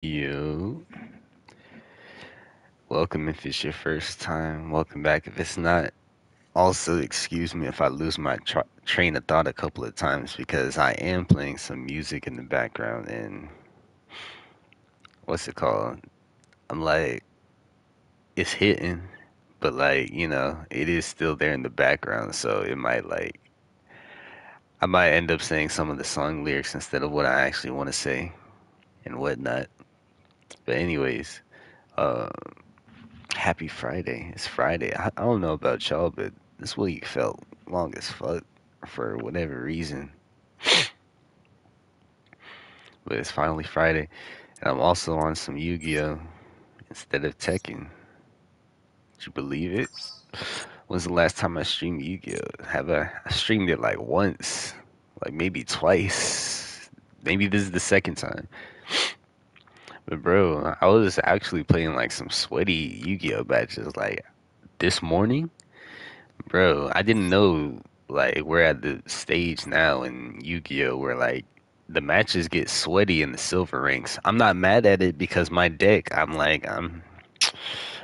You, welcome if it's your first time. Welcome back if it's not. Also, excuse me if I lose my train of thought a couple of times because I am playing some music in the background and what's it called? I'm like, it's hitting, but it is still there in the background, so it might I might end up saying some of the song lyrics instead of what I actually want to say and whatnot. But anyways, uh, happy Friday. It's Friday. I don't know about y'all, but this week felt long as fuck for whatever reason. But it's finally Friday, and I'm also on some Yu-Gi-Oh! Instead of Tekken. Did you believe it? When's the last time I streamed Yu-Gi-Oh? I streamed it like once, like maybe twice. Maybe this is the second time. But bro, I was actually playing like some sweaty Yu-Gi-Oh matches like this morning. Bro, I didn't know like we're at the stage now in Yu-Gi-Oh where like the matches get sweaty in the silver ranks. I'm not mad at it because my deck, I'm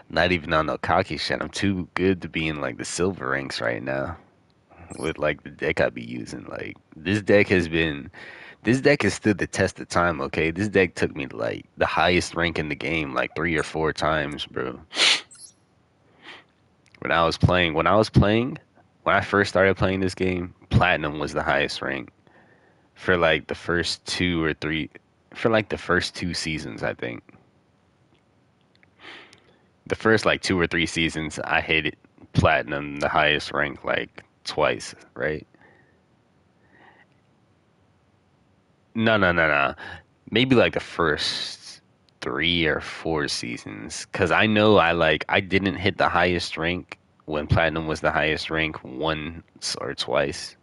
not even on no cocky shit. I'm too good to be in like the silver ranks right now with like the deck I be using. Like this deck has stood the test of time, okay? This deck took me to like the highest rank in the game like 3 or 4 times, bro. When I first started playing this game, platinum was the highest rank for like the first 2 or 3, for like the first 2 seasons, I think. The first like 2 or 3 seasons, I hit it platinum, the highest rank, like twice, right? No, no, no, no. Maybe like the first 3 or 4 seasons, because I didn't hit the highest rank when platinum was the highest rank once or twice.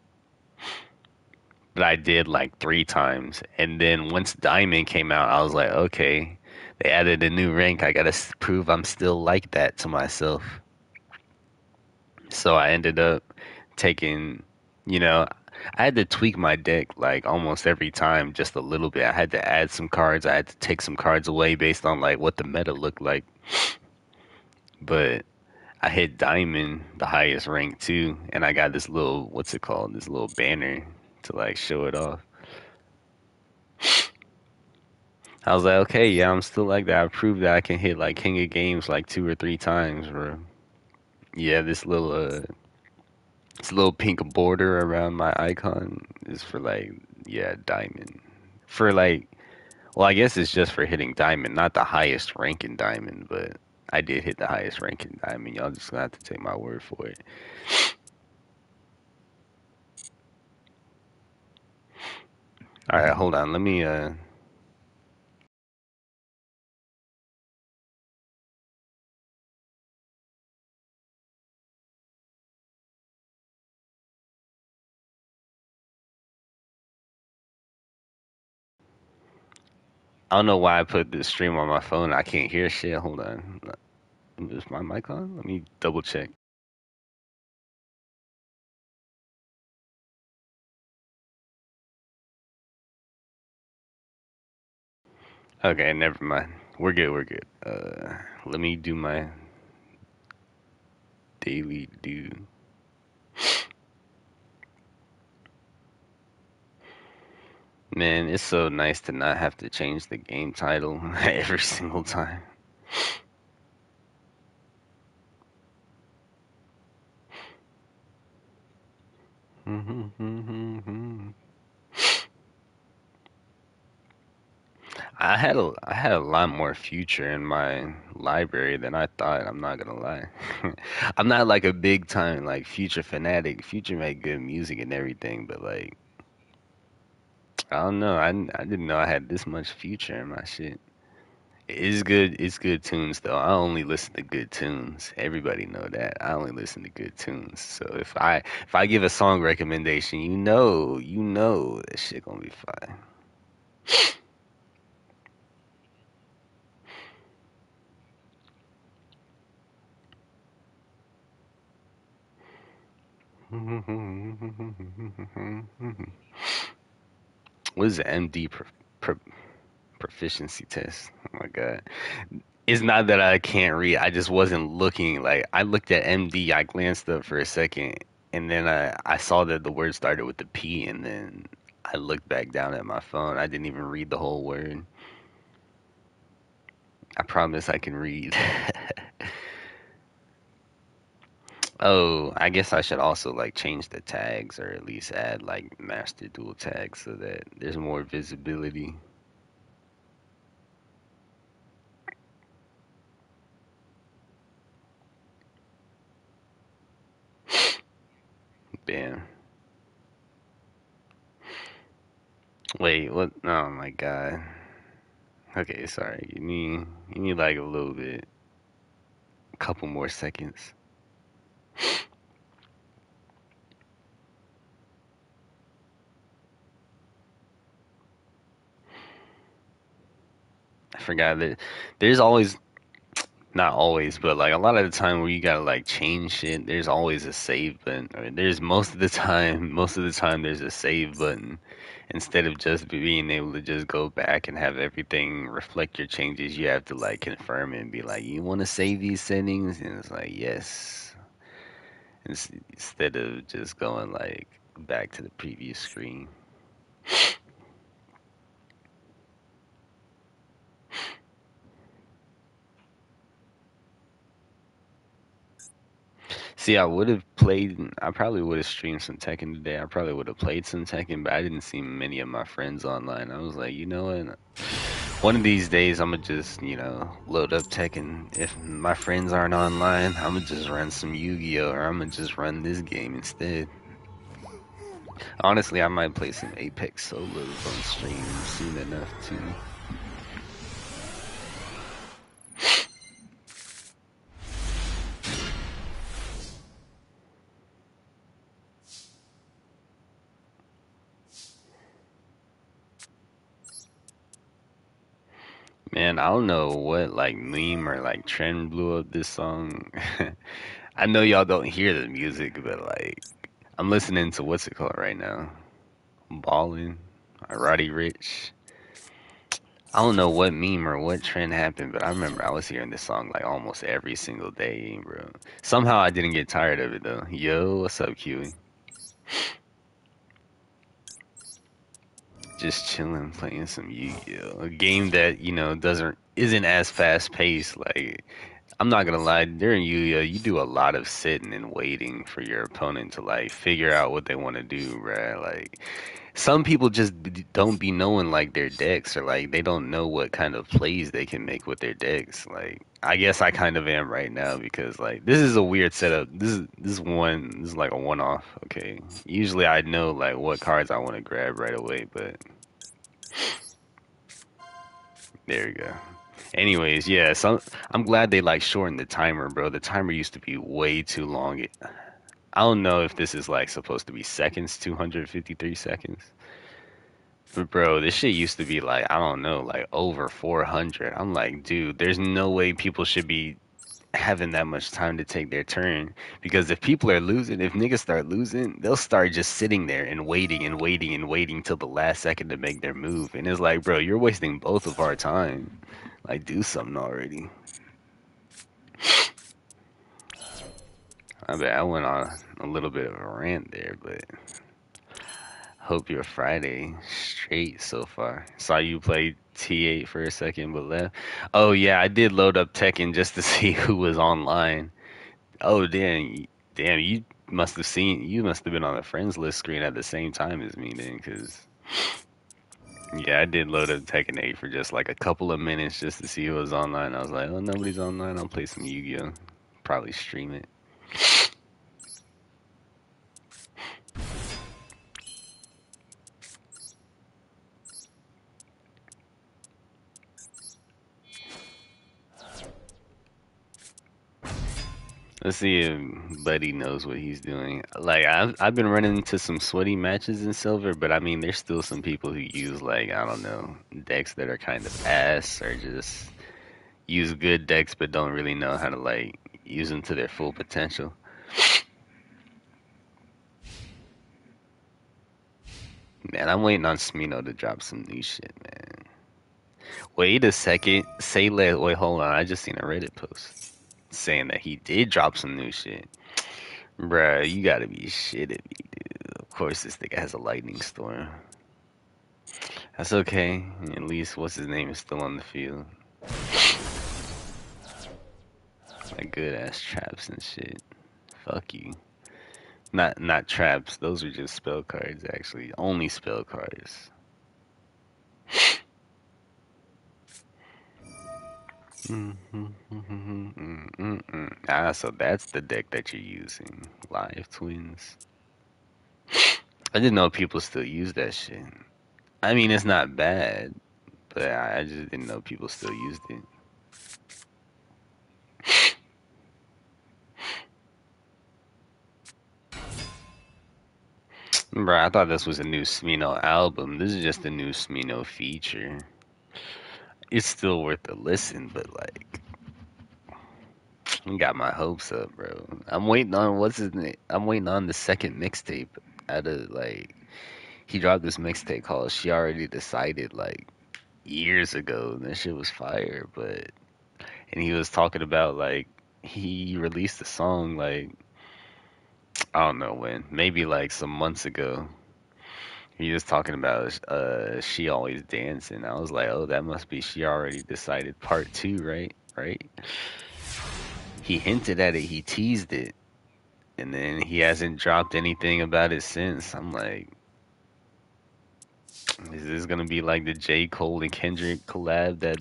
But I did like 3 times. And then once Diamond came out, I was like, okay, they added a new rank. I gotta prove I'm still like that to myself. So I ended up taking, you know, I had to tweak my deck like almost every time just a little bit. I had to add some cards. I had to take some cards away based on like what the meta looked like. But I hit Diamond, the highest rank too, and I got this little, what's it called? This little banner to like show it off. I was like, okay, yeah, I'm still like that. I proved that I can hit like King of Games like 2 or 3 times, bro. Yeah, this little pink border around my icon is for like, yeah, diamond. For like, well, I guess it's just for hitting diamond, not the highest rank in diamond, but I did hit the highest rank in diamond. Y'all just gonna have to take my word for it. All right, hold on. Let me I don't know why I put this stream on my phone. I can't hear shit. Hold on. Is my mic on? Let me double check. Okay, never mind. We're good. We're good. Let me do my daily do. Man, it's so nice to not have to change the game title every single time. I had a lot more future in my library than I thought. I'm not gonna lie. I'm not like a big time like future fanatic. Future make good music and everything, but like I don't know. I didn't know I had this much future in my shit. It's good. It's good tunes though. I only listen to good tunes. Everybody know that. I only listen to good tunes. So if I give a song recommendation, you know that shit gonna be fire. What is the MD pro, proficiency test? my God. It's not that I can't read. I just wasn't looking. Like I looked at MD, I glanced up for a second, and then I saw that the word started with the P, and then I looked back down at my phone. I didn't even read the whole word. I promise I can read. Oh, I guess I should also like change the tags or at least add like master dual tags so that there's more visibility. Bam. Wait, what? Oh my God. Okay, sorry. You need like a little bit, a couple more seconds. I forgot that there's always, not always, but like a lot of the time where you gotta like change shit, there's always a save button. Or there's most of the time, most of the time there's a save button instead of just being able to just go back and have everything reflect your changes. You have to like confirm it and be like, you want to save these settings? And it's like, yes. Instead of just going like back to the previous screen. See, I would have played. I probably would have streamed some Tekken today. I probably would have played some Tekken, but I didn't see many of my friends online. I was like, you know what? One of these days, I'm gonna just, load up Tekken. If my friends aren't online, I'm gonna just run some Yu-Gi-Oh, or I'm gonna just run this game instead. Honestly, I might play some Apex solos on stream soon enough too. Man, I don't know what like meme or like trend blew up this song. I know y'all don't hear the music, but like I'm listening to what's it called right now? Ballin', Roddy Rich. I don't know what meme or what trend happened, but I remember I was hearing this song like almost every single day, bro. Somehow I didn't get tired of it though. Yo, what's up, Kiwi? Just chilling, playing some Yu-Gi-Oh! A game that, doesn't isn't as fast paced. Like I'm not gonna lie, during Yu-Gi-Oh, you do a lot of sitting and waiting for your opponent to like figure out what they want to do, right? Like some people just don't be knowing like their decks or like they don't know what kind of plays they can make with their decks. Like I guess I kind of am right now because like this is a weird setup. This is like a one off. Okay. Usually I know like what cards I want to grab right away, but there you go. Anyways, yeah, I'm glad they like shortened the timer, bro. The timer used to be way too long. I don't know if this is like supposed to be seconds, 253 seconds. But bro, this shit used to be like, I don't know, like over 400. I'm like, dude, there's no way people should be having that much time to take their turn. Because if people are losing, if niggas start losing, they'll start just sitting there and waiting and waiting and waiting till the last second to make their move. And it's like, bro, you're wasting both of our time. Like, do something already. I bet I went on a little bit of a rant there, but hope your Friday straight so far. Saw you play T8 for a second, but left. Oh yeah, I did load up Tekken just to see who was online. Oh damn, you must have seen. You must have been on the friends list screen at the same time as me then, because yeah, I did load up Tekken 8 for just like a couple of minutes just to see who was online. I was like, oh, nobody's online. I'll play some Yu-Gi-Oh. Probably stream it. Let's see if Buddy knows what he's doing. Like I've been running into some sweaty matches in silver, but I mean there's still some people who use like I don't know decks that are kind of ass or just use good decks but don't really know how to like use them to their full potential. Man, I'm waiting on Smino to drop some new shit, man. Wait a second. Say let. Wait, hold on. I just seen a Reddit post saying that he did drop some new shit. Bruh, you gotta be shitting me, dude. Of course, this nigga has a lightning storm. That's okay. At least, what's his name is still on the field. Like good ass traps and shit. Fuck you. Not traps. Those are just spell cards. Actually, only spell cards. Ah, so that's the deck that you're using. Live Twins. I didn't know people still use that shit. I mean, it's not bad, but I just didn't know people still used it. Bro, I thought this was a new Smino album. This is just a new Smino feature. It's still worth a listen, but like, got my hopes up, bro. I'm waiting on what's his name. I'm waiting on the second mixtape. Out of like, he dropped this mixtape called "She Already Decided" like years ago. That shit was fire, but and he was talking about like he released a song like I don't know when, maybe like some months ago. He was talking about She Always Dancing. I was like, oh, that must be She Already Decided Part 2, right? Right? He hinted at it, he teased it, and then he hasn't dropped anything about it since. I'm like, is this gonna be like the J. Cole and Kendrick collab that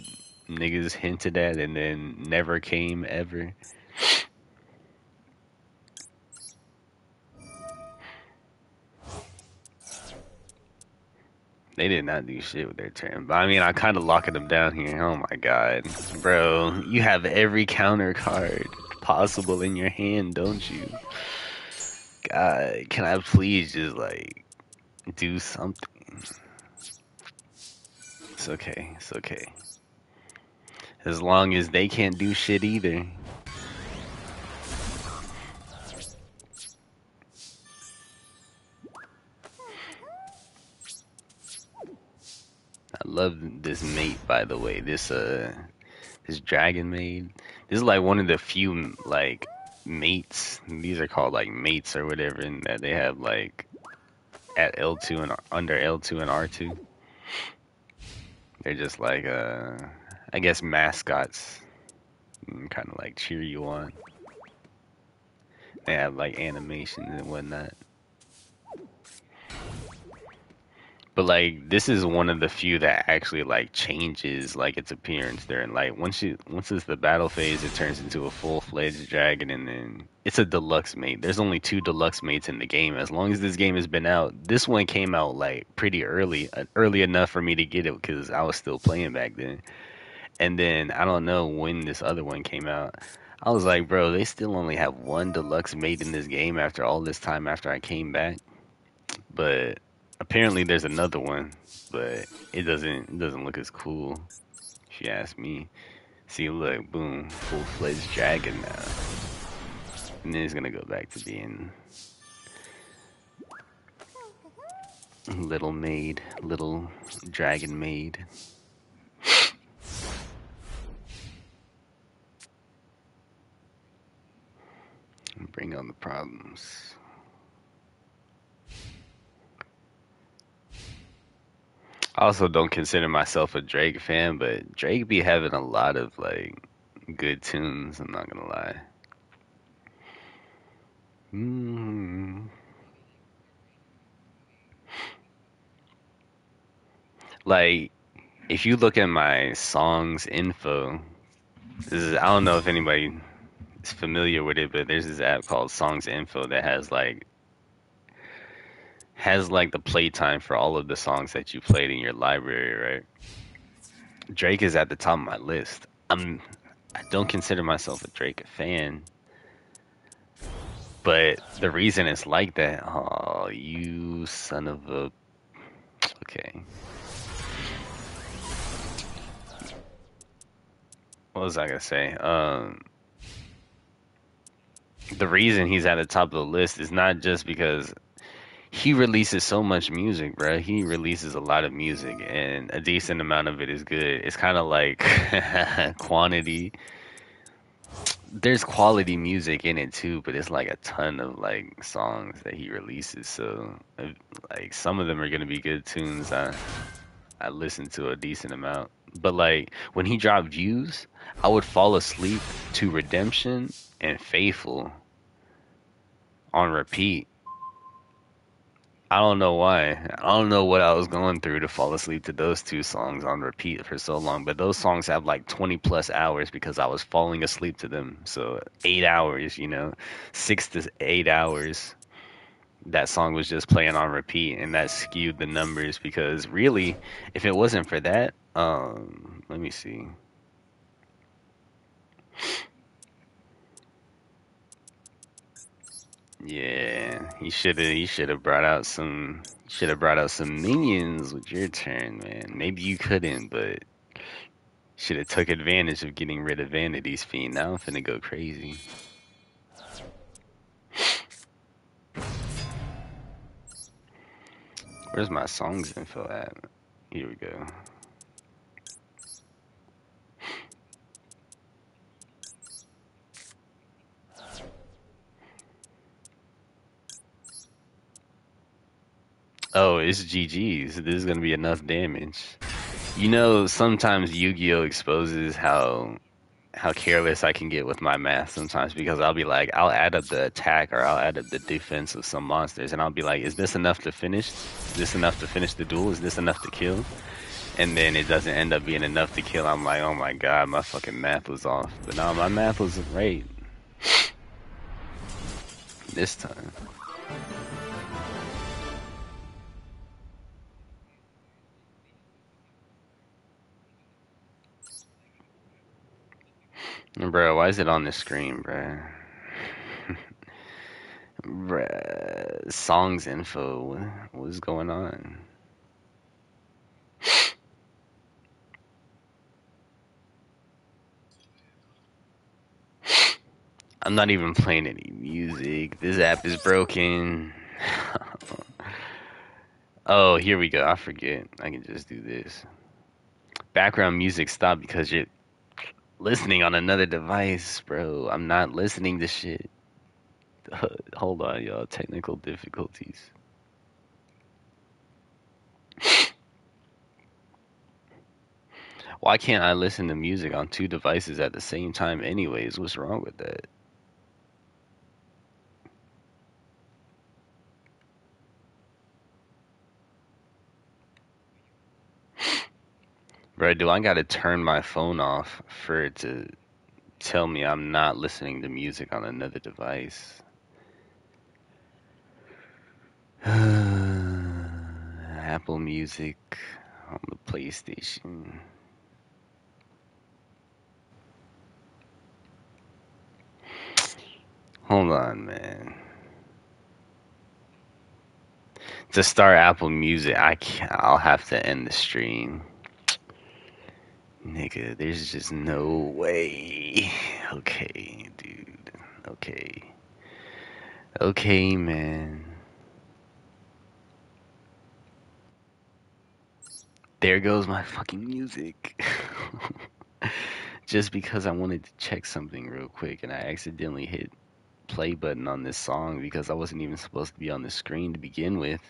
niggas hinted at and then never came ever? They did not do shit with their turn. But I mean, I kind of locking them down here. Oh my god. Bro, you have every counter card possible in your hand, don't you? God, can I please just like do something? It's okay. It's okay. As long as they can't do shit either. I love this mate, by the way. This dragon maid. This is like one of the few like mates. These are called like mates or whatever, and that they have like at L2 and under L2 and R2. They're just like I guess mascots, kind of like cheer you on. They have like animations and whatnot. But like this is one of the few that actually like changes like its appearance during like once it's the battle phase it turns into a full-fledged dragon and then it's a deluxe mate. There's only two deluxe mates in the game. As long as this game has been out, this one came out like pretty early, early enough for me to get it because I was still playing back then. And then I don't know when this other one came out. I was like, bro, they still only have one deluxe mate in this game after all this time after I came back. But apparently there's another one, but it doesn't look as cool if you ask me. See, look, boom, full-fledged dragon now. And then it's gonna go back to being little maid, little dragon maid. Bring on the problems. I also don't consider myself a Drake fan, but Drake be having a lot of like good tunes. I'm not gonna lie. Mm. Like if you look at my songs info, I don't know if anybody is familiar with it, but there's this app called Songs Info that has like the playtime for all of the songs that you played in your library, right? Drake is at the top of my list. I don't consider myself a Drake fan, but the reason it's like that, oh, you son of a. Okay. What was I gonna say? The reason he's at the top of the list is not just because he releases so much music, bro. He releases a lot of music, and a decent amount of it is good. It's kind of like quantity. There's quality music in it too, but it's like a ton of like songs that he releases. So like some of them are gonna be good tunes. I listen to a decent amount, but like when he dropped Views, I would fall asleep to Redemption and Faithful on repeat. I don't know why. I don't know what I was going through to fall asleep to those two songs on repeat for so long, but those songs have like 20 plus hours because I was falling asleep to them. So 8 hours, 6 to 8 hours. That song was just playing on repeat, and that skewed the numbers because really, if it wasn't for that, let me see. Yeah, he should have brought out some minions with your turn, man. Maybe you couldn't, but should have took advantage of getting rid of Vanity's Fiend. Now I'm finna go crazy. Where's my songs info at? Here we go. Oh, it's GG's. This is gonna be enough damage. Sometimes Yu-Gi-Oh exposes how careless I can get with my math sometimes because I'll add up the attack or I'll add up the defense of some monsters and I'll be like, is this enough to finish? Is this enough to finish the duel? Is this enough to kill? And then it doesn't end up being enough to kill. I'm like, oh my god, my fucking math was off. But no, my math was right this time. Bro, why is it on the screen, bro? Bruh, songs info. What's going on? I'm not even playing any music. This app is broken. Oh, here we go. I forget. I can just do this. Background music stop because you're listening on another device, bro. I'm not listening to shit. Hold on, y'all. Technical difficulties. Why can't I listen to music on two devices at the same time, anyways? What's wrong with that? Bro, do I gotta turn my phone off for it to tell me I'm not listening to music on another device? Apple Music on the PlayStation. Hold on, man. To start Apple Music, I'll have to end the stream. Nigga, there's just no way. Okay, dude. Okay. Okay, man. There goes my fucking music. Just because I wanted to check something real quick and I accidentally hit play button on this song because I wasn't even supposed to be on the screen to begin with.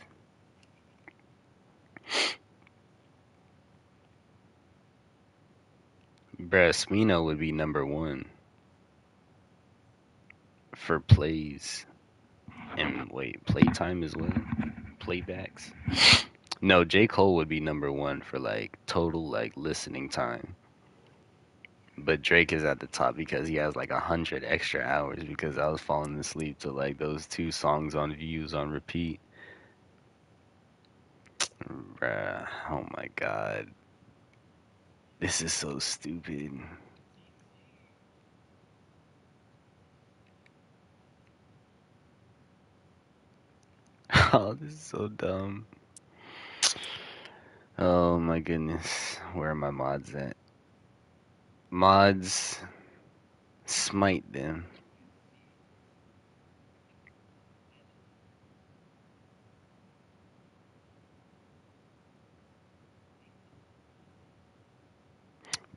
Bruh, Smino would be number one for plays and wait, playtime as well? Playbacks? No, J. Cole would be number one for like total like listening time. But Drake is at the top because he has like 100 extra hours because I was falling asleep to like those two songs on views on repeat. Bruh, oh my god. This is so stupid. Oh, this is so dumb. Oh my goodness. Where are my mods at? Mods, smite them.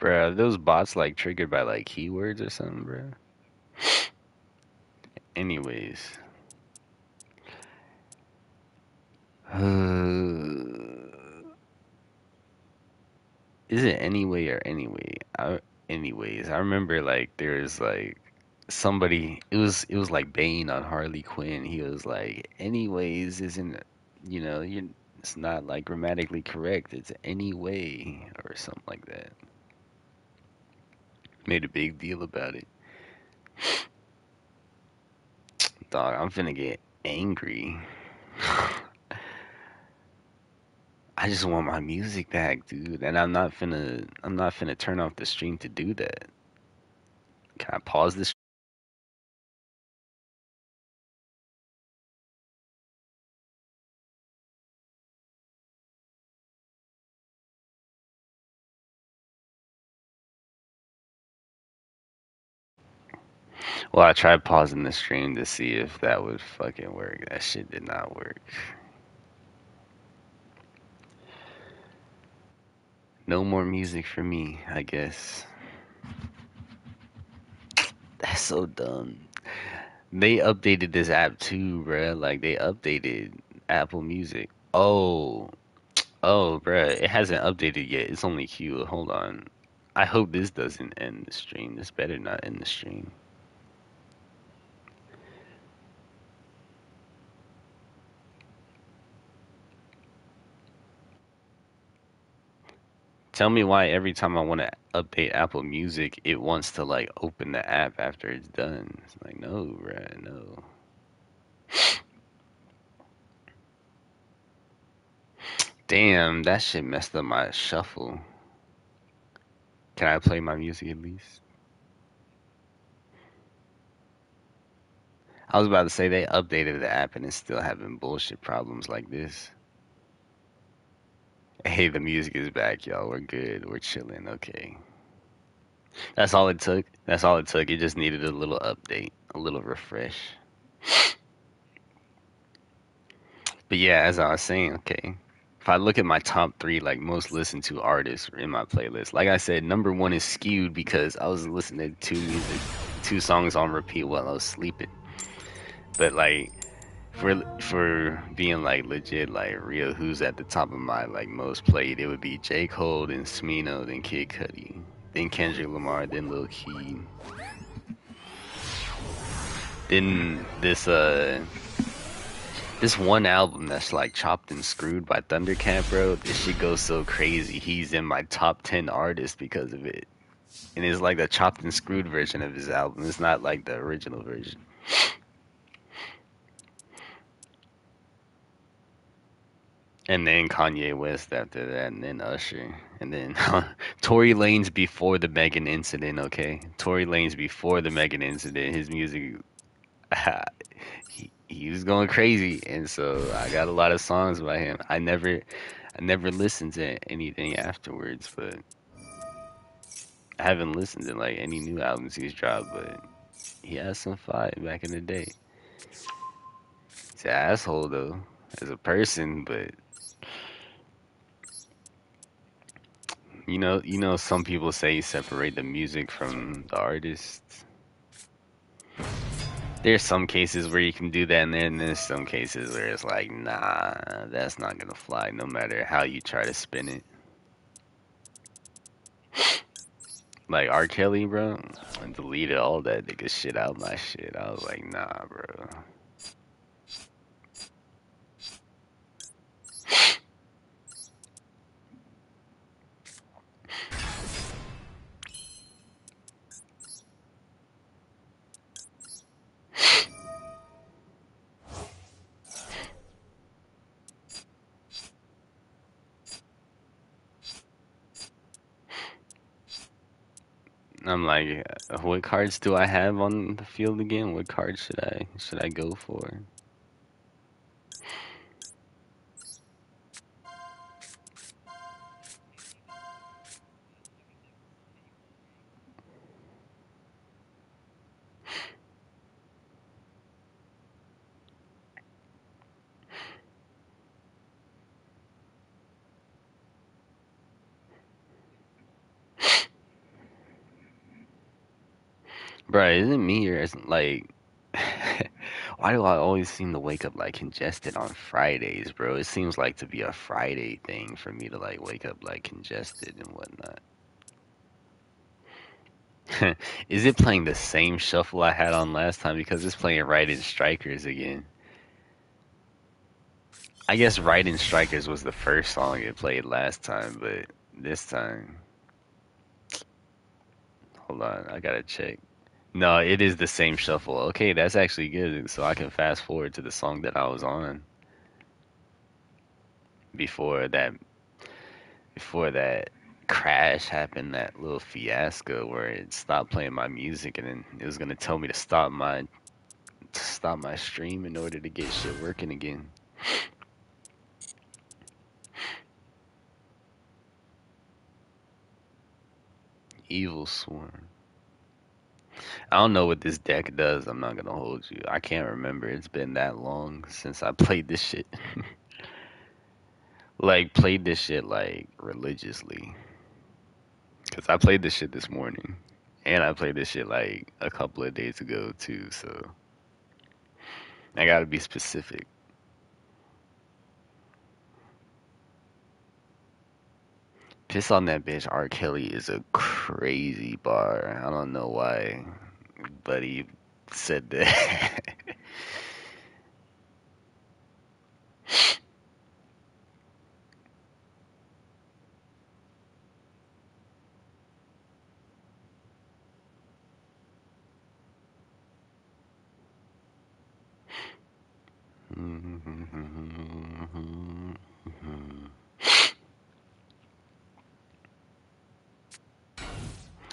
Bruh, those bots like triggered by like keywords or something, bruh. Anyways. Is it anyway or anyway? Anyways, I remember like there's like somebody it was like Bane on Harley Quinn. He was like, anyways isn't you it's not like grammatically correct. It's anyway or something like that. Made a big deal about it. Dog, I'm finna get angry. I just want my music back, dude, and I'm not finna turn off the stream to do that. Can I pause this? Well, I tried pausing the stream to see if that would fucking work. That shit did not work. No more music for me, I guess. That's so dumb. They updated this app too, bruh. Like they updated Apple Music. Oh, bruh. It hasn't updated yet. It's only Q. Hold on. I hope this doesn't end the stream. This better not end the stream. Tell me why every time I want to update Apple Music, it wants to like open the app after it's done. It's like, no, bruh, no. Damn, that shit messed up my shuffle. Can I play my music at least? I was about to say they updated the app and it's still having bullshit problems like this. Hey, the music is back, y'all. We're good. We're chilling. Okay. That's all it took. That's all it took. It just needed a little update, a little refresh. But yeah, as I was saying, okay. If I look at my top three, like most listened to artists in my playlist, like I said, number one is skewed because I was listening to two songs on repeat while I was sleeping. But like for being like legit, like real, who's at the top of my like most played, it would be J. Cole, then Smino, then Kid Cudi, then Kendrick Lamar, then Lil Key, then this one album that's like Chopped and Screwed by Thundercat, bro. This shit goes so crazy. He's in my top 10 artists because of it. And it's like the Chopped and Screwed version of his album. It's not like the original version. And then Kanye West after that, and then Usher. And then Tory Lanez before the Megan incident, okay? Tory Lanez before the Megan incident. His music, he was going crazy. And so I got a lot of songs by him. I never listened to anything afterwards, but I haven't listened to like any new albums he's dropped, but he has some fire back in the day. He's an asshole though, as a person, but some people say you separate the music from the artist. There's some cases where you can do that, and then there's some cases where it's like, nah, that's not gonna fly, no matter how you try to spin it. Like R. Kelly, bro, I deleted all that nigga shit out my shit. I was like, nah, bro. I'm like, what cards do I have on the field again? What cards should I go for? Bruh, isn't me or isn't like why do I always seem to wake up like congested on Fridays, bro? It seems like to be a Friday thing for me to like wake up like congested and whatnot. Is it playing the same shuffle I had on last time? Because it's playing Right in Strikers again. I guess Right in Strikers was the first song it played last time, but this time, hold on, I gotta check. No, it is the same shuffle. Okay, that's actually good. So I can fast forward to the song that I was on before that before that crash happened, that little fiasco where it stopped playing my music and then it was gonna tell me to stop my stream in order to get shit working again. Evil Swarm. I don't know what this deck does. I'm not gonna hold you. I can't remember. It's been that long since I played this shit. Like played this shit like religiously. Cause I played this shit this morning, and I played this shit like a couple of days ago too. So I gotta be specific. Piss on that bitch. R. Kelly is a crazy bar. I don't know why, but he said that.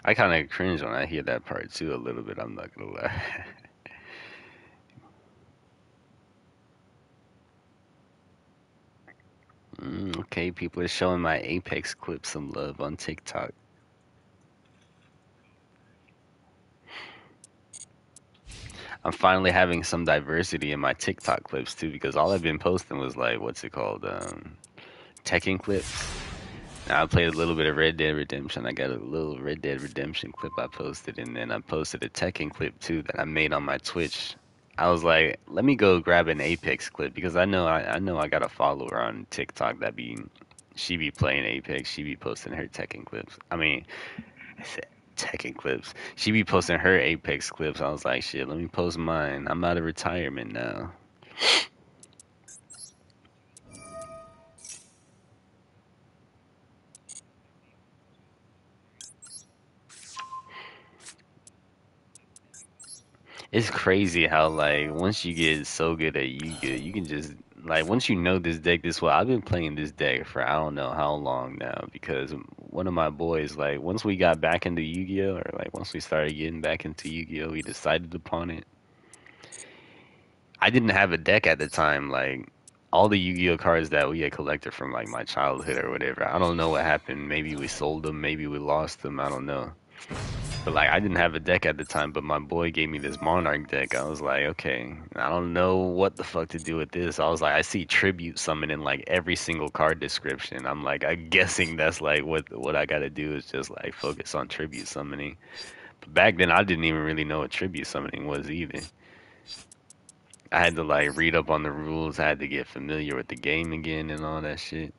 I kind of cringe when I hear that part too a little bit. I'm not gonna lie. Okay, people are showing my Apex clip some love on TikTok. I'm finally having some diversity in my TikTok clips too, because all I've been posting was like, what's it called, Tekken clips. Now I played a little bit of Red Dead Redemption. I got a little Red Dead Redemption clip I posted, and then I posted a Tekken clip too that I made on my Twitch. I was like, let me go grab an Apex clip because I know I got a follower on TikTok that be she be playing Apex, she be posting her Tekken clips. I mean, I said Tekken clips. She be posting her Apex clips. I was like, shit, let me post mine. I'm out of retirement now. It's crazy how like once you get so good at Yu-Gi-Oh, you can just like once you know this deck this well. I've been playing this deck for I don't know how long now because one of my boys like once we got back into Yu-Gi-Oh or like once we started getting back into Yu-Gi-Oh, we decided upon it. I didn't have a deck at the time. Like all the Yu-Gi-Oh cards that we had collected from like my childhood or whatever. I don't know what happened. Maybe we sold them. Maybe we lost them. I don't know. But like I didn't have a deck at the time, but my boy gave me this Monarch deck. I was like, okay, I don't know what the fuck to do with this. I was like, I see tribute summon in like every single card description. I'm like, I'm guessing that's like what I gotta do is just like focus on tribute summoning. But back then I didn't even really know what tribute summoning was either. I had to like read up on the rules. I had to get familiar with the game again and all that shit.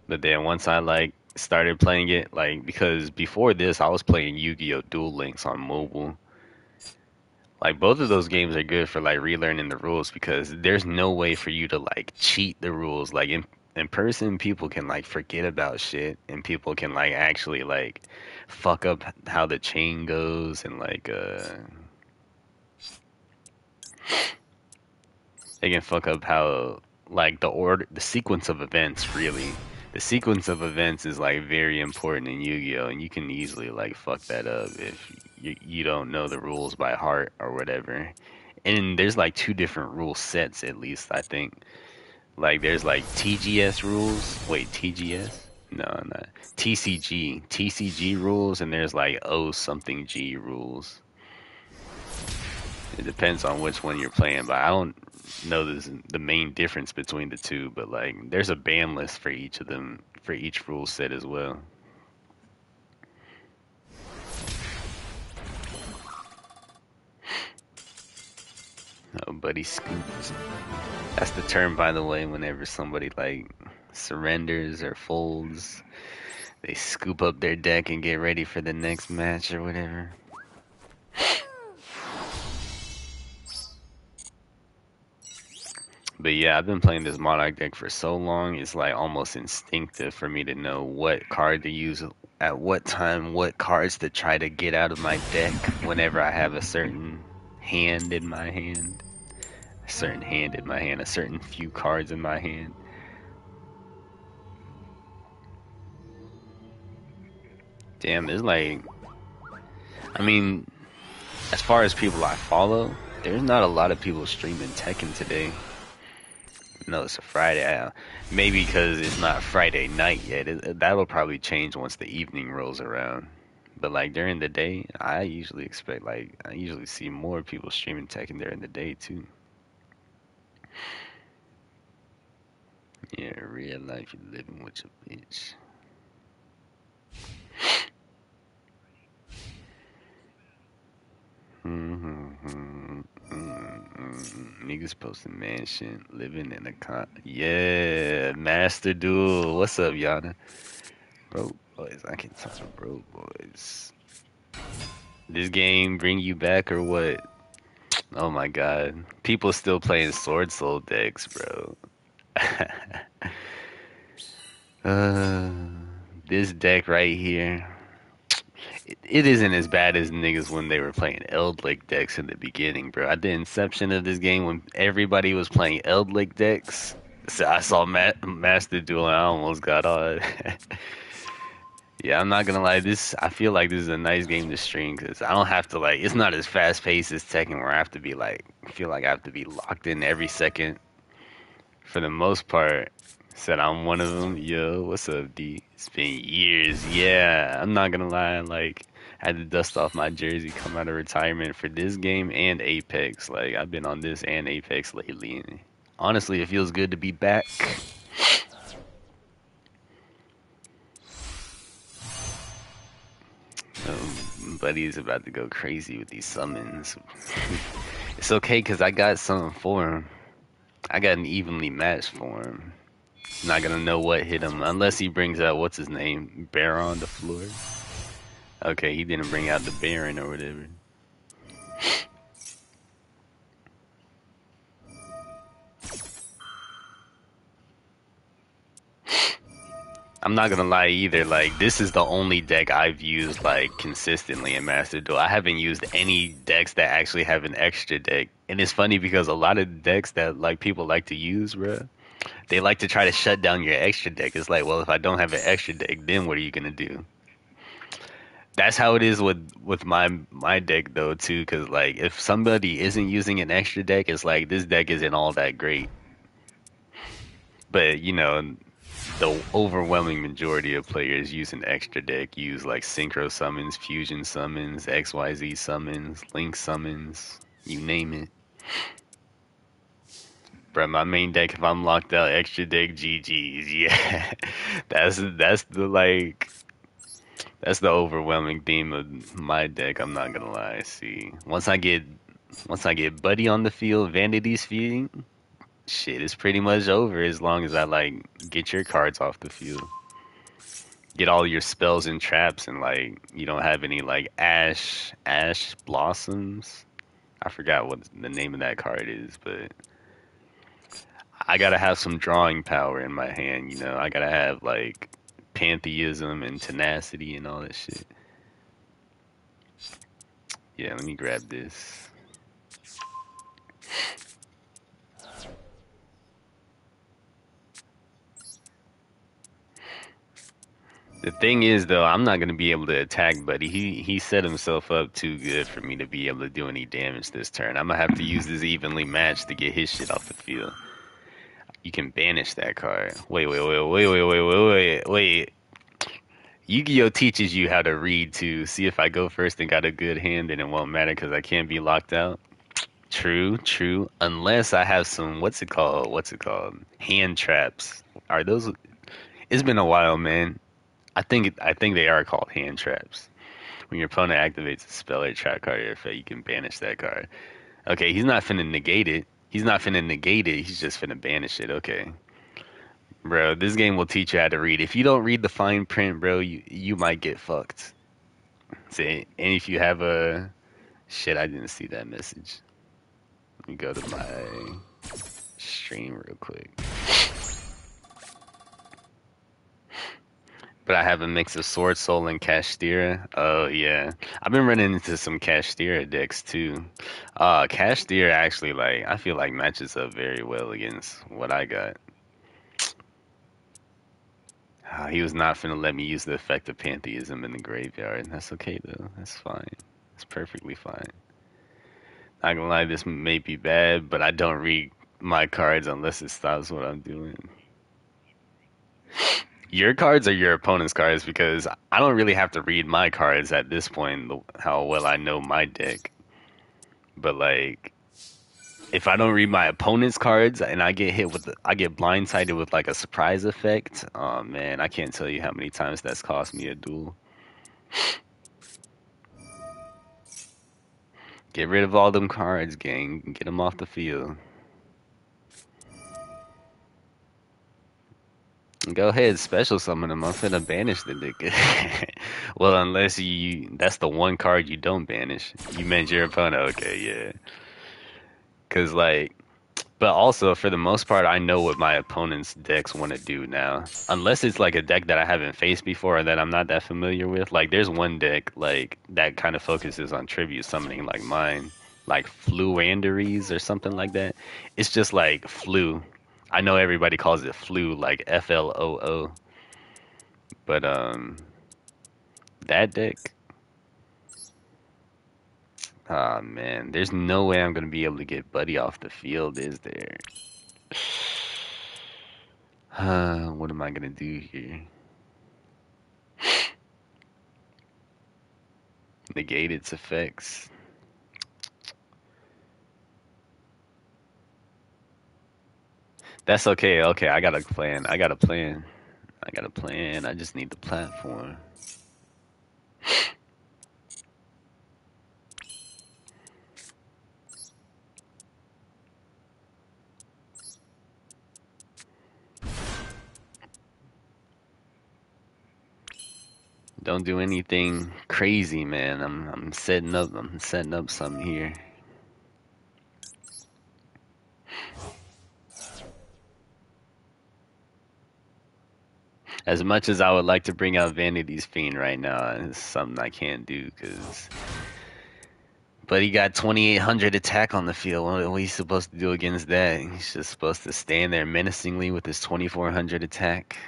But then once I like started playing it, like because before this I was playing Yu-Gi-Oh! Duel Links on mobile. Like both of those games are good for like relearning the rules because there's no way for you to like cheat the rules. Like in person, people can like forget about shit and people can like actually like fuck up how the chain goes and like they can fuck up how like the sequence of events really. The sequence of events is like very important in Yu-Gi-Oh, and you can easily like fuck that up if you don't know the rules by heart or whatever. And there's like two different rule sets at least, I think. Like there's like TGS rules. Wait, TGS? No, not TCG. TCG rules, and there's like O something G rules. It depends on which one you're playing, but I don't know the main difference between the two. But like, there's a ban list for each of them for each rule set as well. Oh, buddy scoops. That's the term, by the way, whenever somebody like surrenders or folds, they scoop up their deck and get ready for the next match or whatever. But yeah, I've been playing this Monarch deck for so long, it's like almost instinctive for me to know what card to use at what time, what cards to try to get out of my deck whenever I have a certain hand in my hand. A certain hand in my hand, a certain few cards in my hand. Damn, it's like, I mean, as far as people I follow, there's not a lot of people streaming Tekken today. No, it's a Friday. Maybe because it's not Friday night yet. That'll probably change once the evening rolls around. But like during the day, I usually expect I usually see more people streaming Tekken during the day too. Yeah, real life, you living with your bitch. Niggas posting mansion, living in a yeah, Master Duel. What's up, Yana? Bro, boys, I can talk to bro, boys. This game bring you back or what? Oh my god. People still playing Sword Soul decks, bro. uh, this deck right here. It isn't as bad as niggas when they were playing Eldlik decks in the beginning, bro. At the inception of this game, when everybody was playing Eldlik decks, so I saw Master Duel and I almost got on. Yeah, I'm not gonna lie. I feel like this is a nice game to stream because I don't have to like. It's not as fast paced as Tekken where I have to be like. I feel like I have to be locked in every second. For the most part, said I'm one of them. Yo, what's up, D? It's been years. Yeah, I'm not gonna lie. Like, I had to dust off my jersey, come out of retirement for this game and Apex. Like, I've been on this and Apex lately. And honestly, it feels good to be back. Buddy's about to go crazy with these summons. It's okay because I got something for him. I got an evenly matched for him. Not gonna know what hit him unless he brings out what's his name, Baron the floor. Okay, he didn't bring out the Baron or whatever. I'm not gonna lie either. Like this is the only deck I've used like consistently in Master Duel. I haven't used any decks that actually have an extra deck, and it's funny because a lot of decks that like people like to use, bro, they like to try to shut down your extra deck. It's like, well, if I don't have an extra deck, then what are you gonna do? That's how it is with my deck though too. Because like if somebody isn't using an extra deck, it's like this deck isn't all that great. But you know, the overwhelming majority of players use an extra deck, use like synchro summons, fusion summons, XYZ summons, link summons, you name it. Bro, my main deck, if I'm locked out, extra deck GG's, yeah. That's the like that's the overwhelming theme of my deck, I'm not gonna lie. See. Once I get Buddy on the field, Vanity's feeding, shit, it's pretty much over as long as I like get your cards off the field. Get all your spells and traps and like you don't have any like ash blossoms. I forgot what the name of that card is, but I gotta have some drawing power in my hand, you know. I gotta have like pantheism and tenacity and all that shit. Yeah, let me grab this. The thing is, though, I'm not gonna be able to attack Buddy. He set himself up too good for me to be able to do any damage this turn. I'm gonna have to use this evenly matched to get his shit off the field. You can banish that card. Wait. Yu-Gi-Oh teaches you how to read too. See if I go first and got a good hand, then it won't matter because I can't be locked out. True. Unless I have some what's it called? Hand traps. Are those? It's been a while, man. I think they are called hand traps. When your opponent activates a spell or trap card or effect, you can banish that card. Okay, he's not finna negate it. He's not finna negate it. He's just finna banish it. Okay. Bro, this game will teach you how to read. If you don't read the fine print, bro, you might get fucked. See, and if you have a shit, I didn't see that message. Let me go to my stream real quick. But I have a mix of Sword Soul and Kashtira. Oh yeah, I've been running into some Kashtira decks too. Kashtira actually like I feel like matches up very well against what I got. He was not finna let me use the effect of Pantheism in the graveyard. That's okay though. That's fine. It's perfectly fine. Not gonna lie, this may be bad, but I don't read my cards unless it stops what I'm doing. Your cards are your opponent's cards because I don't really have to read my cards at this point, how well I know my deck. But like, if I don't read my opponent's cards and I get hit with, I get blindsided with like a surprise effect. Oh man, I can't tell you how many times that's cost me a duel. Get rid of all them cards, gang. Get them off the field. Go ahead, special summon them. I'm finna banish the nigga. Well, unless that's the one card you don't banish. You meant your opponent. Okay, yeah. Cause like, but also for the most part, I know what my opponent's decks want to do now. Unless it's like a deck that I haven't faced before or that I'm not that familiar with. Like, there's one deck like that kind of focuses on tribute summoning, like mine, like Fluanderies or something like that. It's just like flu. I know everybody calls it flu, like FLOO, but that deck. Ah man, there's no way I'm gonna be able to get Buddy off the field, is there? What am I gonna do here? Negate its effects. That's okay. Okay, I got a plan. I got a plan. I got a plan. I just need the platform. Don't do anything crazy, man. I'm setting up. I'm setting up something here. As much as I would like to bring out Vanity's Fiend right now, it's something I can't do because. But he got 2,800 attack on the field. What are you supposed to do against that? He's just supposed to stand there menacingly with his 2,400 attack.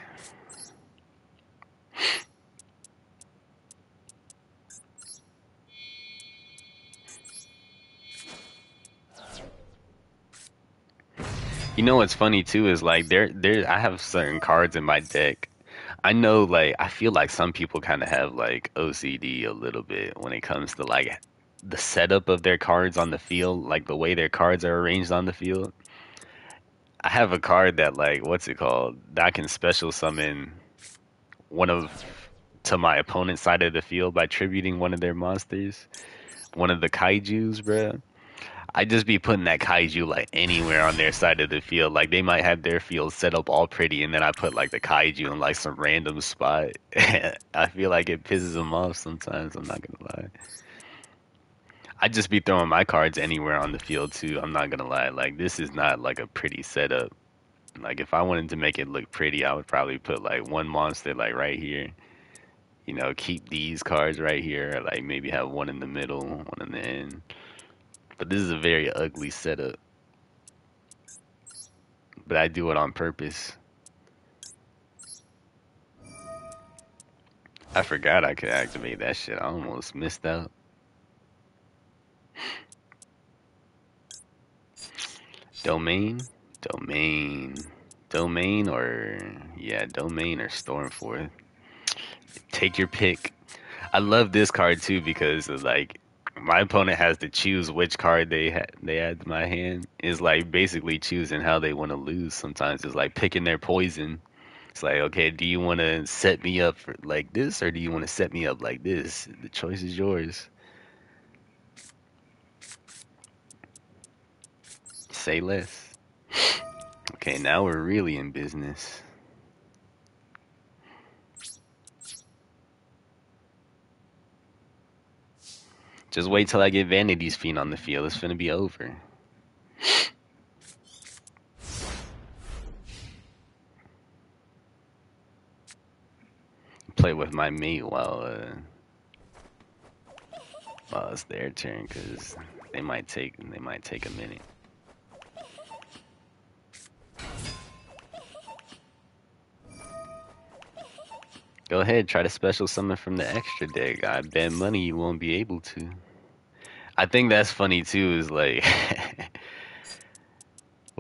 You know what's funny too is like there I have certain cards in my deck. I know like I feel like some people kind of have like OCD a little bit when it comes to like the setup of their cards on the field, like the way their cards are arranged on the field. I have a card that like what's it called? That I can special summon one of to my opponent's side of the field by tributing one of their monsters, one of the kaijus, bruh. I just be putting that kaiju like anywhere on their side of the field. Like they might have their field set up all pretty, and then I put like the kaiju in like some random spot. I feel like it pisses them off sometimes. I'm not gonna lie. I just be throwing my cards anywhere on the field too. I'm not gonna lie. Like this is not like a pretty setup. Like if I wanted to make it look pretty, I would probably put like one monster like right here. You know, keep these cards right here. Or, like maybe have one in the middle, one in the end. But this is a very ugly setup. But I do it on purpose. I forgot I could activate that shit. I almost missed out. Domain? Domain. Domain or yeah, Domain or Stormforth. Take your pick. I love this card too because like my opponent has to choose which card they add to my hand. Is like basically choosing how they want to lose. Sometimes it's like picking their poison. It's like, okay, do you want to set me up for like this or do you want to set me up like this? The choice is yours. Say less. Okay, now we're really in business. Just wait till I get Vanity's Fiend on the field. It's finna be over. Play with my mate while it's their turn, cause they might take a minute. Go ahead, try to special summon from the extra deck. I bet money you won't be able to. I think that's funny too. Is like,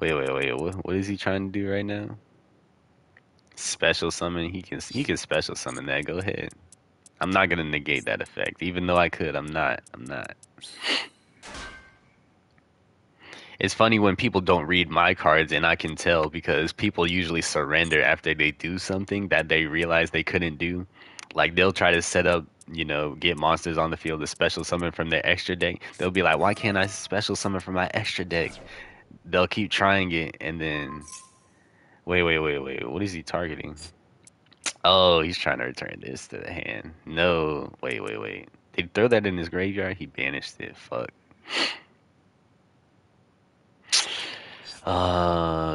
wait. What is he trying to do right now? Special summon. He can special summon that. Go ahead. I'm not gonna negate that effect, even though I could. I'm not. It's funny when people don't read my cards, and I can tell because people usually surrender after they do something that they realize they couldn't do. Like they'll try to set up, get monsters on the field to special summon from their extra deck. They'll be like, "Why can't I special summon from my extra deck?" They'll keep trying it, and then wait. What is he targeting? Oh, he's trying to return this to the hand. No, wait. Did he throw that in his graveyard? He banished it. Fuck.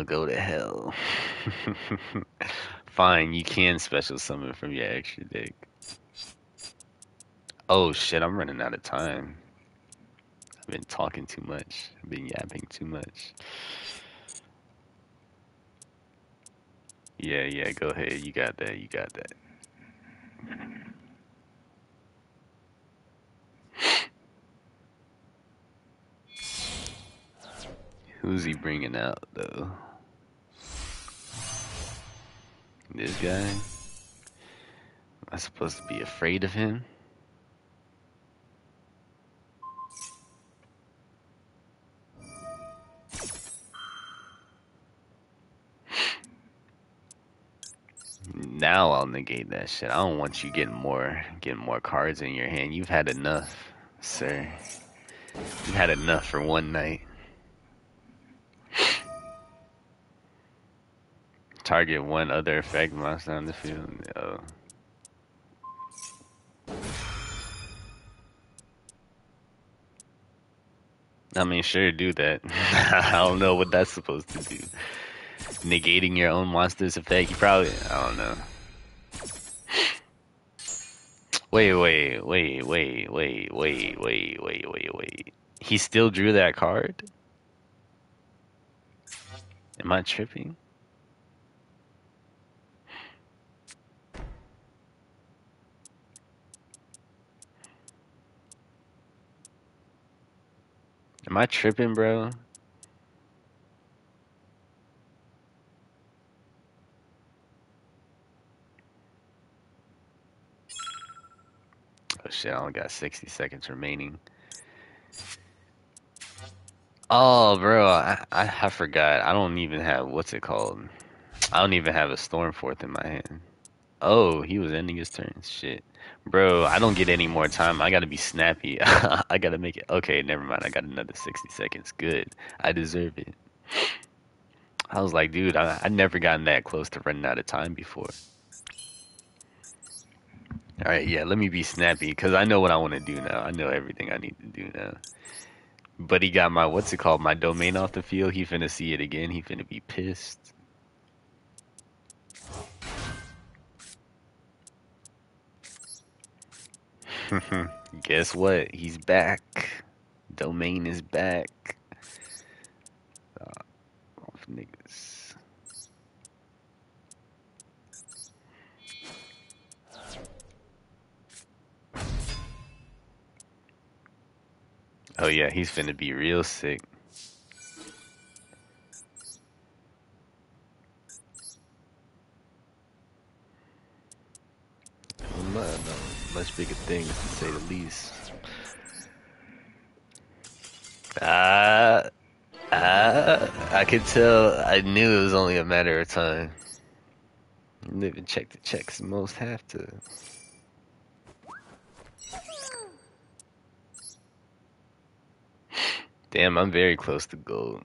Go to hell. Fine, you can special summon from your extra deck. Oh shit, I'm running out of time. I've been talking too much. I've been yapping too much. Yeah, go ahead. You got that. Who's he bringing out, though? This guy? Am I supposed to be afraid of him? Now I'll negate that shit. I don't want you getting more cards in your hand. You've had enough, sir. You've had enough for one night. Target one other effect monster on the field. Oh. I mean, sure, do that. I don't know what that's supposed to do. Negating your own monster's effect. You probably, I don't know. Wait. He still drew that card? Am I tripping? Am I tripping, bro? Oh shit, I only got 60 seconds remaining. Oh, bro, I forgot. I don't even have, what's it called? I don't even have a Stormforth in my hand. Oh, he was ending his turn. Shit. Bro, I don't get any more time. I gotta be snappy. I gotta make it. Okay, never mind. I got another 60 seconds. Good. I deserve it. I was like, dude, I'd never gotten that close to running out of time before. Alright, yeah, let me be snappy, because I know what I want to do now. I know everything I need to do now. But he got my, what's it called, my domain off the field. He finna see it again. He finna be pissed. Guess what? He's back. Domain is back. Off niggas. Oh yeah, he's finna be real sick. Much bigger things, to say the least. I could tell. I knew it was only a matter of time. Live and check the checks. Most have to. Damn, I'm very close to gold.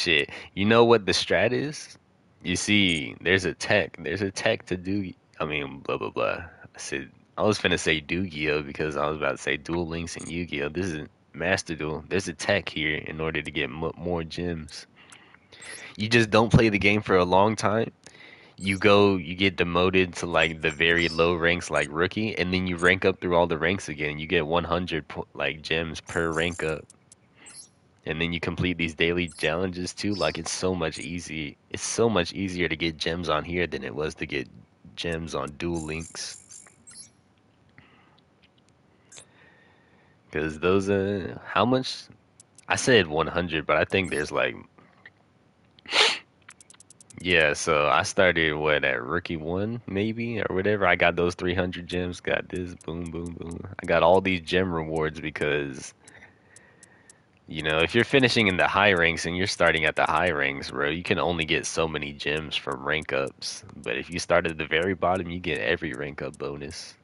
Shit. You know what the strat is? You see, there's a tech. There's a tech to do. I mean, blah blah blah. I was finna say Yu-Gi-Oh because I was about to say Duel Links and Yu-Gi-Oh. This is Master Duel. There's a tech here in order to get more gems. You just don't play the game for a long time. You get demoted to like the very low ranks, like rookie, and then you rank up through all the ranks again. You get 100 like gems per rank up. And then you complete these daily challenges too. Like it's so much easy. It's so much easier to get gems on here than it was to get gems on Duel Links. Because those how much? I said 100, but I think there's like yeah. So I started what at rookie one maybe or whatever. I got those 300 gems. Got this boom boom boom. I got all these gem rewards because if you're finishing in the high ranks and you're starting at the high ranks, bro, you can only get so many gems from rank ups. But if you start at the very bottom, you get every rank up bonus.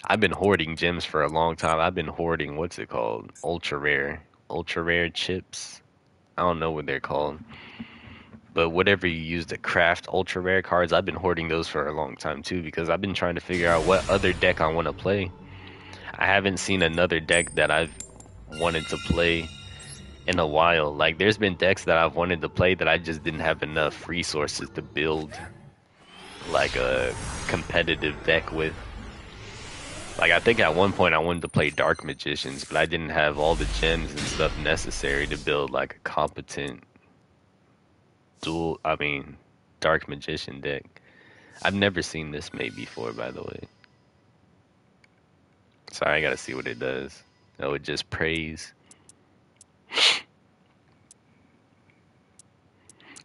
I've been hoarding gems for a long time. I've been hoarding, what's it called? Ultra rare. Ultra rare chips. I don't know what they're called. But whatever you use to craft ultra rare cards, I've been hoarding those for a long time too because I've been trying to figure out what other deck I want to play. I haven't seen another deck that I've wanted to play in a while. Like there's been decks that I've wanted to play that I just didn't have enough resources to build like a competitive deck with. Like I think at one point I wanted to play Dark Magicians, but I didn't have all the gems and stuff necessary to build like a competent Dark Magician deck. I've never seen this made before, by the way. Sorry, I gotta see what it does. Oh, it just prays.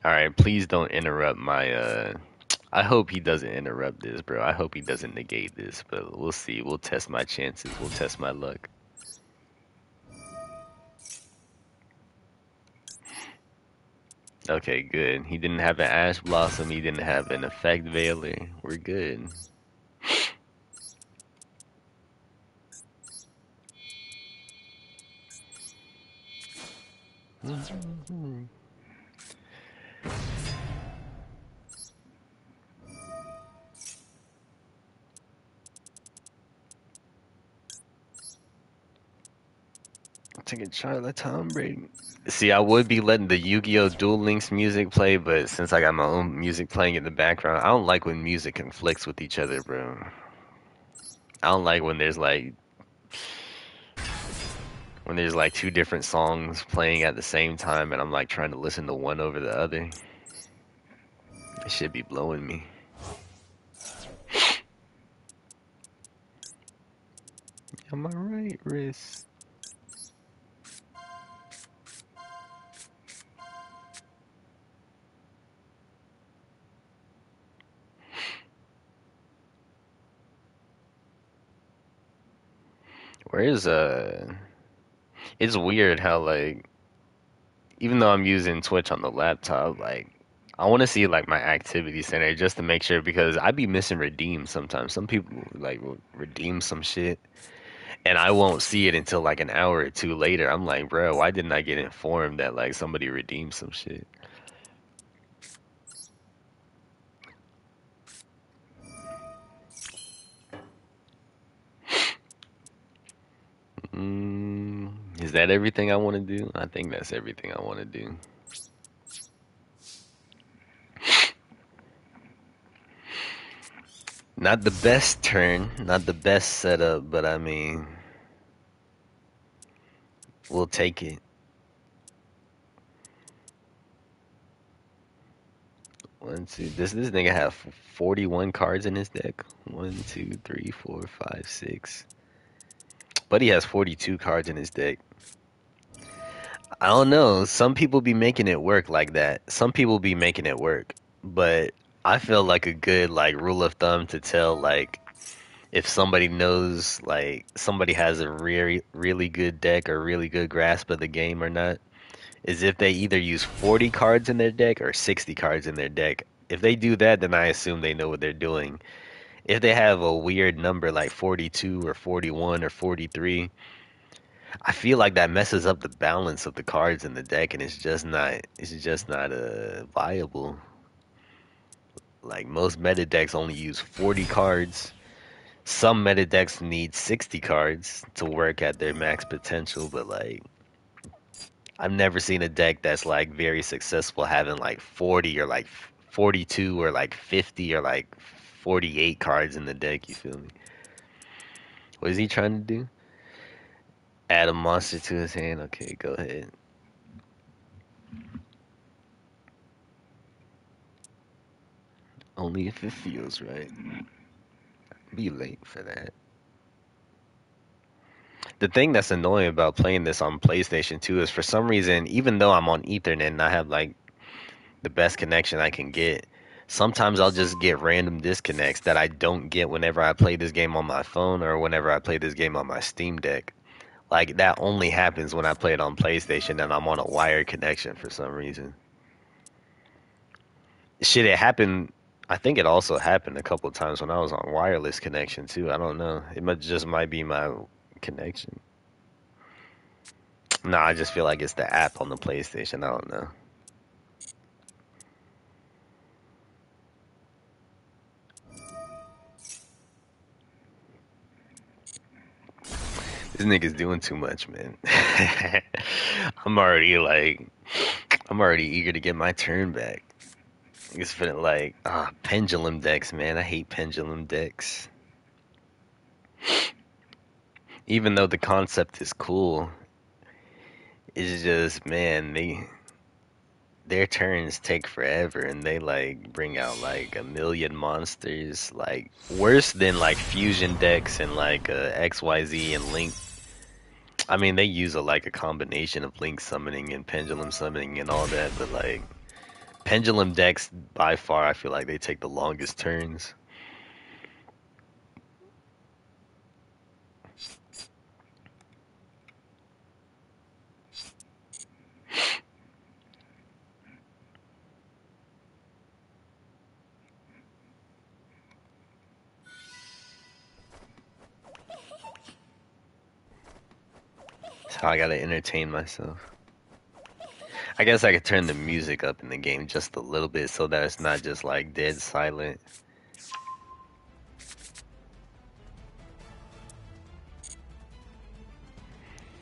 Alright, please don't interrupt my I hope he doesn't interrupt this, bro. I hope he doesn't negate this, but we'll see. We'll test my chances. We'll test my luck. Okay, good. He didn't have an Ash Blossom. He didn't have an Effect Veiler. We're good. Take a shot at Tom Brady. See, I would be letting the Yu-Gi-Oh! Duel Links music play, but since I got my own music playing in the background, I don't like when music conflicts with each other, bro. I don't like when there's like two different songs playing at the same time and I'm like trying to listen to one over the other. It should be blowing me. Am I right, Riz? Where is it's weird how like even though I'm using Twitch on the laptop, like I want to see like my activity center just to make sure because I be missing redeem sometimes. Some people like will redeem some shit and I won't see it until like an hour or two later. I'm like, bro, why didn't I get informed that like somebody redeemed some shit? Is that everything I want to do? I think that's everything I want to do. Not the best turn, not the best setup, but I mean, we'll take it. One, two. This nigga have 41 cards in his deck. One, two, three, four, five, six. But he has 42 cards in his deck. I don't know. Some people be making it work like that. Some people be making it work. But I feel like a good like rule of thumb to tell like if somebody knows like somebody has a really good deck or really good grasp of the game or not is if they either use 40 cards in their deck or 60 cards in their deck. If they do that, then I assume they know what they're doing. If they have a weird number like 42 or 41 or 43, I feel like that messes up the balance of the cards in the deck, and it's just not viable. Like most meta decks only use 40 cards. Some meta decks need 60 cards to work at their max potential, but like I've never seen a deck that's like very successful having like 40 or like 42 or like 50 or like 48 cards in the deck, you feel me? What is he trying to do? Add a monster to his hand? Okay, go ahead. Only if it feels right. Be late for that. The thing that's annoying about playing this on PlayStation 2 is for some reason, even though I'm on Ethernet and I have like the best connection I can get, sometimes I'll just get random disconnects that I don't get whenever I play this game on my phone or whenever I play this game on my Steam Deck. Like that only happens when I play it on PlayStation and I'm on a wired connection for some reason. Shit, it happened. I think it also happened a couple of times when I was on wireless connection too. I don't know. It might be my connection. No, I just feel like it's the app on the PlayStation. I don't know. This nigga's doing too much, man. I'm already like, I'm already eager to get my turn back. It's feeling like, pendulum decks, man. I hate pendulum decks. Even though the concept is cool, it's just, man, their turns take forever and they like bring out like a million monsters, like worse than like fusion decks and like XYZ and Link. I mean, they use like a combination of Link summoning and pendulum summoning and all that, but like pendulum decks by far I feel like they take the longest turns. So I gotta entertain myself. I guess I could turn the music up in the game just a little bit so that it's not just like dead silent.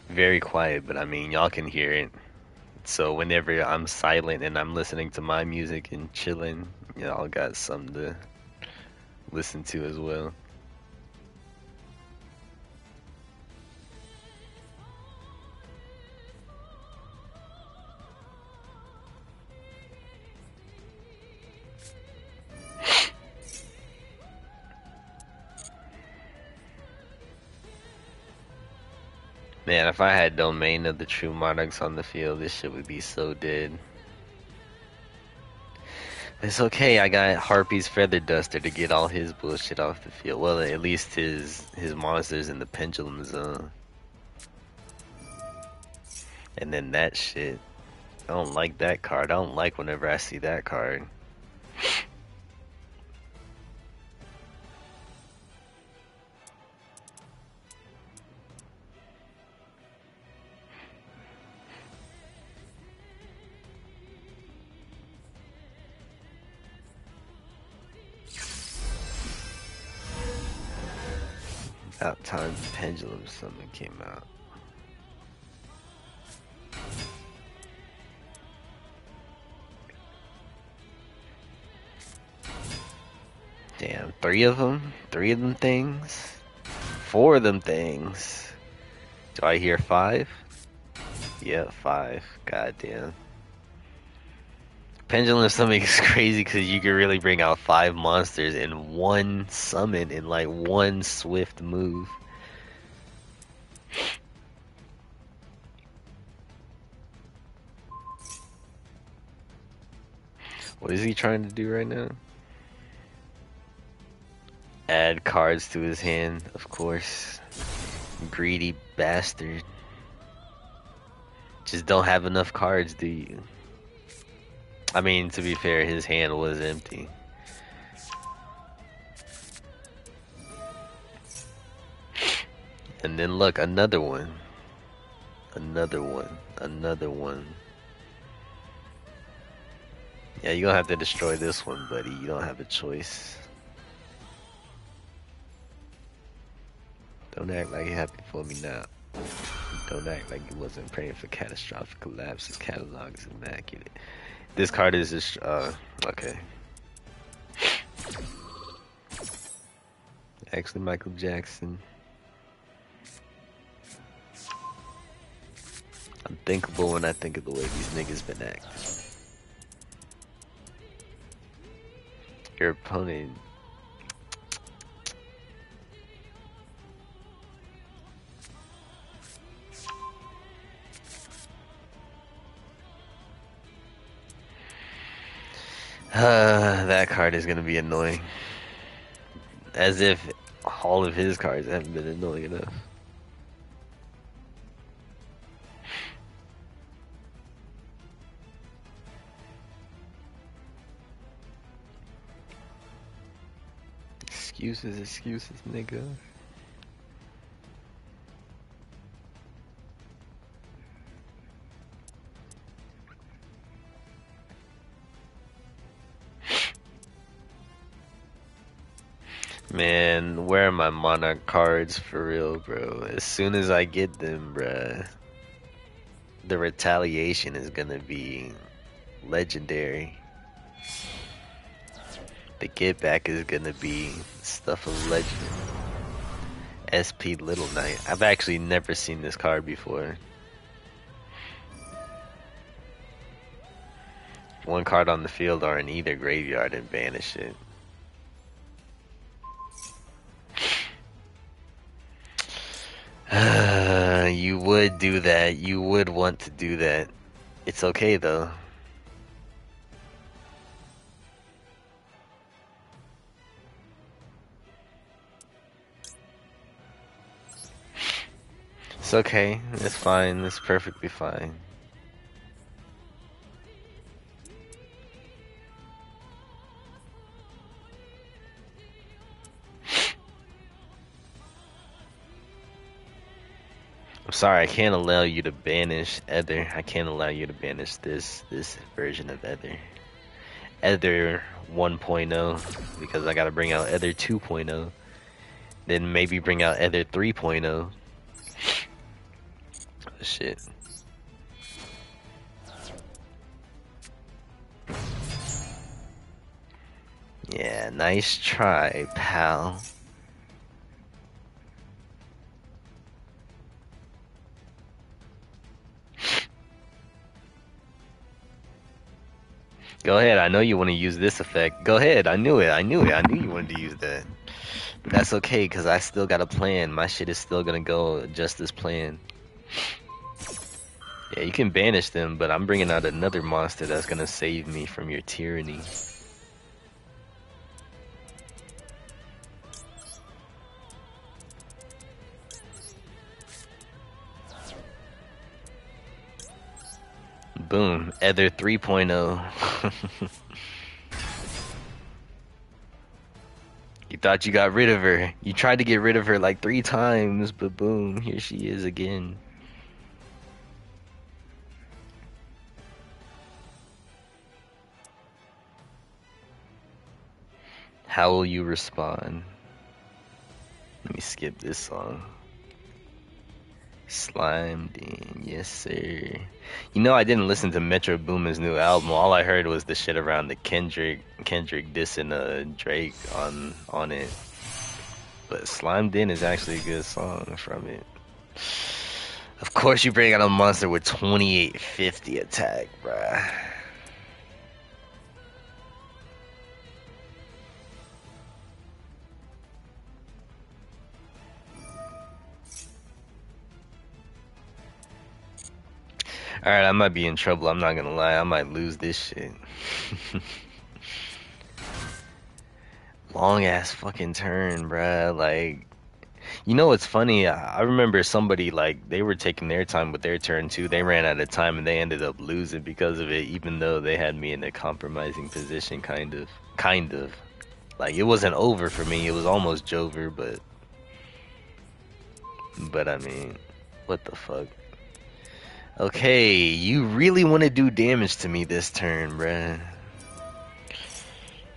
Very quiet, but I mean, y'all can hear it. So whenever I'm silent and I'm listening to my music and chilling, y'all got something to listen to as well. Man, if I had Domain of the True Monarchs on the field, this shit would be so dead. It's okay, I got Harpy's Feather Duster to get all his bullshit off the field. Well, at least his monsters in the Pendulum Zone. And then that shit. I don't like that card. I don't like whenever I see that card. About time the Pendulum Summon came out. Damn, three of them? Three of them things? Four of them things. Do I hear five? Yeah, five. Goddamn. Pendulum Summon is crazy because you can really bring out five monsters in one summon in like one swift move. What is he trying to do right now? Add cards to his hand, of course. Greedy bastard. Just don't have enough cards, do you? I mean, to be fair, his hand was empty. And then look, another one. Another one. Another one. Yeah, you're gonna have to destroy this one, buddy. You don't have a choice. Don't act like you're happy for me now. Don't act like you wasn't praying for catastrophic collapse. His catalog is immaculate. This card is just, okay. Actually, Michael Jackson. Unthinkable when I think of the way these niggas been acting. Your opponent. That card is gonna be annoying. As if all of his cards haven't been annoying enough. Excuses, nigga. Man, where are my Monarch cards for real, bro? As soon as I get them, bruh, the retaliation is gonna be legendary. The get back is gonna be stuff of legend. SP Little Knight. I've actually never seen this card before. One card on the field or in either graveyard and banish it. You would do that. You would want to do that. It's okay though. It's okay. It's fine. It's perfectly fine. I'm sorry, I can't allow you to banish Ether. I can't allow you to banish this version of Ether. Ether 1.0 because I gotta bring out Ether 2.0. Then maybe bring out Ether 3.0. Shit. Yeah, nice try, pal. Go ahead, I know you want to use this effect. Go ahead, I knew it, I knew you wanted to use that. But that's okay, because I still got a plan. My shit is still gonna go just as planned. Yeah, you can banish them, but I'm bringing out another monster that's gonna save me from your tyranny. Boom, Ether 3.0. You thought you got rid of her. You tried to get rid of her like 3 times, but boom, here she is again. How will you respond? Let me skip this song. Slimed in, yes sir. You know I didn't listen to Metro Boomin's new album. All I heard was the shit around the Kendrick dissing Drake on it. But Slimed In is actually a good song from it. Of course you bring out a monster with 2850 attack, bruh. Alright, I might be in trouble, I'm not gonna lie. I might lose this shit. Long ass fucking turn, bruh. Like, you know what's funny? I remember somebody, like, they were taking their time with their turn too. They ran out of time and they ended up losing because of it, even though they had me in a compromising position, kind of. Kind of. Like, it wasn't over for me, it was almost Jover, but I mean, what the fuck? Okay, you really want to do damage to me this turn, bruh.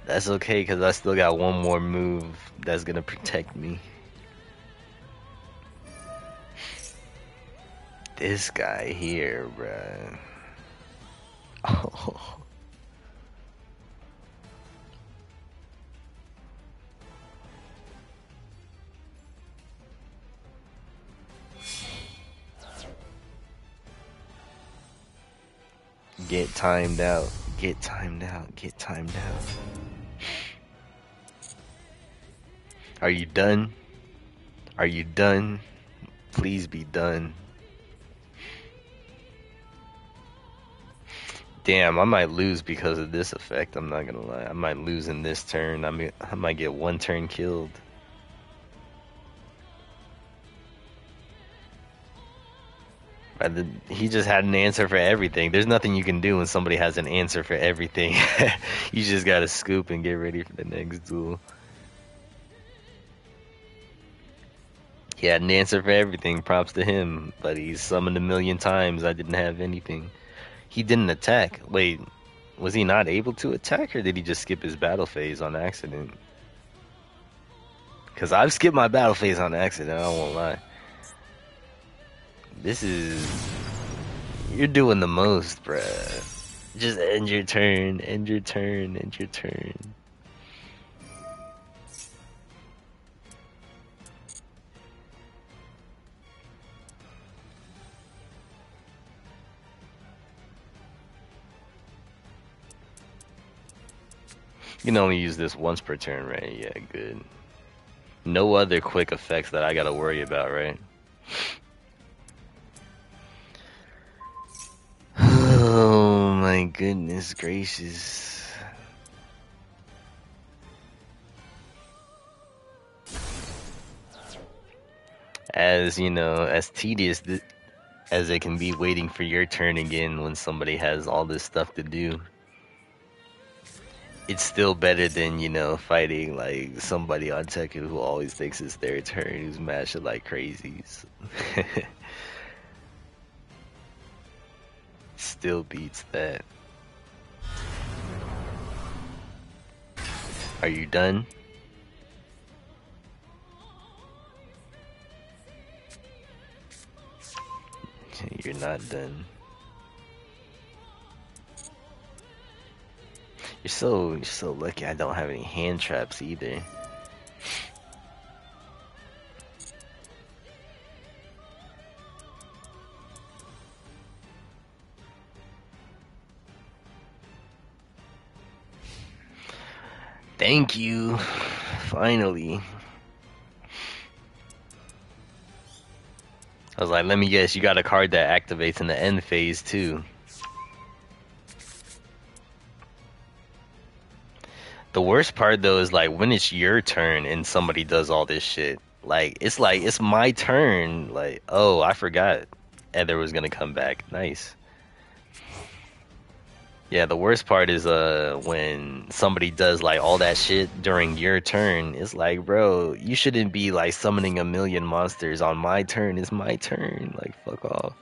That's okay, because I still got one more move that's gonna protect me. This guy here, bruh. Oh. Get timed out. Get timed out. Get timed out. Are you done? Are you done? Please be done. Damn, I might lose because of this effect. I'm not gonna lie. I might lose in this turn. I might get one turn killed. He just had an answer for everything. There's nothing you can do when somebody has an answer for everything. You just gotta scoop and get ready for the next duel. He had an answer for everything. Props to him. But he's summoned a million times. I didn't have anything. He didn't attack. Wait, was he not able to attack, or did he just skip his battle phase on accident? Because I've skipped my battle phase on accident, I won't lie. This is... You're doing the most, bruh. Just end your turn, end your turn, end your turn. You can only use this once per turn, right? Yeah, good. No other quick effects that I gotta worry about, right? Oh my goodness gracious. As, you know, as tedious as it can be waiting for your turn again when somebody has all this stuff to do, it's still better than, you know, fighting like somebody on Tekken who always thinks it's their turn, who's mashing like crazies. Still beats that. Are you done? You're not done. You're so lucky I don't have any hand traps either. Thank you. Finally. I was like, let me guess, you got a card that activates in the end phase too. The worst part though is like when it's your turn and somebody does all this shit. Like it's my turn. Like, oh, I forgot Ether was gonna come back. Nice. Yeah, the worst part is when somebody does like all that shit during your turn. It's like, bro, you shouldn't be like summoning a million monsters on my turn. It's my turn. Like, fuck off.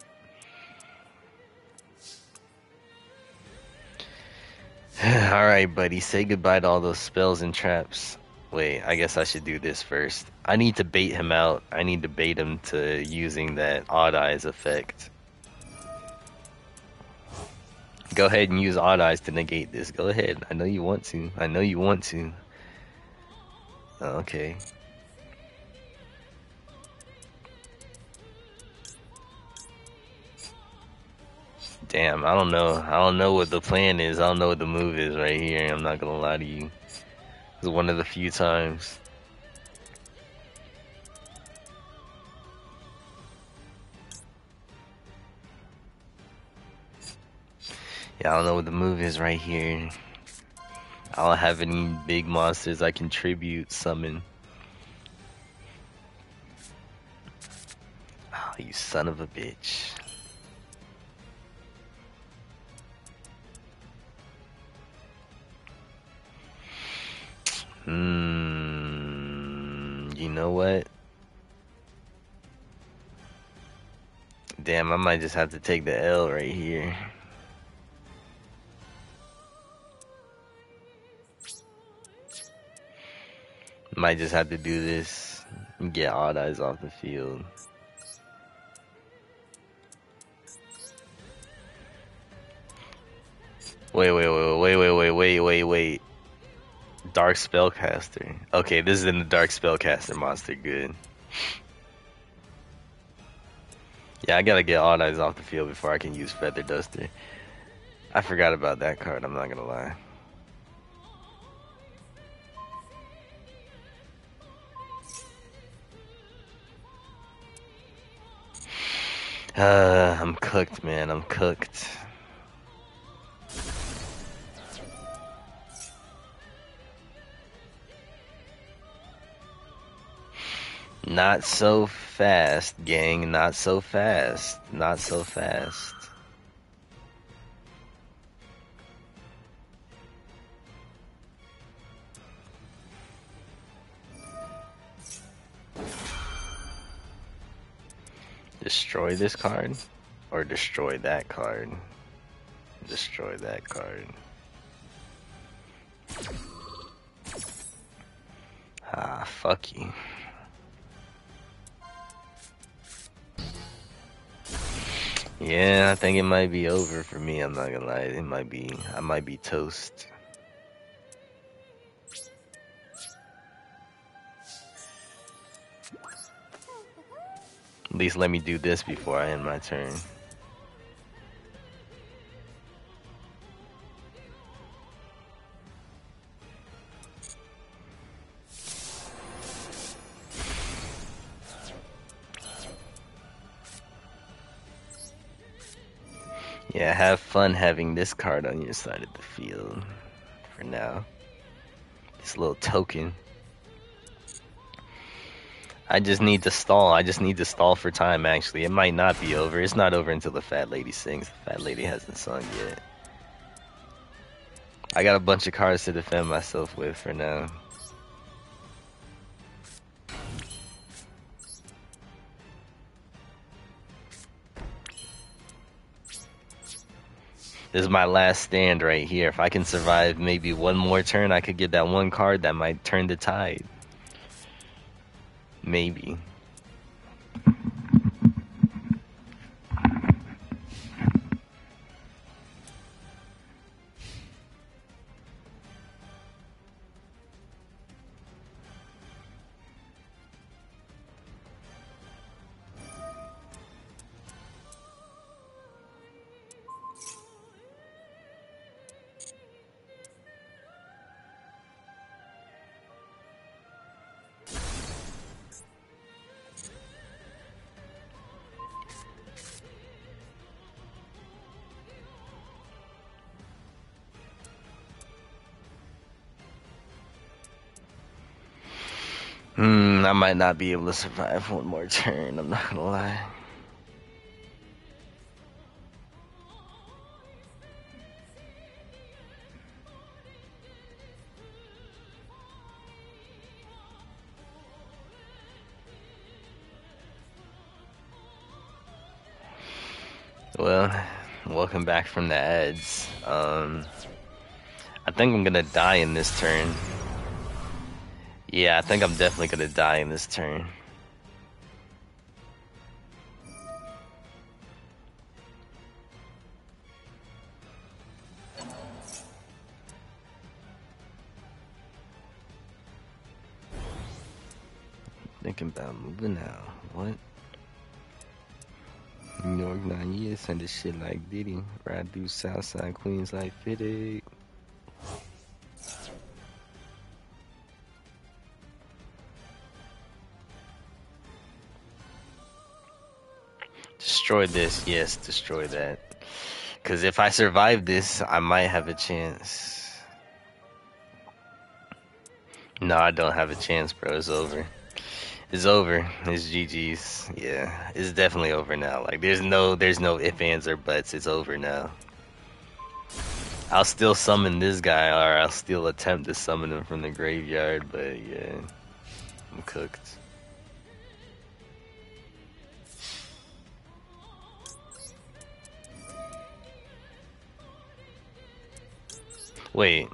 Alright, buddy, say goodbye to all those spells and traps. Wait, I guess I should do this first. I need to bait him out. I need to bait him to using that Odd Eyes effect. Go ahead and use Odd Eyes to negate this. Go ahead. I know you want to. I know you want to. Okay. Damn, I don't know. I don't know what the plan is. I don't know what the move is right here. I'm not gonna lie to you. It's one of the few times. Yeah, I don't know what the move is right here. I don't have any big monsters I can tribute summon. Oh, you son of a bitch. You know what? Damn, I might just have to take the L right here. Might just have to do this and get Odd Eyes off the field. Wait. Dark Spellcaster. Okay, this is in the Dark Spellcaster monster. Good. Yeah, I gotta get Odd Eyes off the field before I can use Feather Duster. I forgot about that card, I'm not gonna lie. I'm cooked, man. I'm cooked. Not so fast, gang. Not so fast. Not so fast. Destroy this card? Or destroy that card? Destroy that card. Ah, fuck you. Yeah, I think it might be over for me, I'm not gonna lie. It might be, I might be toast. At least let me do this before I end my turn. Yeah, have fun having this card on your side of the field for now. This little token. I just need to stall. I just need to stall for time, actually. It might not be over. It's not over until the Fat Lady sings. The Fat Lady hasn't sung yet. I got a bunch of cards to defend myself with for now. This is my last stand right here. If I can survive maybe one more turn, I could get that one card that might turn the tide. Maybe. I might not be able to survive one more turn, I'm not gonna lie. Well, welcome back from the ads. I think I'm gonna die in this turn. Yeah, I think I'm definitely gonna die in this turn. Thinking about moving out. What? New York 9 years, send this shit like Diddy. Ride through Southside Queens like Fitty. Destroy this, yes, destroy that. Because if I survive this, I might have a chance. No, I don't have a chance, bro. It's over. It's over. It's GG's. Yeah, it's definitely over now. Like, there's no ifs, ands, or buts. It's over now. I'll still summon this guy, or I'll still attempt to summon him from the graveyard, but yeah, I'm cooked. Wait.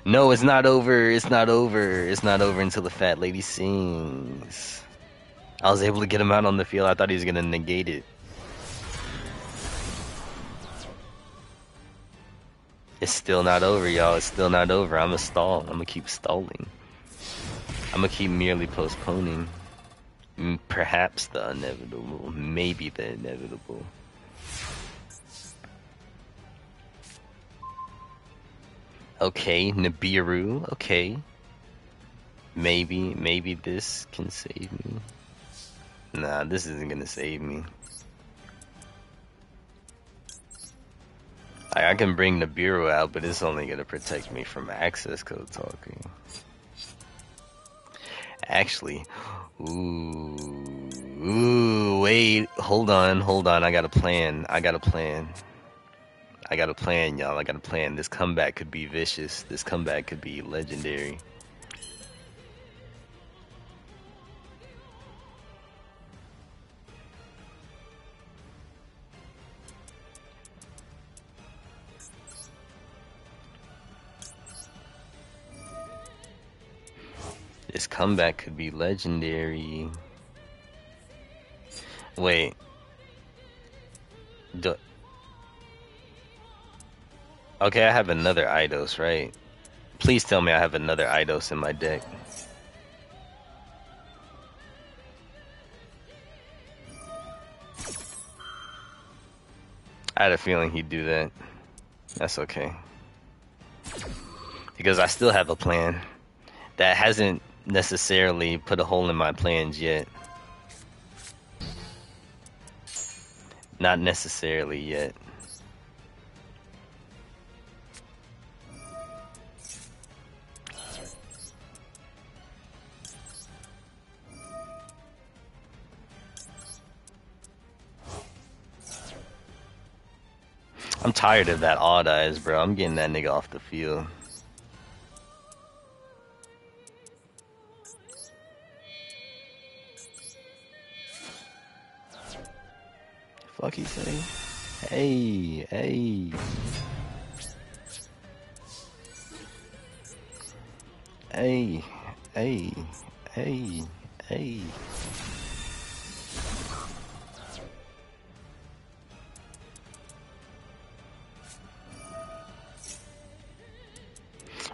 No, it's not over. It's not over. It's not over until the fat lady sings. I was able to get him out on the field. I thought he was gonna negate it. It's still not over, y'all. It's still not over. I'm gonna stall. I'm gonna keep stalling. I'm gonna keep merely postponing. Perhaps the inevitable. Maybe the inevitable. Okay, Nibiru. Okay. Maybe this can save me. Nah, this isn't gonna save me. I can bring Nibiru out, but it's only gonna protect me from access code talking. Actually, ooh, wait, hold on. I got a plan, y'all. I got a plan. This comeback could be vicious. This comeback could be legendary. This comeback could be legendary. Wait. Okay, I have another Eidos, right? Please tell me I have another Eidos in my deck. I had a feeling he'd do that. That's okay. Because I still have a plan that hasn't necessarily put a hole in my plans yet. Not necessarily yet. I'm tired of that Odd Eyes, bro. I'm getting that nigga off the field. Fuck he say? Hey. Hey.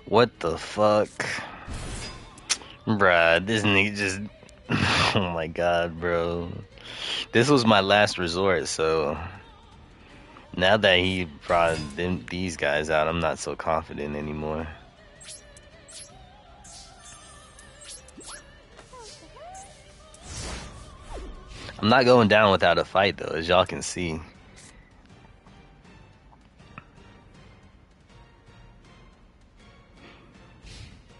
What the fuck? Bruh, this nigga just... Oh my god, bro. This was my last resort, so... Now that he brought these guys out, I'm not so confident anymore. I'm not going down without a fight, though, as y'all can see.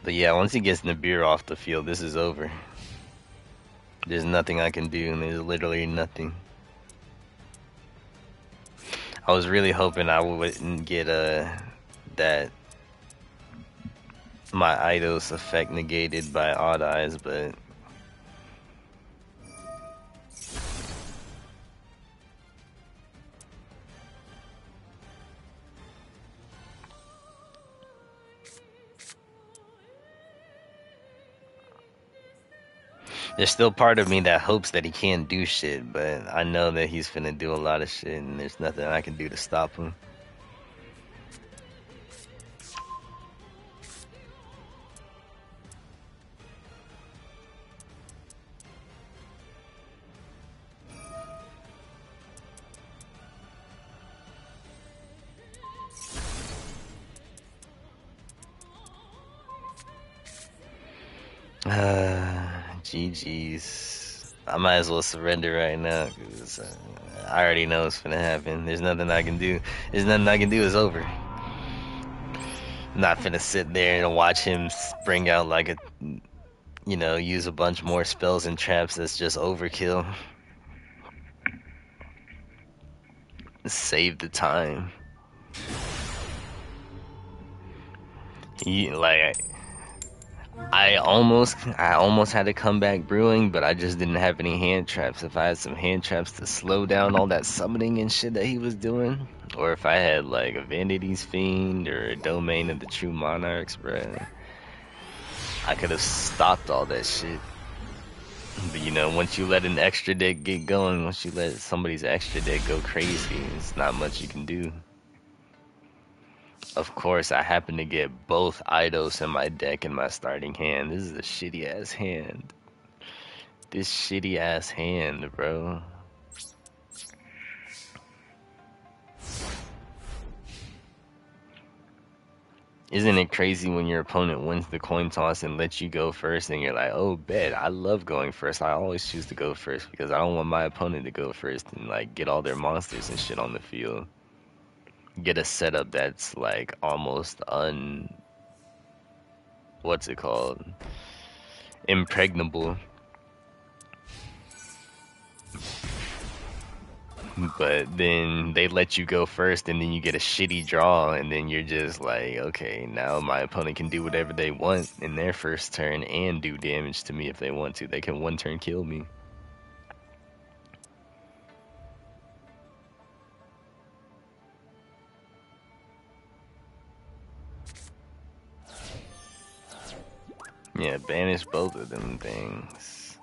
But yeah, once he gets Nibiru off the field, this is over. There's nothing I can do, and there's literally nothing. I was really hoping I wouldn't get that my Eidos effect negated by Odd Eyes, but there's still part of me that hopes that he can't do shit, but I know that he's finna do a lot of shit, and there's nothing I can do to stop him. GG's. I might as well surrender right now, because I already know what's gonna happen. There's nothing I can do. There's nothing I can do. It's over. I'm not finna sit there and watch him bring out like a, you know, use a bunch more spells and traps. That's just overkill. Save the time. I almost had to come back brewing, but I just didn't have any hand traps. If I had some hand traps to slow down all that summoning and shit that he was doing, or if I had like a Vanity's Fiend or a Domain of the True Monarchs, bruh, I could have stopped all that shit. But once you let an extra deck get going, once you let somebody's extra deck go crazy, it's not much you can do. Of course, I happen to get both Eidos in my deck in my starting hand. This is a shitty ass hand. This shitty ass hand, bro. Isn't it crazy when your opponent wins the coin toss and lets you go first and you're like, oh, bet, I love going first. I always choose to go first because I don't want my opponent to go first and like get all their monsters and shit on the field. Get a setup that's like almost what's it called? Impregnable. But then they let you go first, and then you get a shitty draw, and then you're just like, okay, now my opponent can do whatever they want in their first turn and do damage to me if they want to. They can one turn kill me. Yeah, banish both of them things.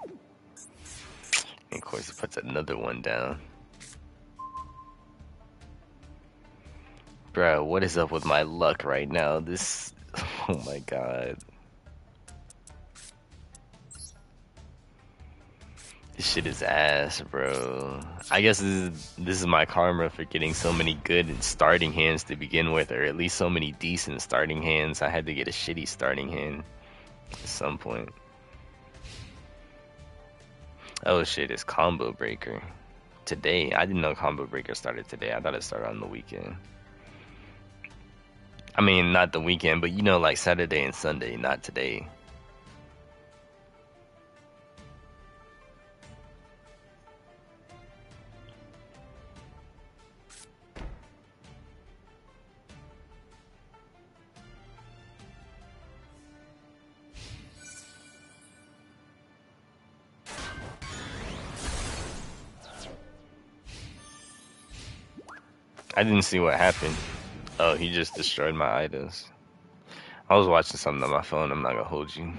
And of course, it puts another one down. Bro, what is up with my luck right now? This, oh my god. This shit is ass, bro. I guess this is my karma for getting so many good starting hands to begin with, or at least so many decent starting hands. I had to get a shitty starting hand at some point. Oh shit, it's Combo Breaker. Today, I didn't know Combo Breaker started today. I thought it started on the weekend. I mean, not the weekend, but like Saturday and Sunday, not today. I didn't see what happened. Oh, he just destroyed my items. I was watching something on my phone. I'm not gonna hold you.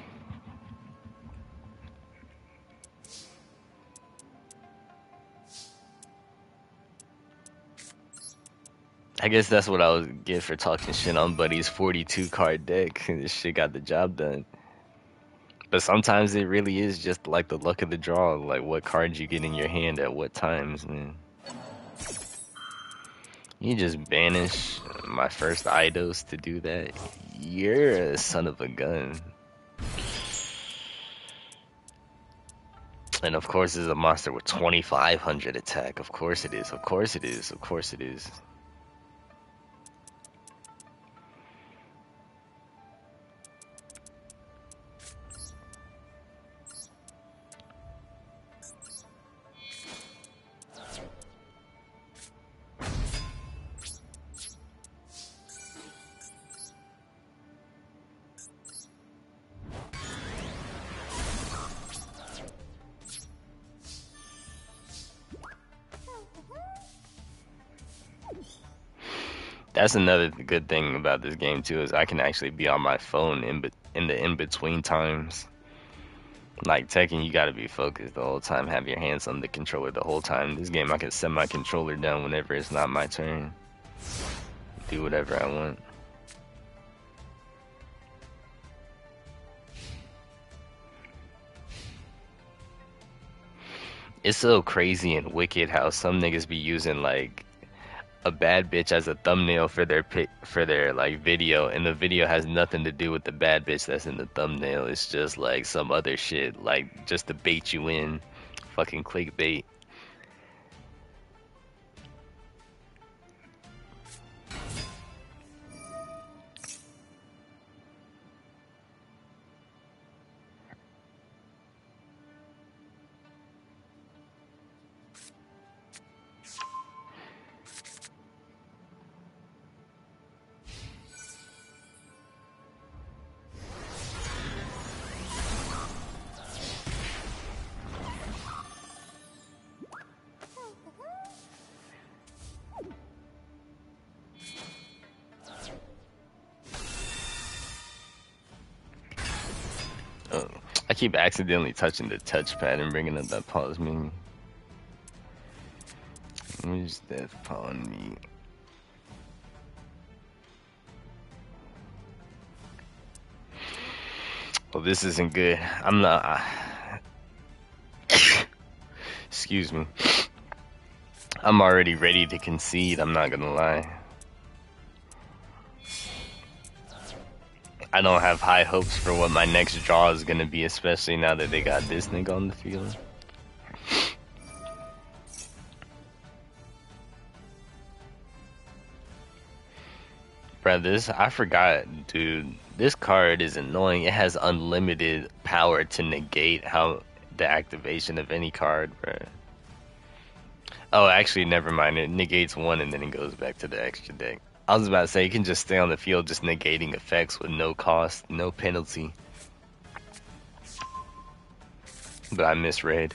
I guess that's what I would get for talking shit on Buddy's 42 card deck. This shit got the job done. But sometimes it really is just like the luck of the draw, like what cards you get in your hand at what times, man. You just banish my first Eidos to do that. You're a son of a gun. And of course, it's a monster with 2,500 attack. Of course it is. Of course it is. Of course it is. That's another good thing about this game too, is I can actually be on my phone in the in between times. Like Tekken, you gotta be focused the whole time, have your hands on the controller the whole time. This game, I can set my controller down whenever it's not my turn. Do whatever I want. It's so crazy and wicked how some niggas be using like a bad bitch as a thumbnail for their like video, and the video has nothing to do with the bad bitch that's in the thumbnail. It's just like some other shit, like just to bait you in. Fucking clickbait. I keep accidentally touching the touchpad and bringing up that pause menu. Who's death upon me? Well, this isn't good. I'm not. Excuse me. I'm already ready to concede. I'm not gonna lie. I don't have high hopes for what my next draw is gonna be, especially now that they got this nigga on the field. Bruh, I forgot, dude. This card is annoying. It has unlimited power to negate how the activation of any card, bruh. Oh, actually, never mind. It negates one and then it goes back to the extra deck. I was about to say, you can just stay on the field just negating effects with no cost, no penalty. But I misread.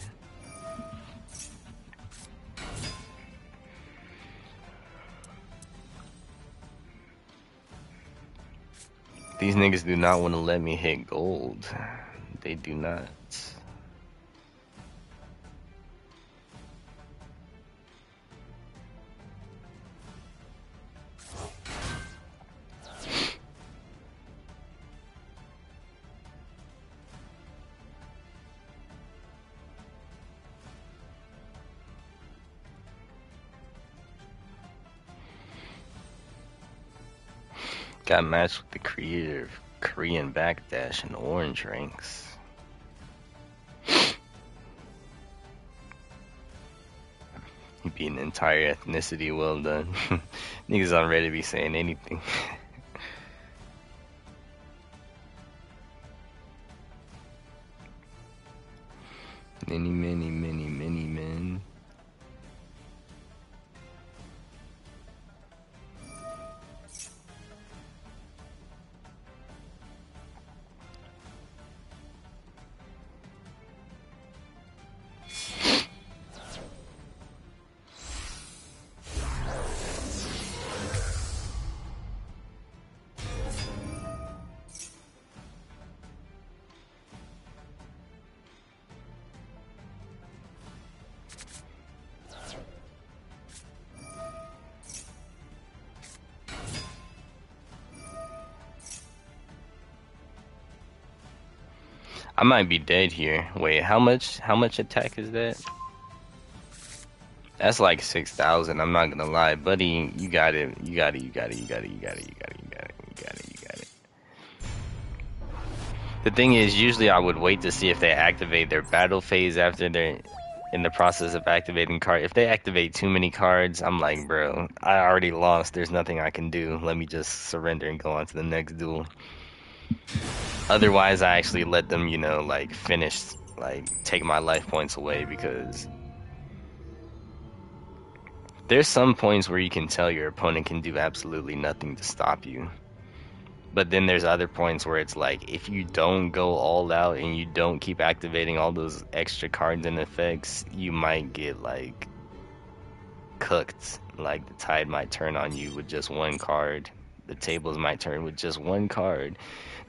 These niggas do not want to let me hit gold. They do not. Got matched with the creator of Korean backdash and orange ranks. You beat an entire ethnicity, well done. Niggas aren't ready to be saying anything. Many, many, many, many men. I might be dead here. Wait, how much attack is that? That's like 6,000. I'm not gonna lie, buddy. You got it. You got it. You got it. You got it. You got it. You got it. You got it. You got it. You got it. The thing is, usually I would wait to see if they activate their battle phase after they're in the process of activating card. If they activate too many cards, I'm like, bro, I already lost. There's nothing I can do. Let me just surrender and go on to the next duel. Otherwise, I actually let them, you know, like finish, like take my life points away, because there's some points where you can tell your opponent can do absolutely nothing to stop you. But then there's other points where it's like, if you don't go all out and you don't keep activating all those extra cards and effects, you might get like cooked. Like the tide might turn on you with just one card. The tables might turn with just one card,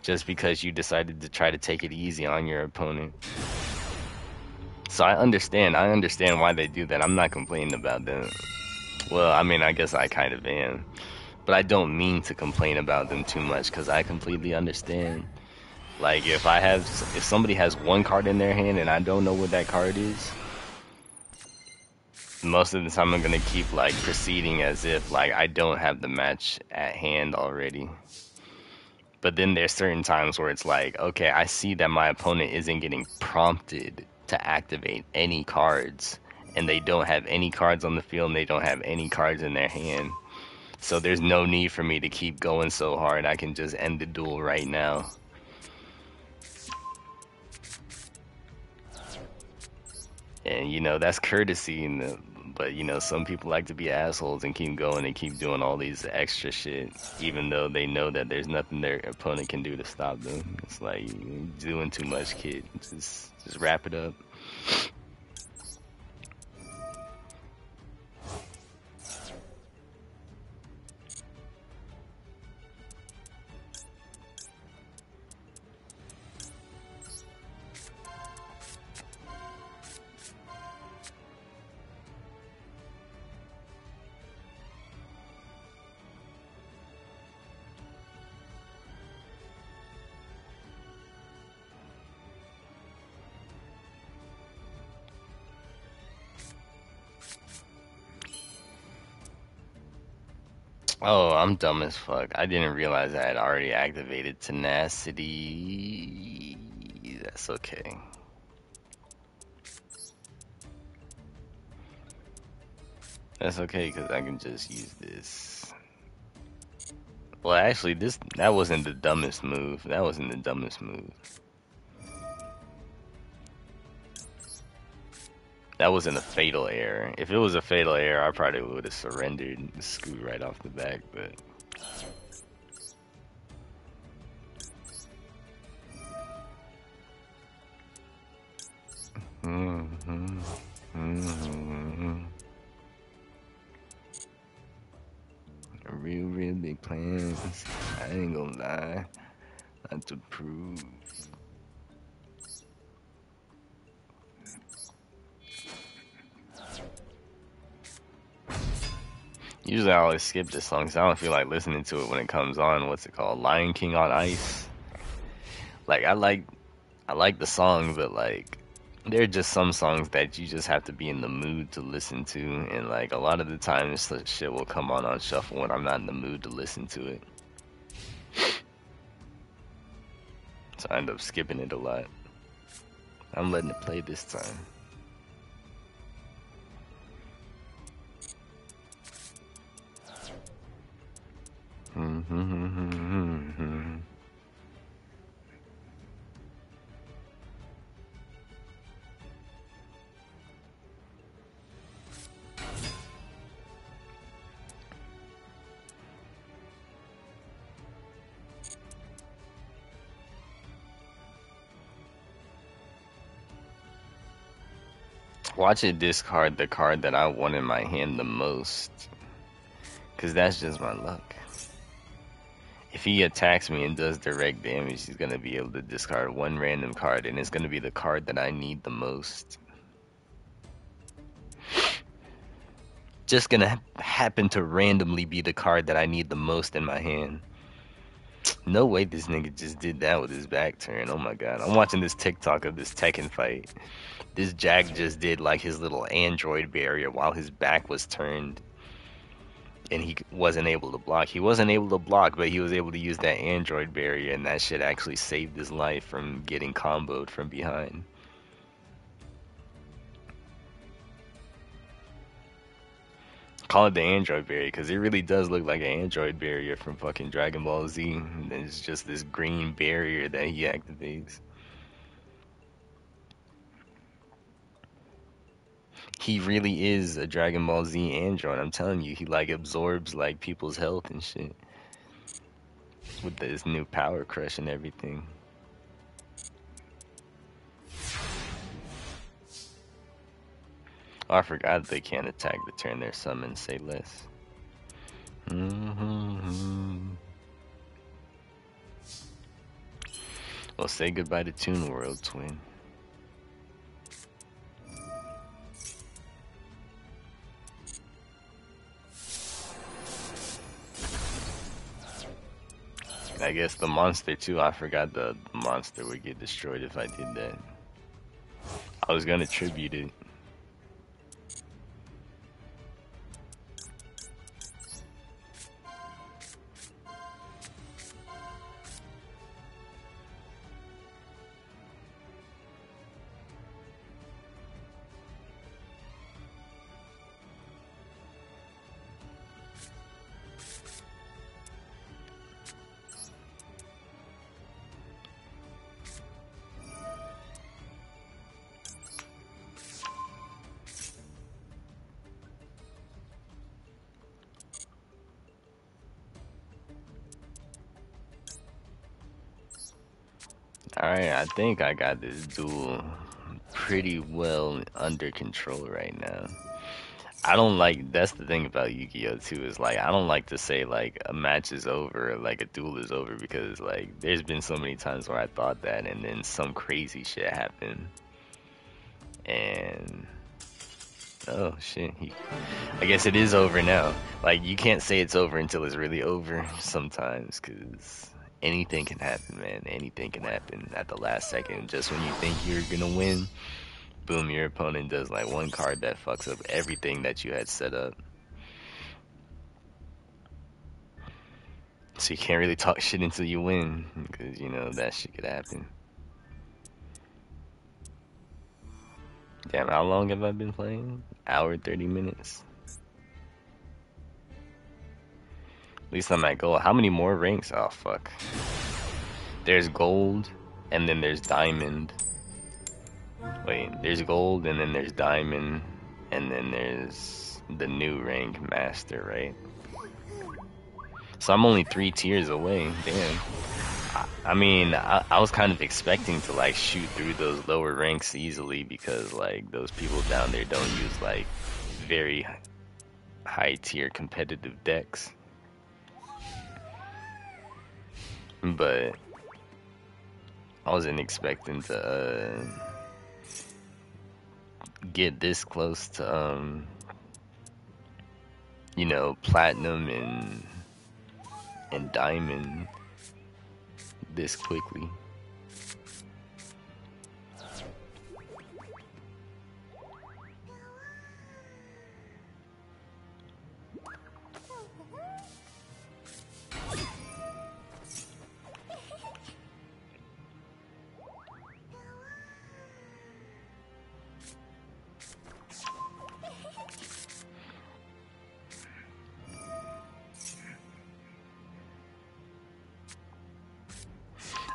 just because you decided to try to take it easy on your opponent. So I understand why they do that. I'm not complaining about them. Well, I mean, I guess I kind of am. But I don't mean to complain about them too much, because I completely understand. Like, if somebody has one card in their hand and I don't know what that card is, most of the time I'm gonna keep like proceeding as if like I don't have the match at hand already. But then there's certain times where it's like, okay, I see that my opponent isn't getting prompted to activate any cards, and they don't have any cards on the field, and they don't have any cards in their hand. So there's no need for me to keep going so hard. I can just end the duel right now. And you know, that's courtesy, but you know, some people like to be assholes and keep going and keep doing all these extra shit, even though they know that there's nothing their opponent can do to stop them. It's like, you're doing too much, kid. Just wrap it up. Oh, I'm dumb as fuck. I didn't realize I had already activated tenacity. That's okay. That's okay because I can just use this. Well, actually, that wasn't the dumbest move. That wasn't the dumbest move. That wasn't a fatal error. If it was a fatal error, I probably would have surrendered and scoot right off the back. But mm-hmm, mm-hmm. Real big plans. I ain't gonna lie. Not to prove. Usually I always skip this song because I don't feel like listening to it when it comes on. What's it called? Lion King on Ice. Like I like the song, but like there are just some songs that you just have to be in the mood to listen to, and like a lot of the times the shit will come on shuffle when I'm not in the mood to listen to it. So I end up skipping it a lot. I'm letting it play this time. Watch it discard the card that I want in my hand the most, because that's just my luck. If he attacks me and does direct damage, he's gonna be able to discard one random card, and it's gonna be the card that I need the most. Just gonna happen to randomly be the card that I need the most in my hand. No way this nigga just did that with his back turn. Oh my god. I'm watching this TikTok of this Tekken fight. This Jack just did like his little android barrier while his back was turned. And he wasn't able to block. He wasn't able to block, but he was able to use that android barrier, and that shit actually saved his life from getting comboed from behind. Call it the android barrier because it really does look like an android barrier from fucking Dragon Ball Z. And it's just this green barrier that he activates. He really is a Dragon Ball Z android. I'm telling you, he like absorbs like people's health and shit with this new power crush and everything. Oh, I forgot they can't attack the turn their summon. Say less. Well, say goodbye to Toon World, twin. I guess the monster too. I forgot the monster would get destroyed if I did that. I was gonna tribute it. Alright, I think I got this duel pretty well under control right now. I don't like, that's the thing about Yu-Gi-Oh! Too, is like, I don't like to say like a match is over, like a duel is over, because like there's been so many times where I thought that and then some crazy shit happened. And oh shit, I guess it is over now. Like you can't say it's over until it's really over sometimes, because anything can happen, man. Anything can happen at the last second. Just when you think you're gonna win, boom, your opponent does like one card that fucks up everything that you had set up. So you can't really talk shit until you win, because you know that shit could happen. Damn, how long have I been playing? Hour 30 minutes. At least I'm at gold. How many more ranks? Oh fuck. There's gold, and then there's diamond. Wait, there's gold, and then there's diamond, and then there's the new rank master, right? So I'm only 3 tiers away. Damn. I mean, I was kind of expecting to like shoot through those lower ranks easily because like those people down there don't use like very high tier competitive decks. But I wasn't expecting to get this close to you know, platinum and diamond this quickly.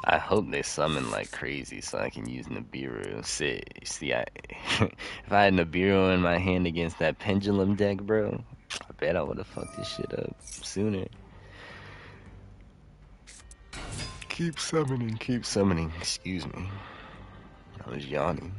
I hope they summon like crazy so I can use Nibiru. See, if I had Nibiru in my hand against that pendulum deck, bro, I bet I would have fucked this shit up sooner. Keep summoning, keep summoning. Excuse me. I was yawning.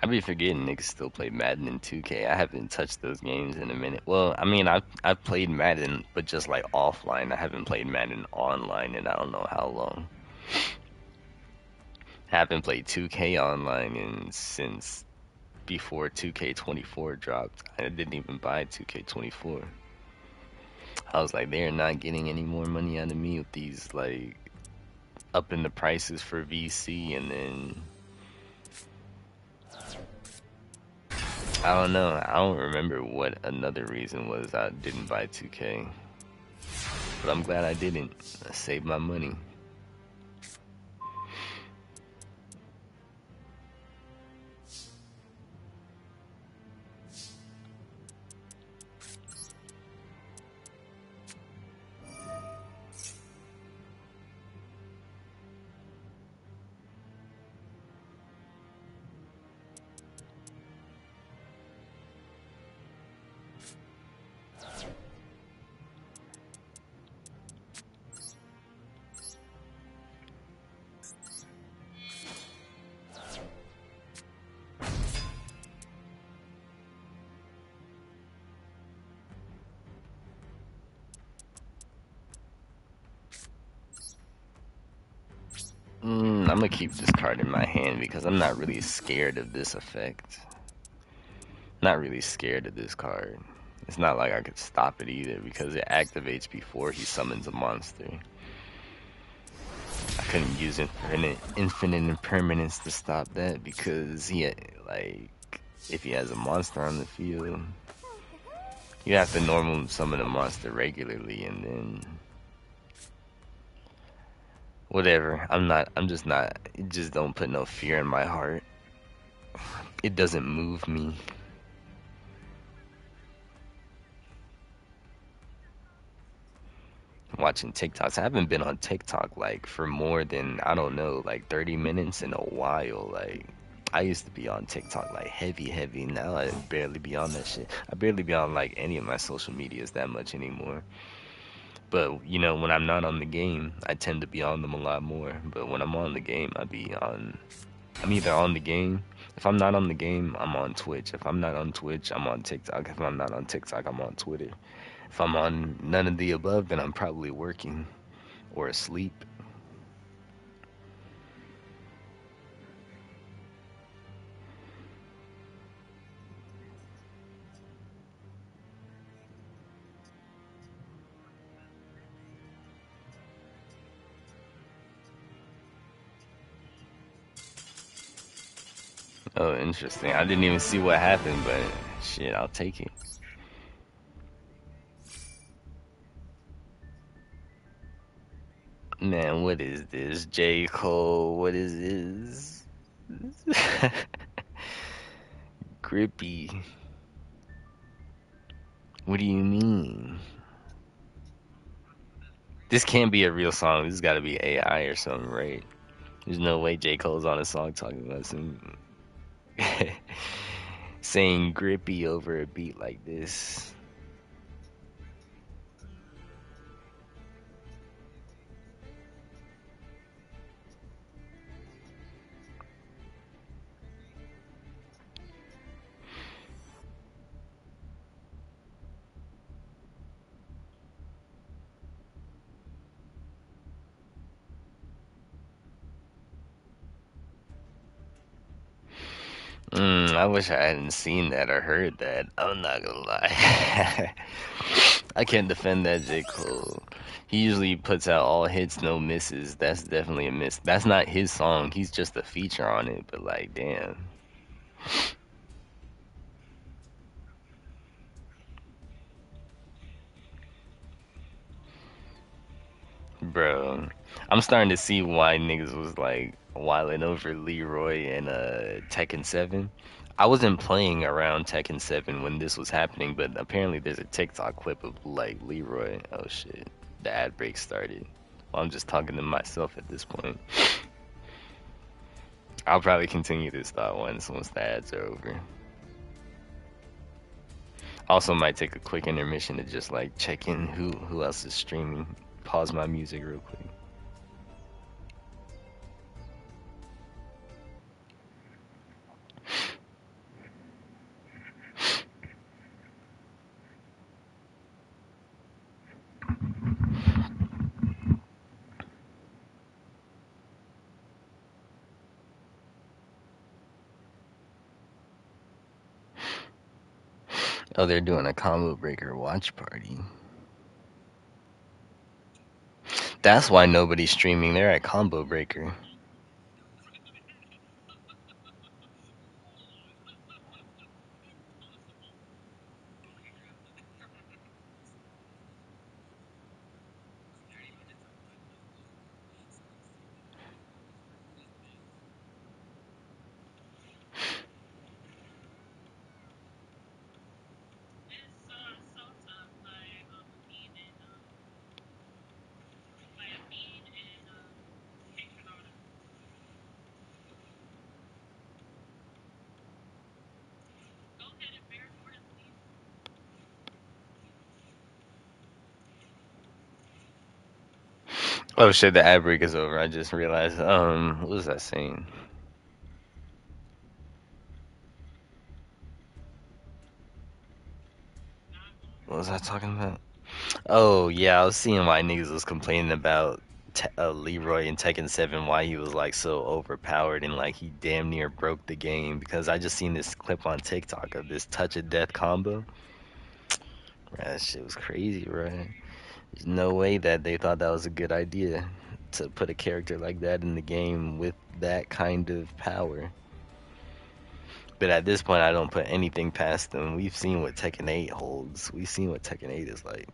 I be forgetting niggas still play Madden and 2K. I haven't touched those games in a minute. Well, I mean, I've played Madden, but just like offline. I haven't played Madden online in I don't know how long. I haven't played 2K online since before 2K24 dropped. I didn't even buy 2K24. I was like, they're not getting any more money out of me with these like upping the prices for VC, and then I don't know. I don't remember what another reason was I didn't buy 2K. But I'm glad I didn't. I saved my money. I'm gonna keep this card in my hand because I'm not really scared of this effect. Not really scared of this card. It's not like I could stop it either because it activates before he summons a monster. I couldn't use infinite impermanence to stop that because like, if he has a monster on the field, you have to normal summon a monster regularly and then whatever. I'm just not, it just don't put no fear in my heart. It doesn't move me. Watching TikToks. I haven't been on TikTok like for more than, I don't know, like 30 minutes in a while. Like I used to be on TikTok like heavy. Now I barely be on that shit. I barely be on like any of my social medias that much anymore. But you know, when I'm not on the game, I tend to be on them a lot more. But when I'm on the game, I'm either on the game. If I'm not on the game, I'm on Twitch. If I'm not on Twitch, I'm on TikTok. If I'm not on TikTok, I'm on Twitter. If I'm on none of the above, then I'm probably working or asleep. Oh, interesting. I didn't even see what happened, but shit, I'll take it. Man, what is this? J. Cole, what is this? Grippy. What do you mean? This can't be a real song. This has got to be AI or something, right? There's no way J. Cole's on a song talking about some saying grippy over a beat like this. I wish I hadn't seen that or heard that. I'm not gonna lie. I can't defend that J. Cole. He usually puts out all hits, no misses. That's definitely a miss. That's not his song. He's just a feature on it. But like, damn, bro. I'm starting to see why niggas was like wilding over Leroy and Tekken 7. I wasn't playing around Tekken 7 when this was happening, but apparently there's a TikTok clip of like Leroy. Oh shit, the ad break started. Well, I'm just talking to myself at this point. I'll probably continue this thought once the ads are over. Also, might take a quick intermission to just like check in who else is streaming. Pause my music real quick. Oh, they're doing a combo breaker watch party. That's why nobody's streaming. They're at combo breaker. Oh shit, the ad break is over. I just realized. What was I saying? What was I talking about? Oh yeah, I was seeing why niggas was complaining about Leroy in Tekken 7, why he was like so overpowered and like he damn near broke the game because I just seen this clip on TikTok of this touch of death combo. That shit was crazy, right? There's no way that they thought that was a good idea to put a character like that in the game with that kind of power. But at this point, I don't put anything past them. We've seen what Tekken 8 holds. We've seen what Tekken 8 is like.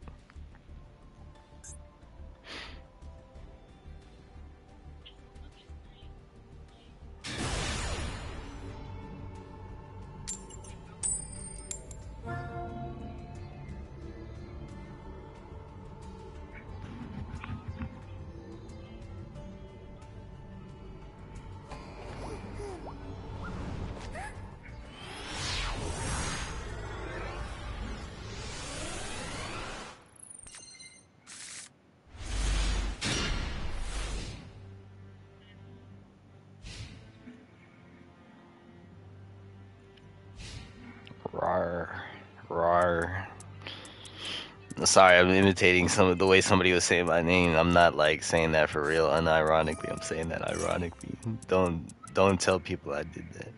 Rar, rar. Sorry, I'm imitating some of the way somebody was saying my name. I'm not like saying that for real, unironically. I'm saying that ironically. Don't tell people I did that.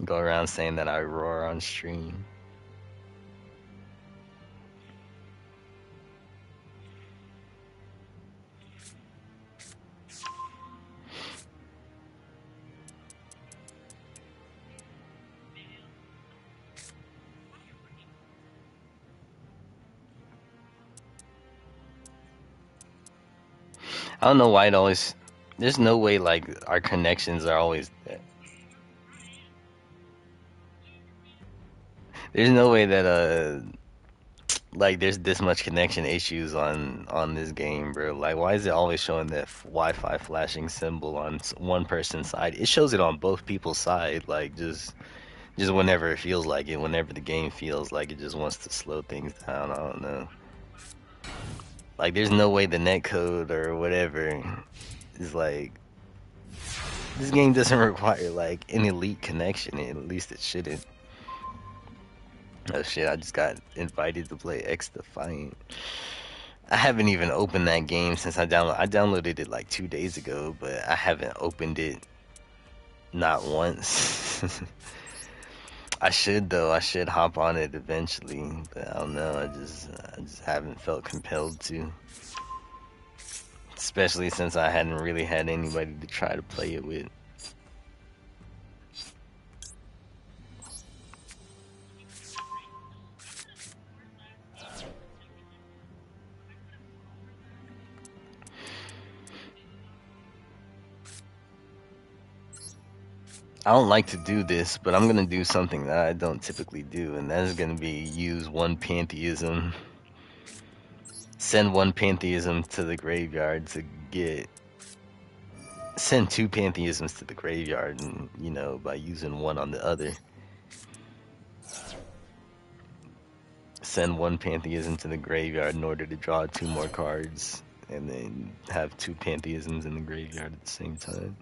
Go around saying that I roar on stream. I don't know why it always. There's no way like our connections are always. There's no way that like there's this much connection issues on this game, bro. Like why is it always showing that Wi-Fi flashing symbol on one person's side? It shows it on both people's side, like just whenever it feels like it, whenever the game feels like it just wants to slow things down. I don't know. Like there's no way the netcode or whatever is like this game doesn't require like an elite connection. At least it shouldn't. Oh shit, I just got invited to play X Defiant. I haven't even opened that game since I downloaded it like 2 days ago, but I haven't opened it not once. I should though. I should hop on it eventually, but I don't know. I just haven't felt compelled to. Especially since I hadn't really had anybody to try to play it with. I don't like to do this, but I'm gonna do something that I don't typically do, and that is gonna be use one pantheism, send one pantheism to the graveyard to get, send two pantheisms to the graveyard, and by using one on the other, send one pantheism to the graveyard in order to draw two more cards, and then have two pantheisms in the graveyard at the same time.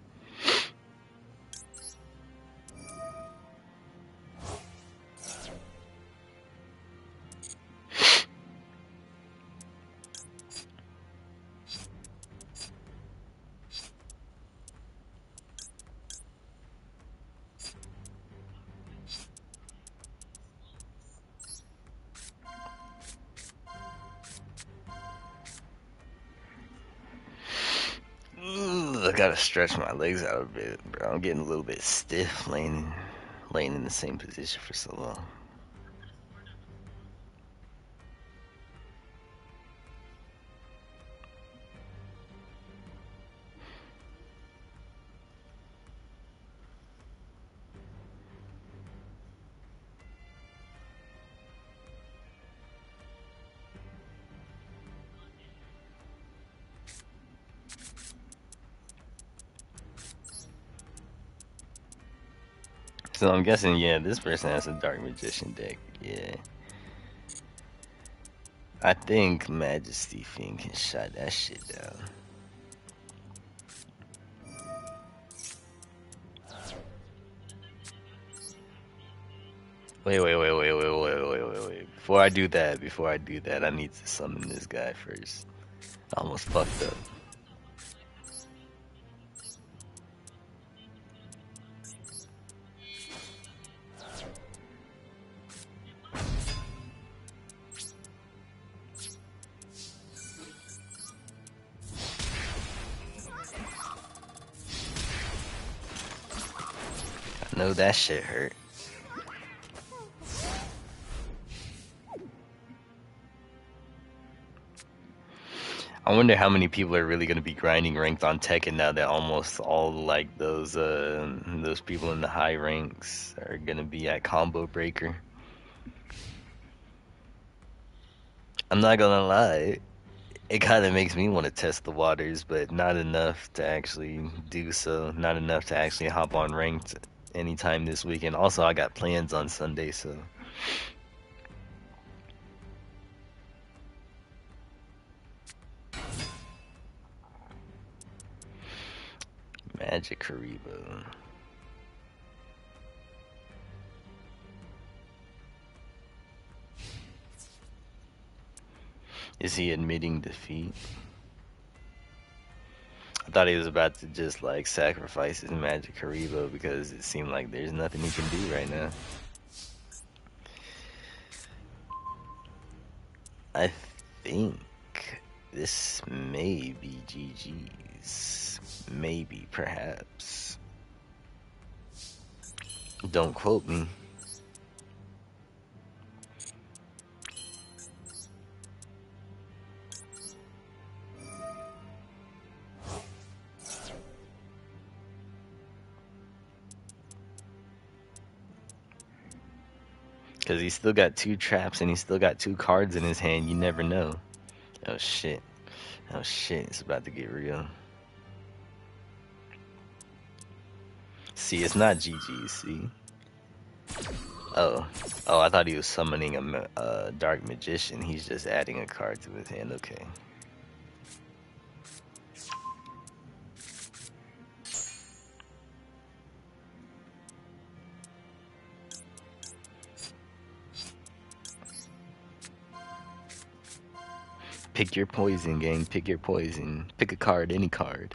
I gotta stretch my legs out a bit, bro. I'm getting a little bit stiff laying in the same position for so long. So I'm guessing, yeah, this person has a Dark Magician deck. Yeah. I think Majesty Fiend can shut that shit down. Wait. Before I do that, I need to summon this guy first. I almost fucked up. I know that shit hurt. I wonder how many people are really gonna be grinding ranked on Tekken now that almost all like those people in the high ranks are gonna be at Combo Breaker. I'm not gonna lie, it kind of makes me want to test the waters, but not enough to actually do so. Not enough to actually hop on ranked anytime this weekend. Also, I got plans on Sunday, so. Magic Karibo. Is he admitting defeat? I thought he was about to just like sacrifice his Magic Karibo because it seemed like there's nothing he can do right now. I think this may be GG's. Maybe, perhaps. Don't quote me. Cause he's still got two traps and he's still got two cards in his hand. You never know. Oh shit. Oh shit. It's about to get real. See, it's not GG. See. Oh, I thought he was summoning a dark magician. He's just adding a card to his hand. Okay. Pick your poison, gang. Pick your poison. Pick a card, any card.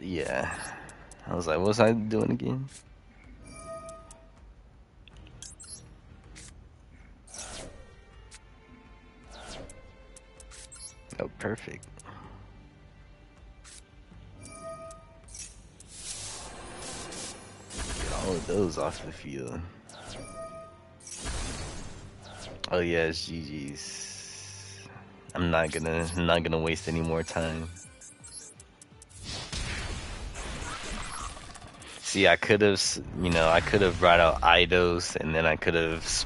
Yeah. I was like, what was I doing again? Oh, perfect. Get all of those off the field. Oh yeah, it's GG's. I'm not gonna waste any more time. See, I could have, I could have brought out Eidos, and then I could have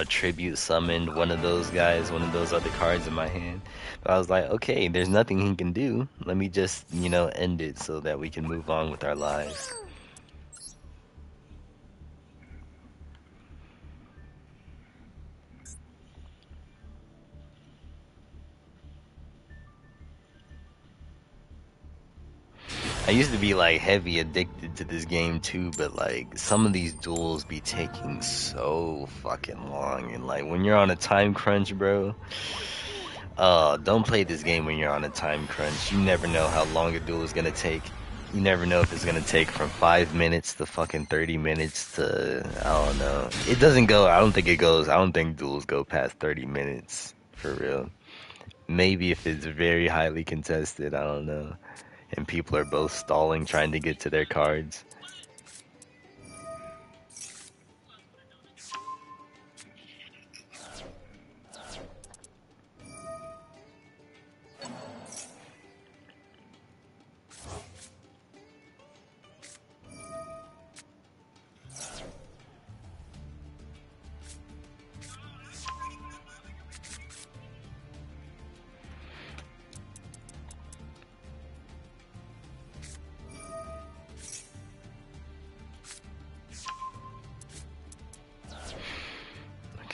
tribute summoned one of those guys, one of those other cards in my hand. But I was like, okay, there's nothing he can do. Let me just, end it so that we can move on with our lives. I used to be like heavy addicted to this game too, but like some of these duels be taking so fucking long, and like when you're on a time crunch, bro, don't play this game when you're on a time crunch. You never know how long a duel is gonna take. You never know if it's gonna take from 5 minutes to fucking 30 minutes to, I don't know. It doesn't go, I don't think duels go past 30 minutes, for real. Maybe if it's very highly contested, I don't know. And people are both stalling trying to get to their cards.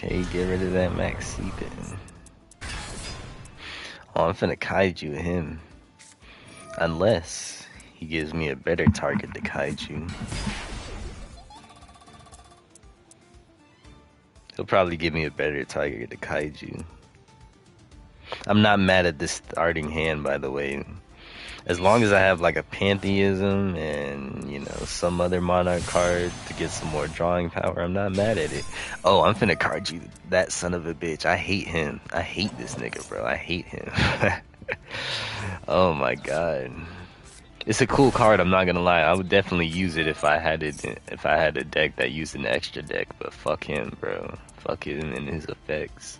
Okay, get rid of that Max Seepin. Oh, I'm finna kaiju him. Unless he gives me a better target to kaiju. He'll probably give me a better target to kaiju. I'm not mad at this starting hand, by the way. As long as I have like a Pantheism and, some other Monarch card to get some more drawing power, I'm not mad at it. Oh, I'm finna card you that son of a bitch. I hate him. I hate this nigga, bro. I hate him. Oh my god. It's a cool card, I'm not gonna lie. I would definitely use it if I had a deck that used an extra deck, but fuck him, bro. Fuck him and his effects.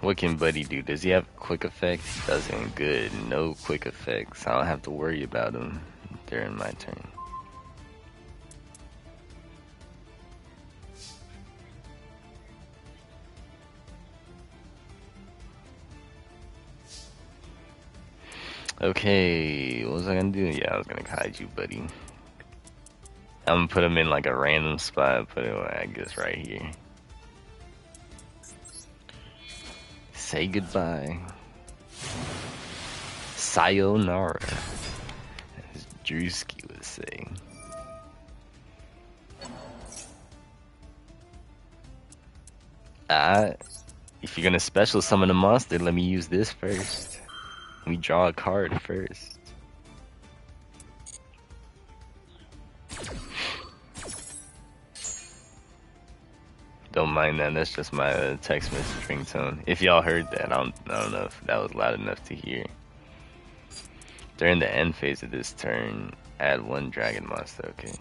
What can Buddy do? Does he have quick effects? He doesn't. Good. No quick effects. I don't have to worry about him during my turn. Okay, what was I gonna do? Yeah, I was gonna kaiju Buddy. I'm gonna put him in like a random spot. Put it, I guess, right here. Say goodbye. Sayonara, as Drewski would say. If you're gonna special summon a monster, let me use this first. Let me draw a card first. Don't mind that. That's just my text message ringtone. If y'all heard that, I don't know if that was loud enough to hear. During the end phase of this turn, add 1 dragon monster. Okay.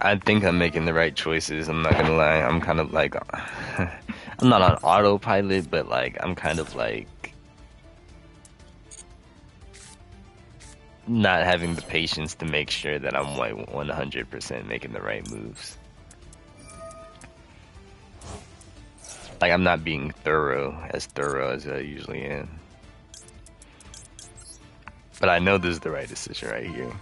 I think I'm making the right choices. I'm not gonna lie. I'm kind of like, I'm not on autopilot, but like, I'm kind of like not having the patience to make sure that I'm like 100% making the right moves. Like, I'm not being thorough as I usually am. But I know this is the right decision right here.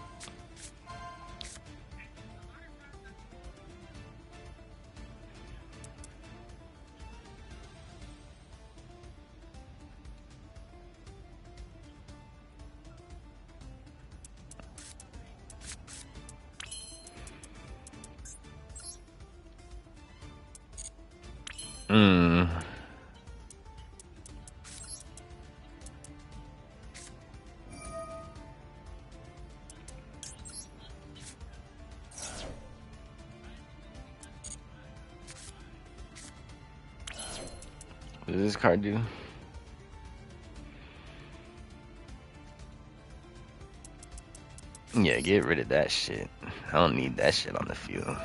What does this card do? Yeah, get rid of that shit. I don't need that shit on the field.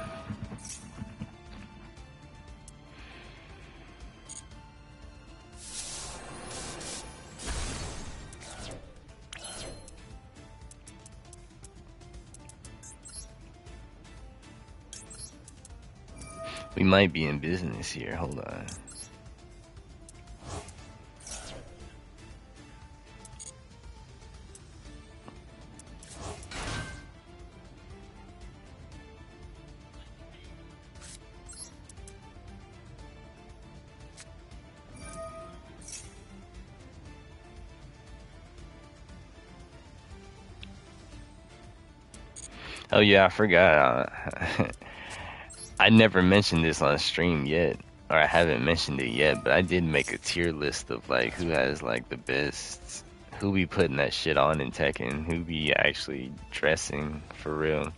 We might be in business here. Hold on. Oh yeah, I forgot. I never mentioned this on stream yet, or I haven't mentioned it yet, but I did make a tier list of like who has like the best, who be putting that shit on in Tekken, who be actually dressing for real,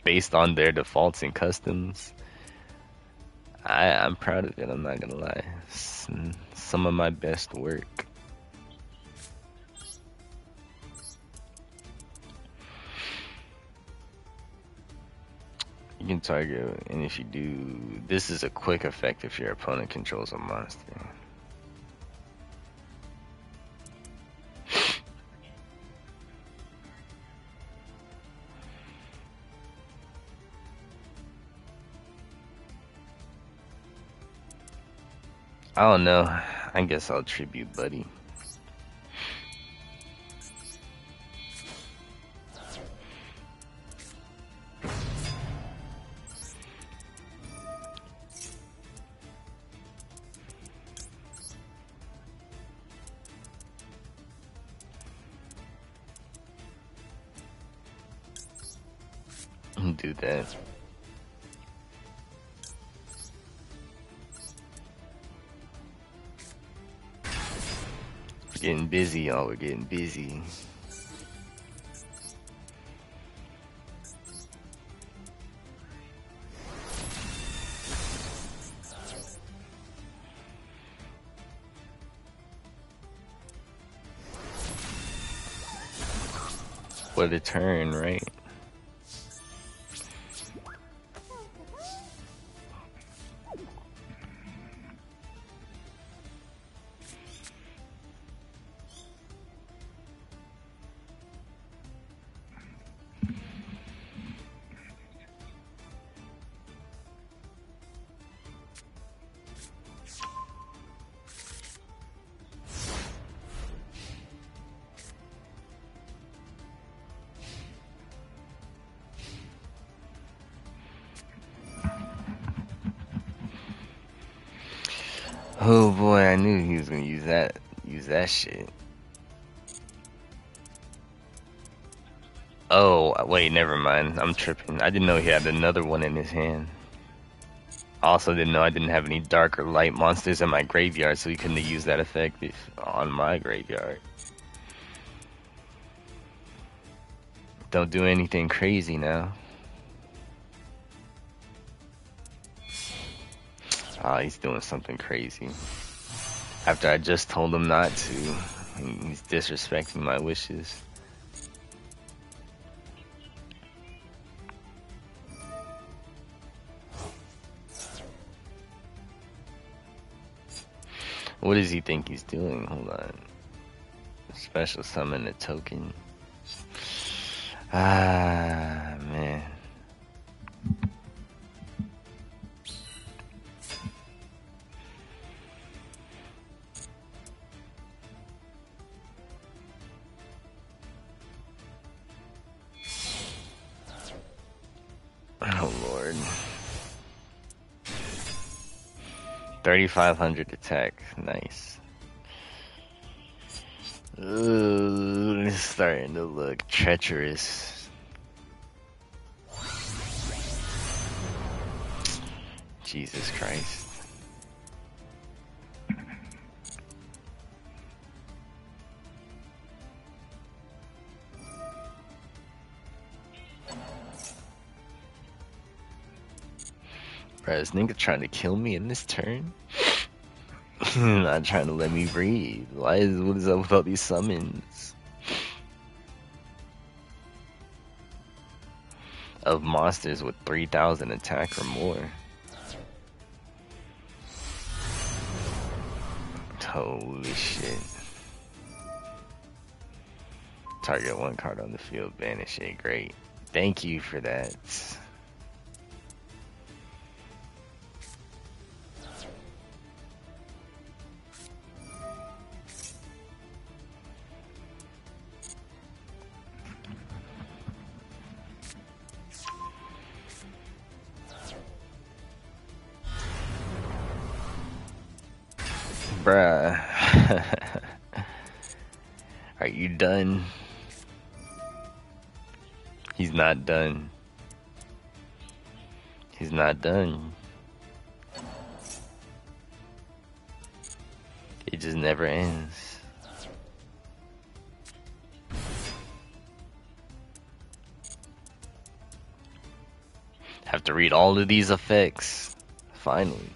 based on their defaults and customs. I'm proud of it, I'm not gonna lie. Some of my best work. You can target, and if you do, this is a quick effect if your opponent controls a monster. I don't know. I guess I'll tribute Buddy. Do that. We're getting busy, y'all. We're getting busy. What a turn, right? Oh boy, I knew he was gonna use that shit. Oh, wait, never mind. I'm tripping. I didn't know he had another one in his hand. I also didn't know I didn't have any dark or light monsters in my graveyard, so he couldn't have used that effect on my graveyard. Don't do anything crazy now. Oh, he's doing something crazy. After I just told him not to, he's disrespecting my wishes. What does he think he's doing? Hold on. Special summon a token. Ah, man. Oh, Lord. 3,500 attack. Nice. Ooh, it's starting to look treacherous. Jesus Christ. Bro, this nigga trying to kill me in this turn? Not trying to let me breathe. What is up with all these summons? Of monsters with 3,000 attack or more. Holy shit. Target one card on the field, banish it. Great. Thank you for that. Bruh. Are you done? He's not done. He's not done. It just never ends. Have to read all of these effects. Finally.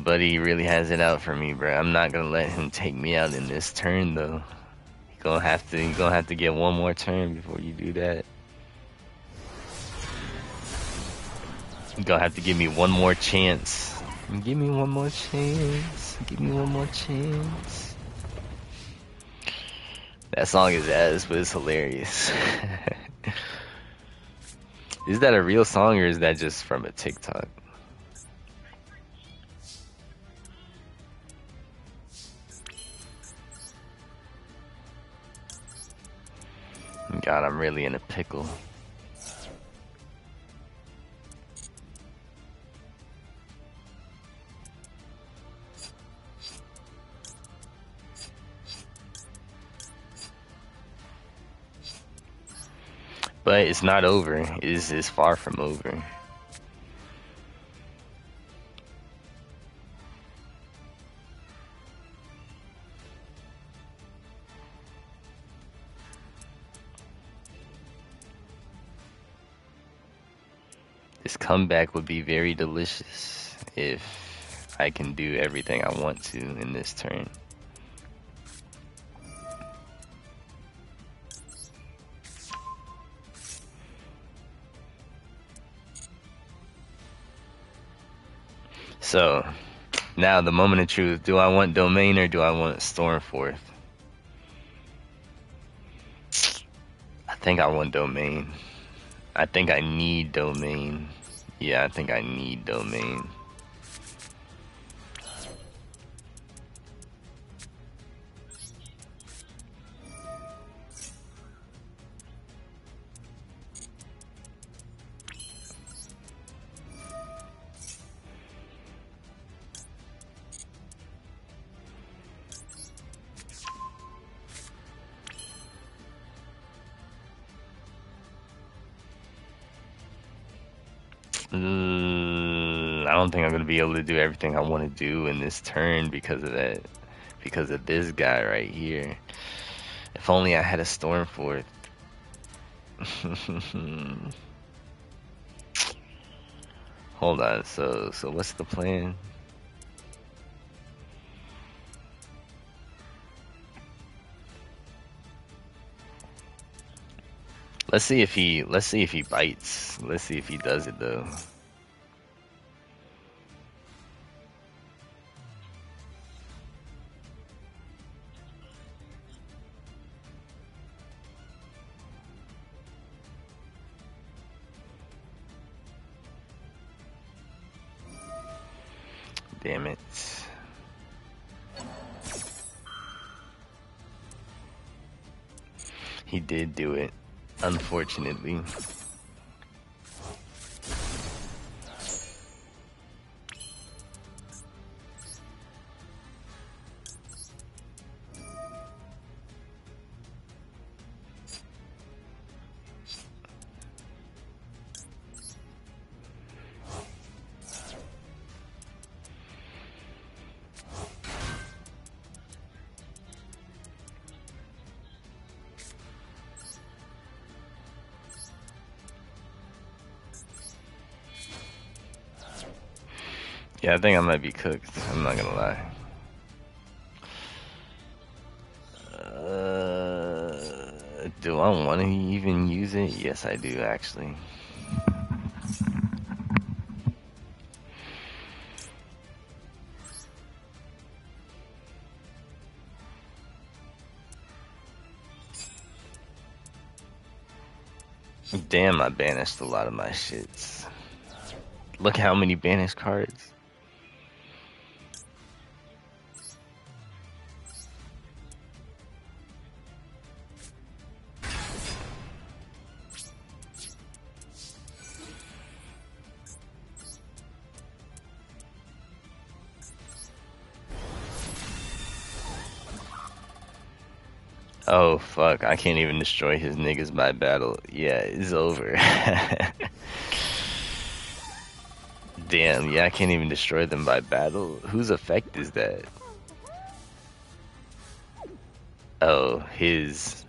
Buddy really has it out for me, bro. I'm not gonna let him take me out in this turn, though. You're gonna have to get one more turn before you do that. You're gonna have to give me one more chance. Give me one more chance. Give me one more chance. That song is ass, but it's hilarious. Is that a real song or is that just from a TikTok? God, I'm really in a pickle. But it's not over. It's far from over. This comeback would be very delicious if I can do everything I want to in this turn. So, now the moment of truth. Do I want Domain or do I want Stormforth? I think I want Domain. I think I need domain. Yeah, I think I need domain. I don't think I'm gonna be able to do everything I want to do in this turn because of that. Because of this guy right here. If only I had a Stormforth. Hold on. So what's the plan? Let's see if he bites. Let's see if he does it though. Damn it. He did do it, unfortunately. Yeah, I think I might be cooked. I'm not gonna lie. Do I want to even use it? Yes, I do, actually. Damn, I banished a lot of my shits. Look how many banished cards. Oh fuck, I can't even destroy his niggas by battle. Yeah, it's over. Damn, yeah, I can't even destroy them by battle. Whose effect is that? Oh, his.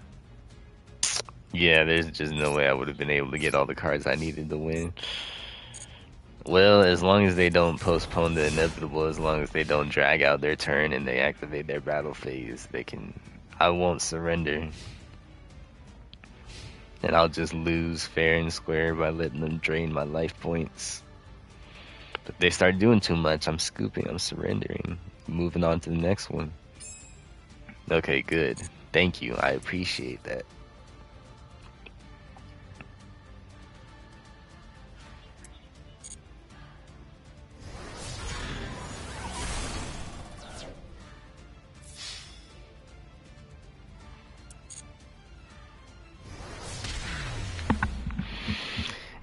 Yeah, there's just no way I would have been able to get all the cards I needed to win. Well, as long as they don't postpone the inevitable, as long as they don't drag out their turn and they activate their battle phase, they can. I won't surrender. And I'll just lose fair and square by letting them drain my life points. But if they start doing too much, I'm scooping, I'm surrendering. Moving on to the next one. Okay, good. Thank you. I appreciate that.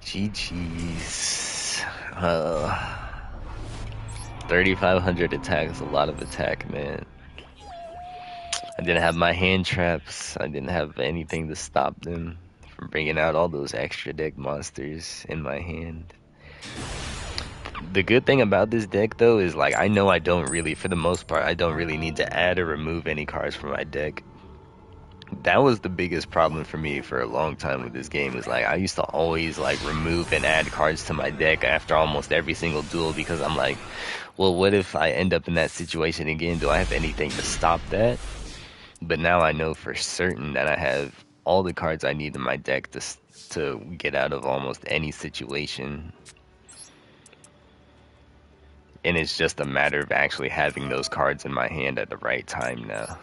GG's. 3,500 attack is a lot of attack, man. I didn't have my hand traps. I didn't have anything to stop them from bringing out all those extra deck monsters in my hand. The good thing about this deck, though, is like I know I don't really, for the most part, I don't really need to add or remove any cards from my deck. That was the biggest problem for me for a long time with this game, is like I used to always like remove and add cards to my deck after almost every single duel because I'm like, well, what if I end up in that situation again? Do I have anything to stop that? But now I know for certain that I have all the cards I need in my deck to get out of almost any situation. And it's just a matter of actually having those cards in my hand at the right time now.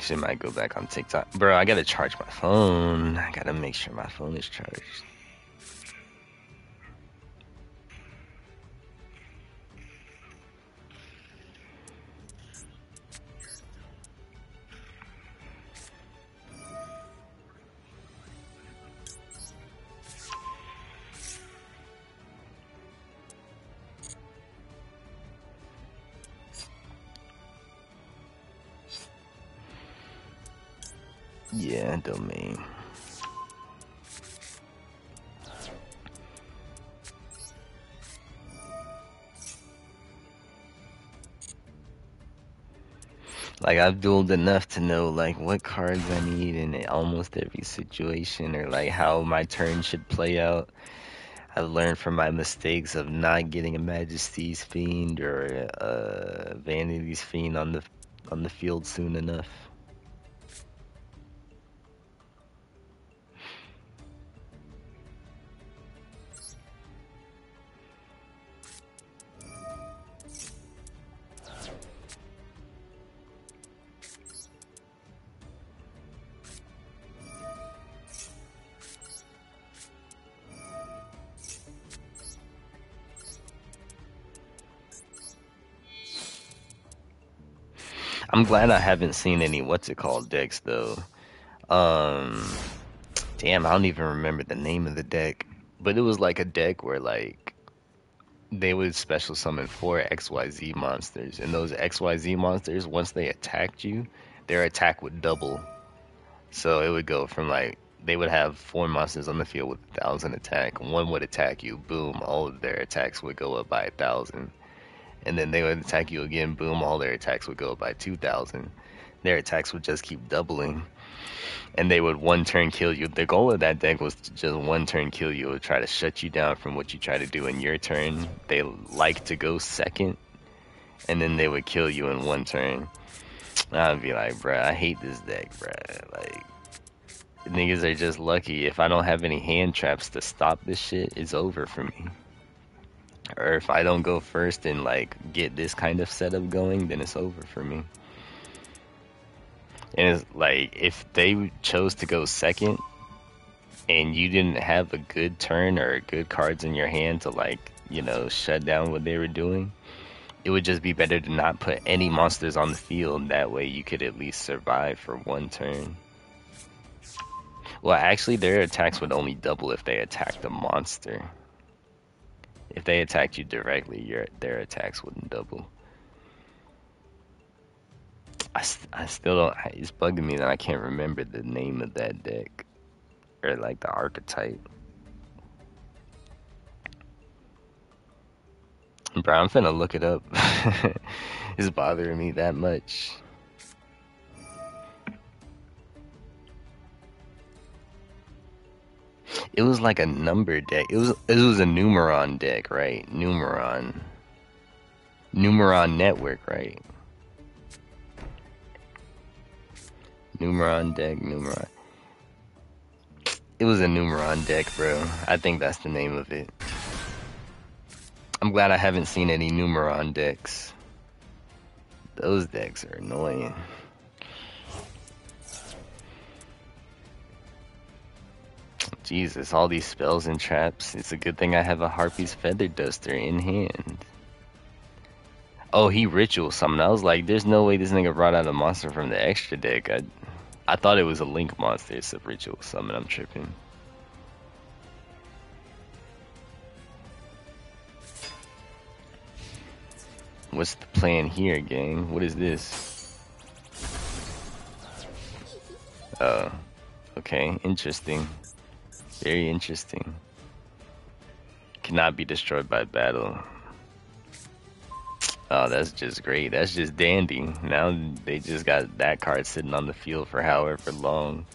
Shit might go back on TikTok. Bro, I gotta charge my phone. I gotta make sure my phone is charged. Yeah, domain. Like, I've dueled enough to know, like, what cards I need in almost every situation, or, like, how my turn should play out. I've learned from my mistakes of not getting a Majesty's Fiend or a Vanity's Fiend on the field soon enough. I'm glad I haven't seen any what's it called decks though. Um, Damn, I don't even remember the name of the deck, but it was like a deck where like they would special summon 4 XYZ monsters, and those XYZ monsters, once they attacked you, their attack would double. So it would go from like they would have 4 monsters on the field with 1,000 attack. One would attack you, boom, all of their attacks would go up by 1,000. And then they would attack you again, boom, all their attacks would go up by 2,000. Their attacks would just keep doubling. And they would 1 turn kill you. The goal of that deck was to just 1 turn kill you. It would try to shut you down from what you try to do in your turn. They like to go second, and then they would kill you in 1 turn. I'd be like, bruh, I hate this deck, bruh. Like, niggas are just lucky. If I don't have any hand traps to stop this shit, it's over for me. Or if I don't go first and like get this kind of setup going, then it's over for me. And it's like if they chose to go second and you didn't have a good turn or good cards in your hand to like, you know, shut down what they were doing, it would just be better to not put any monsters on the field. That way you could at least survive for 1 turn. Well, actually their attacks would only double if they attacked a monster. If they attacked you directly, their attacks wouldn't double. I still don't. It's bugging me that I can't remember the name of that deck or like the archetype. Bro, I'm finna look it up. It's bothering me that much. It was like a number deck. It was a Numeron deck, right? Numeron Network, right? Numeron deck, Numeron. It was a Numeron deck, bro. I think that's the name of it. I'm glad I haven't seen any Numeron decks. Those decks are annoying. Jesus, all these spells and traps. It's a good thing I have a Harpy's Feather Duster in hand. Oh, he ritual summoned. I was like, there's no way this nigga brought out a monster from the extra deck. I thought it was a Link monster. It's a ritual summon. I'm tripping. What's the plan here, gang? What is this? Okay, interesting. Very interesting. Cannot be destroyed by battle. Oh, that's just great. That's just dandy. Now they just got that card sitting on the field for however long.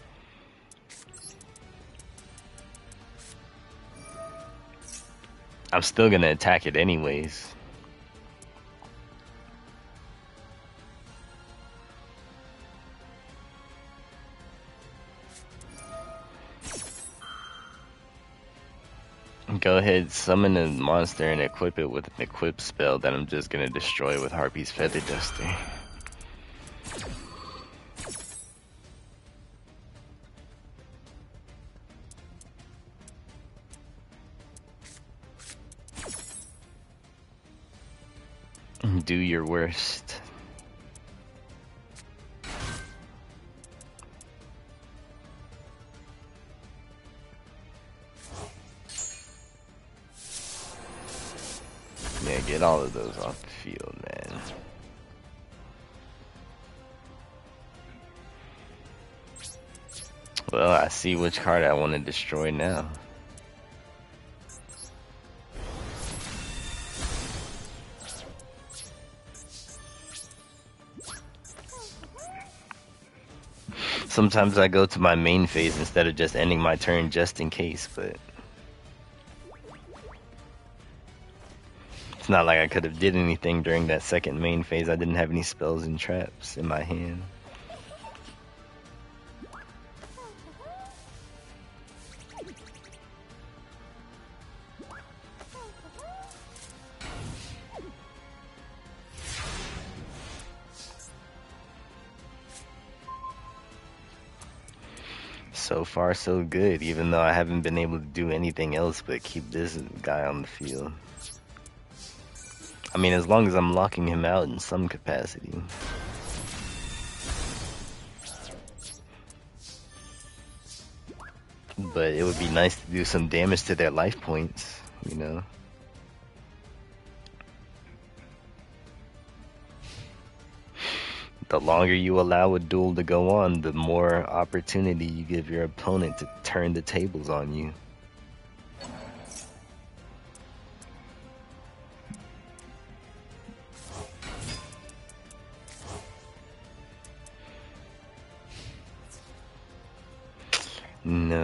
I'm still gonna attack it anyways. Go ahead, summon a monster and equip it with an equip spell that I'm just gonna destroy with Harpy's Feather Duster. Do your worst. Yeah, get all of those off the field, man. Well, I see which card I want to destroy now. Sometimes I go to my main phase instead of just ending my turn just in case, but it's not like I could have did anything during that second main phase. I didn't have any spells and traps in my hand. So far, so good, even though I haven't been able to do anything else but keep this guy on the field. I mean, as long as I'm locking him out in some capacity. But it would be nice to do some damage to their life points, you know? The longer you allow a duel to go on, the more opportunity you give your opponent to turn the tables on you. No.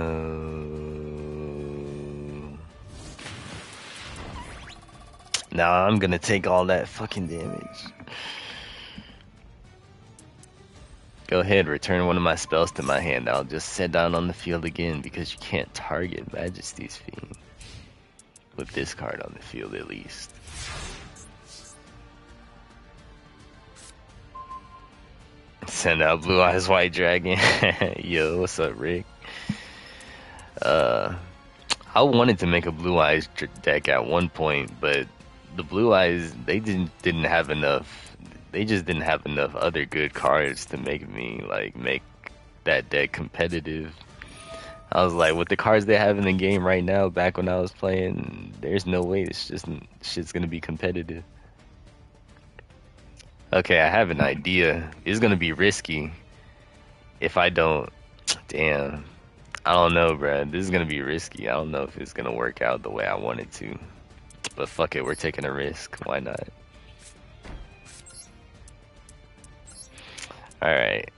Now I'm gonna take all that fucking damage. Go ahead, return one of my spells to my hand. I'll just sit down on the field again because you can't target Majesty's Fiend. With this card on the field at least. Send out Blue Eyes White Dragon. Yo, what's up, Rick? I wanted to make a Blue Eyes deck at one point, but the Blue Eyes, they didn't have enough. They just didn't have enough other good cards to make me make that deck competitive. I was like, with the cards they have in the game right now, back when I was playing, there's no way shit's gonna be competitive. Okay, I have an idea. It's gonna be risky if I don't. Damn, I don't know, bruh. This is gonna be risky. I don't know if it's gonna work out the way I want it to. But fuck it, we're taking a risk. Why not? Alright.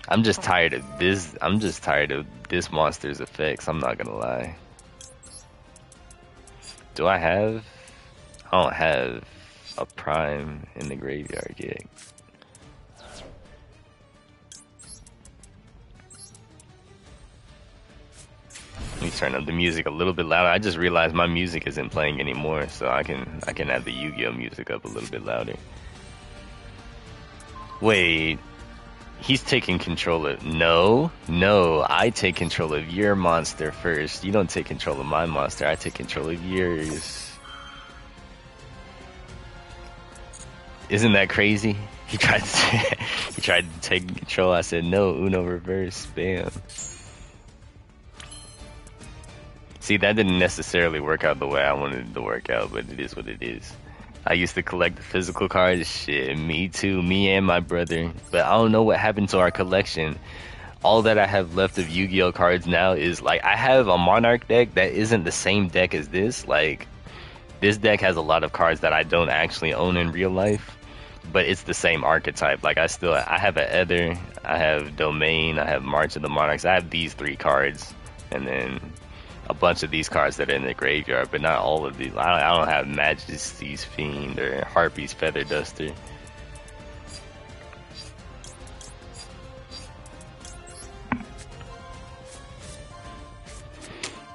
I'm just tired of this. I'm just tired of this monster's effects. I'm not gonna lie. Do I have? I don't have a prime in the graveyard yet. Let me turn up the music a little bit louder. I just realized my music isn't playing anymore, so I can have the Yu-Gi-Oh music up a little bit louder. Wait, he's taking control of... No, I take control of your monster first. You don't take control of my monster. I take control of yours. Isn't that crazy? He tried to take control. I said no. Uno reverse. Bam. See, that didn't necessarily work out the way I wanted it to work out, but it is what it is. I used to collect the physical cards. Shit, me too. Me and my brother. But I don't know what happened to our collection. All that I have left of Yu-Gi-Oh cards now is, I have a Monarch deck that isn't the same deck as this. This deck has a lot of cards that I don't actually own in real life, but it's the same archetype. I have a Ether, I have Domain, I have March of the Monarchs. I have these 3 cards, and then a bunch of these cards that are in the graveyard, but not all of these. I don't have Majesty's Fiend or Harpy's Feather Duster.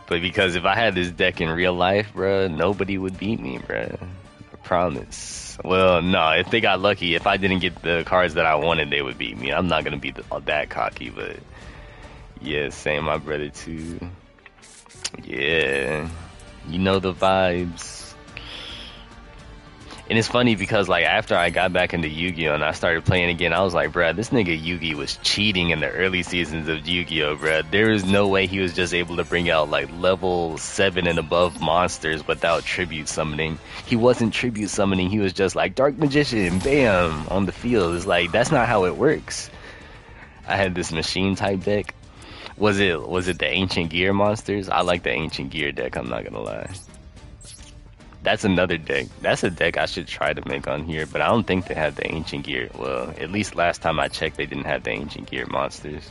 But because if I had this deck in real life, bruh, nobody would beat me, bruh. I promise. Well, no, if they got lucky, if I didn't get the cards that I wanted, they would beat me. I'm not gonna be that cocky, but yeah, same, my brother too. Yeah, you know the vibes. And it's funny because like after I got back into Yu-Gi-Oh and I started playing again, I was like, bruh, this nigga Yugi was cheating in the early seasons of Yu-Gi-Oh, bruh. There is no way he was just able to bring out like level 7 and above monsters without tribute summoning. He wasn't tribute summoning, he was just like Dark Magician, bam, on the field. It's like that's not how it works. I had this machine type deck. Was it the Ancient Gear monsters? I like the Ancient Gear deck, I'm not gonna lie. That's another deck. That's a deck I should try to make on here, but I don't think they have the Ancient Gear. Well, at least last time I checked, they didn't have the Ancient Gear monsters.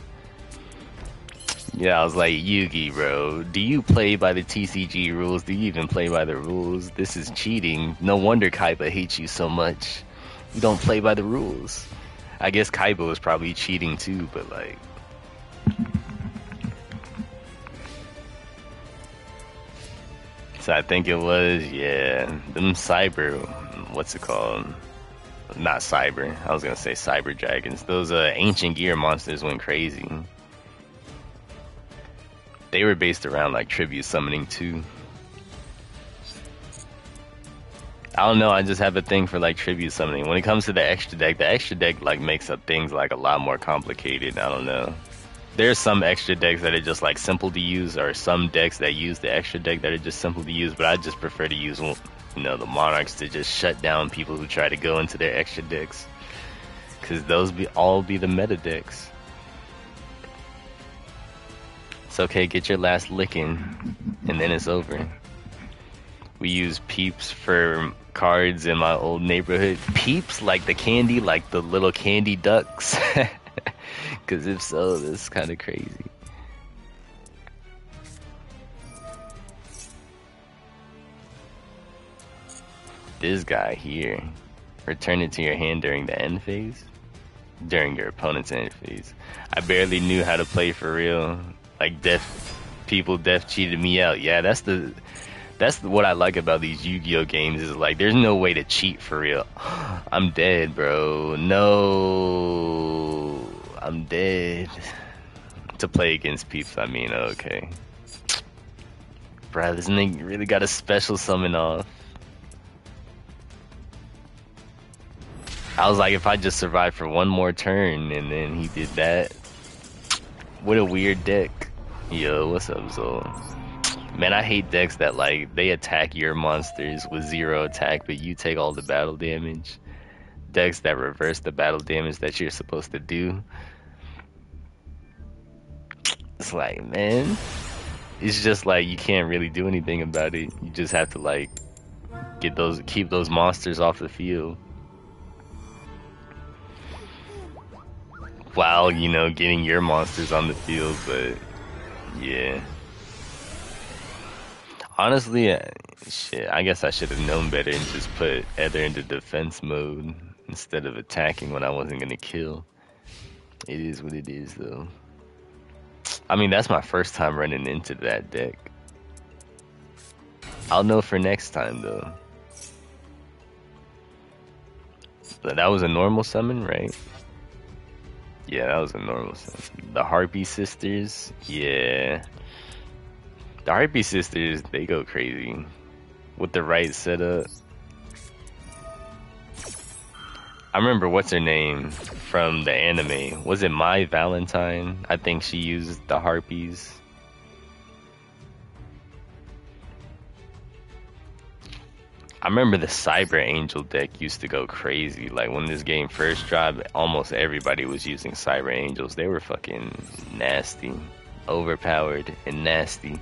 Yeah, I was like, Yugi, bro, do you play by the TCG rules? Do you even play by the rules? This is cheating. No wonder Kaiba hates you so much. You don't play by the rules. I guess Kaiba was probably cheating too, but like... So I think it was, yeah, them cyber, what's it called? Not cyber, I was gonna say cyber dragons. Those ancient gear monsters went crazy. They were based around like tribute summoning too. I don't know, I just have a thing for like tribute summoning. When it comes to the extra deck like makes up things like a lot more complicated. I don't know. There's some extra decks that are just like simple to use, or some decks that use the extra deck that are just simple to use, but I just prefer to use, you know, the Monarchs to just shut down people who try to go into their extra decks. Cause those all be the meta decks. It's okay, get your last licking, and then it's over. We use Peeps for cards in my old neighborhood. Peeps, like the candy, like the little candy ducks. Because if so, that's kind of crazy. This guy here. Return it to your hand during the end phase? During your opponent's end phase. I barely knew how to play for real. Like, people cheated me out. Yeah, that's what I like about these Yu-Gi-Oh games, is like there's no way to cheat for real. I'm dead, bro. No, I'm dead. To play against Peeps, I mean, okay. Bruh, this nigga really got a special summon off. I was like, if I just survived for one more turn and then he did that. What a weird deck. Yo, what's up, Zol? Man, I hate decks that like they attack your monsters with 0 attack, but you take all the battle damage. Decks that reverse the battle damage that you're supposed to do. It's like, man, it's just like you can't really do anything about it. You just have to like keep those monsters off the field. While, you know, getting your monsters on the field, but yeah. Honestly, shit, I guess I should have known better and just put Ether into defense mode instead of attacking when I wasn't gonna kill. It is what it is, though. I mean, that's my first time running into that deck. I'll know for next time, though. But that was a normal summon, right? Yeah, that was a normal summon. The Harpy Sisters, yeah. The Harpy Sisters, they go crazy with the right setup. I remember what's her name from the anime. Was it Mai Valentine? I think she used the Harpies. I remember the Cyber Angel deck used to go crazy. Like when this game first dropped, almost everybody was using Cyber Angels. They were fucking nasty, overpowered, and nasty.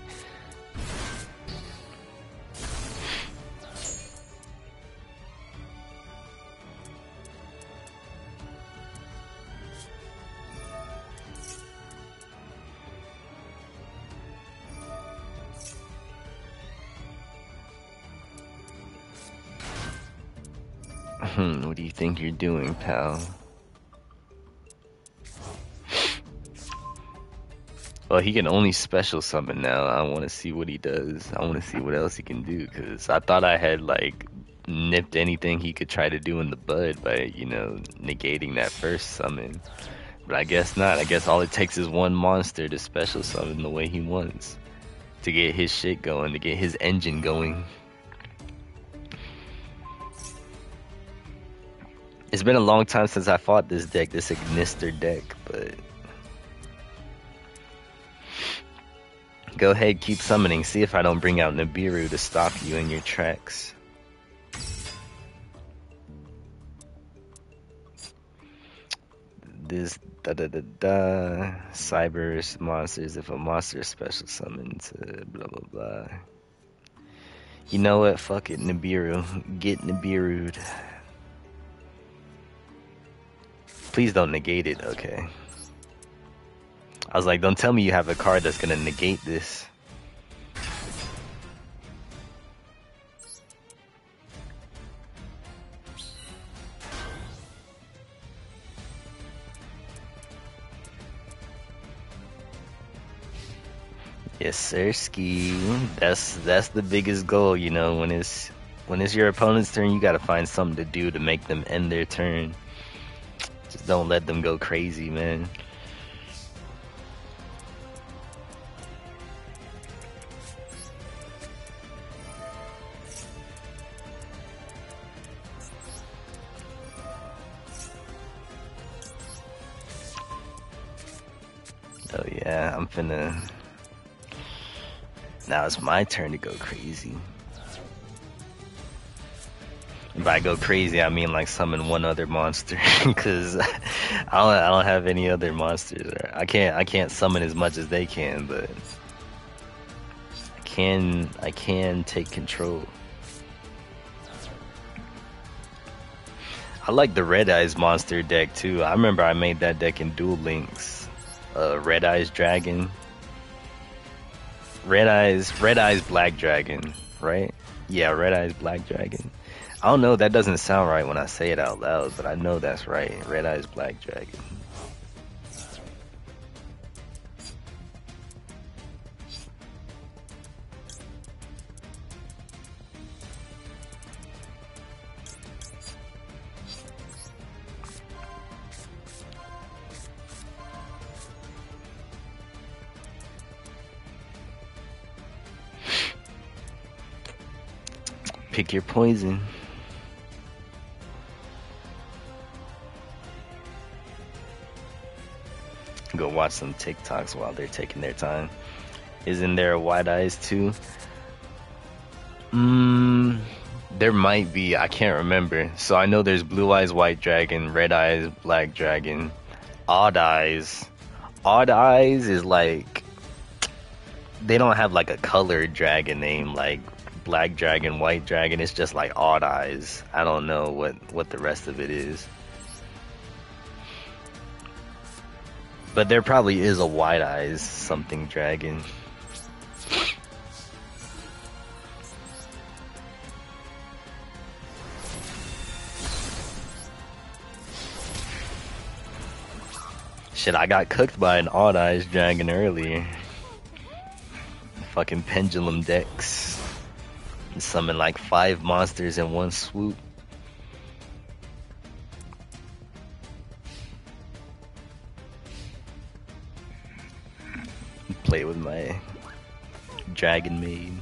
What do you think you're doing, pal? Well, he can only special summon now. I want to see what he does. I want to see what else he can do, because I thought I had, like, nipped anything he could try to do in the bud by, you know, negating that first summon. But I guess not. I guess all it takes is one monster to special summon the way he wants. to get his shit going, to get his engine going. It's been a long time since I fought this deck, this Ignister deck, but go ahead, keep summoning. See if I don't bring out Nibiru to stop you in your tracks. This Cyber's monsters. If a monster is special summoned to blah blah blah. You know what? Fuck it, Nibiru. Get Nibiru'd. Please don't negate it, okay? I was like, don't tell me you have a card that's gonna negate this. Yes, sir, Ski. That's the biggest goal, you know. When it's your opponent's turn, you gotta find something to do to make them end their turn. Just don't let them go crazy, man. Oh yeah, I'm finna... Now it's my turn to go crazy. By go crazy, I mean like summon one other monster, because I don't have any other monsters. I can't summon as much as they can, but I can take control. I like the Red Eyes monster deck too. I remember I made that deck in Duel Links. Red Eyes Dragon. Red Eyes Black Dragon, right? Yeah, Red Eyes Black Dragon. I don't know, that doesn't sound right when I say it out loud, but I know that's right. Red Eyes Black Dragon. Pick your poison. Go watch some TikToks while they're taking their time. Isn't there a White Eyes too? There might be. I can't remember. So I know there's Blue Eyes White Dragon, Red Eyes Black Dragon, Odd Eyes. Odd Eyes is like... They don't have like a colored dragon name like Black Dragon, White Dragon. It's just like Odd Eyes. I don't know what the rest of it is. But there probably is a White Eyes something dragon. Shit, I got cooked by an Odd Eyes dragon earlier. Fucking pendulum decks. Summon like 5 monsters in one swoop. Play with my Dragon Maid.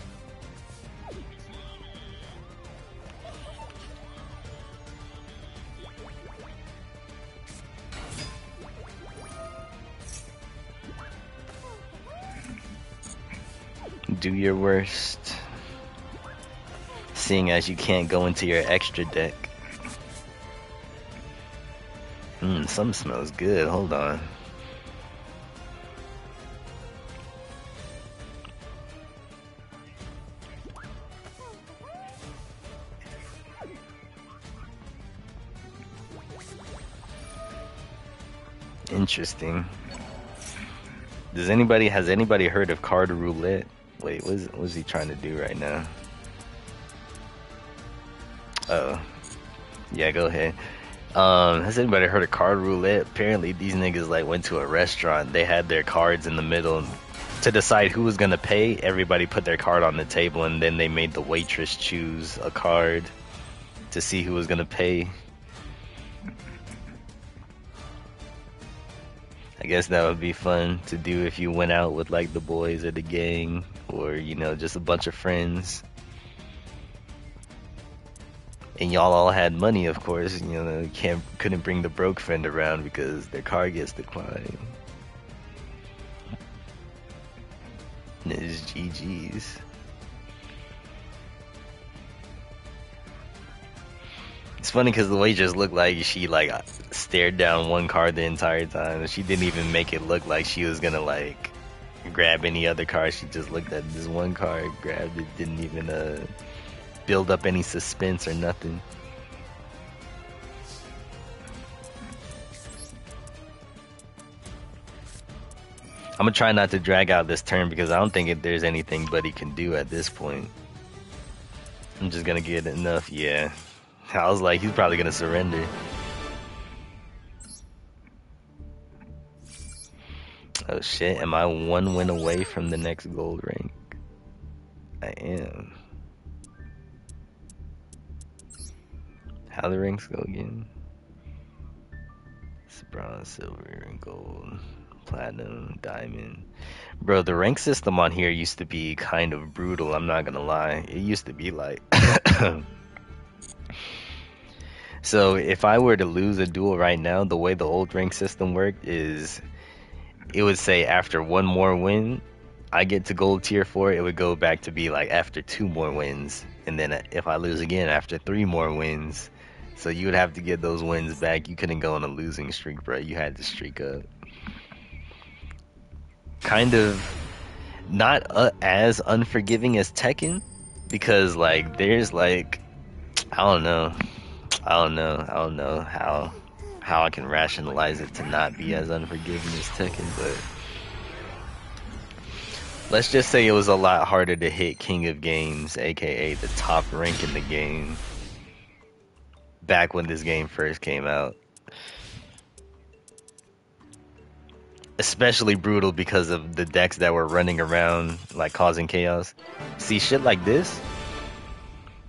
Do your worst. Seeing as you can't go into your extra deck. Something smells good. Hold on. Interesting. Has anybody heard of card roulette? Wait, what is he trying to do right now? Oh, yeah, go ahead. Has anybody heard of card roulette? Apparently, these niggas like went to a restaurant. They had their cards in the middle to decide who was gonna pay. Everybody put their card on the table, and then they made the waitress choose a card to see who was gonna pay. I guess that would be fun to do if you went out with like the boys or the gang or just a bunch of friends. And y'all all had money, of course. Couldn't bring the broke friend around because their car gets declined. It's GG's. It's funny because the way it just looked like she like stared down one car the entire time. She didn't even make it look like she was gonna like grab any other car. She just looked at this one car, grabbed it, didn't even build up any suspense or nothing. I'm gonna try not to drag out this turn because I don't think there's anything Buddy can do at this point. I'm just gonna get enough, yeah. I was like, he's probably gonna surrender. Oh shit, am I one win away from the next gold rank? I am. How the ranks go again? It's bronze, silver, and gold, platinum, diamond. Bro, the rank system on here used to be kind of brutal, I'm not gonna lie. It used to be like... So if I were to lose a duel right now, the way the old rank system worked is it would say after one more win, I get to gold tier 4, it would go back to be like after 2 more wins. And then if I lose again after 3 more wins. So you would have to get those wins back. You couldn't go on a losing streak, bro. You had to streak up. Kind of not as unforgiving as Tekken, because like there's like, I don't know how I can rationalize it to not be as unforgiving as Tekken, but let's just say it was a lot harder to hit King of Games, aka the top rank in the game, back when this game first came out. Especially brutal because of the decks that were running around, like causing chaos. See, shit like this,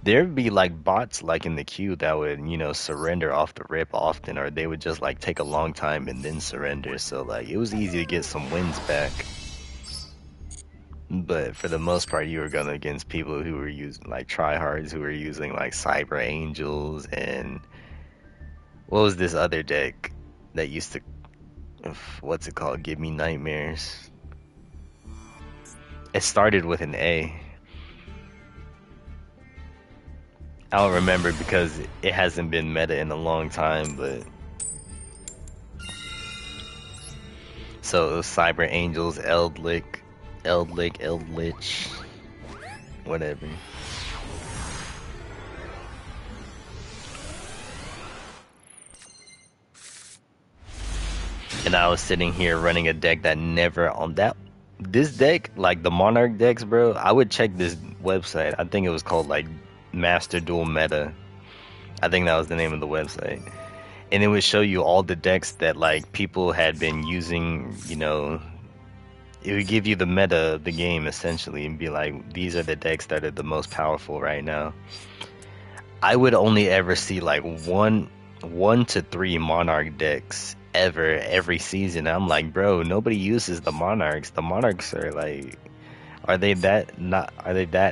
there'd be like bots like in the queue that would, surrender off the rip often, or they would just like take a long time and then surrender. So like it was easy to get some wins back. But for the most part, you were going against people who were using like tryhards, who were using like Cyber Angels and what was this other deck that used to, what's it called? Give me nightmares. It started with an A. I don't remember because it hasn't been meta in a long time, but so it was Cyber Angels, Eldritch, whatever. And I was sitting here running a deck that never on that. This deck, like the Monarch decks, bro, I would check this website. I think it was called like Master Duel Meta. I think that was the name of the website. And it would show you all the decks that like people had been using, it would give you the meta of the game essentially and be like, these are the decks that are the most powerful right now. I would only ever see like one to 3 Monarch decks every season. I'm like, bro, nobody uses the Monarchs. The Monarchs are like, are they that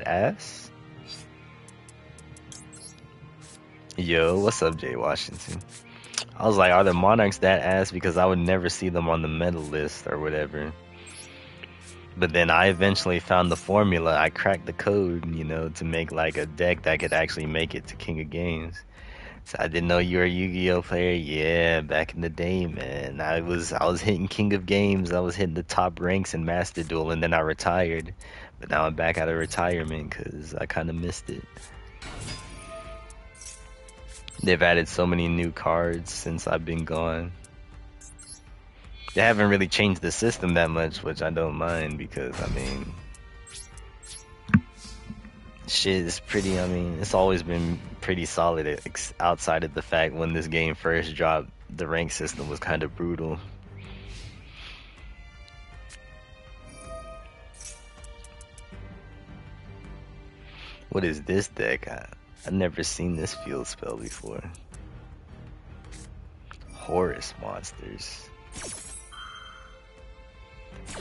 ass? Yo, what's up, Jay Washington? I was like, are the Monarchs that ass? Because I would never see them on the meta list or whatever. But then I eventually found the formula. I cracked the code, to make like a deck that could actually make it to King of Games. So I didn't know you were a Yu-Gi-Oh player. Yeah, back in the day, man. I was hitting King of Games. I was hitting the top ranks in Master Duel, and then I retired. But now I'm back out of retirement because I kind of missed it. They've added so many new cards since I've been gone. They haven't really changed the system that much, which I don't mind because, shit is pretty, it's always been pretty solid outside of the fact when this game first dropped, the rank system was kind of brutal. What is this deck? I've never seen this field spell before. Horus monsters.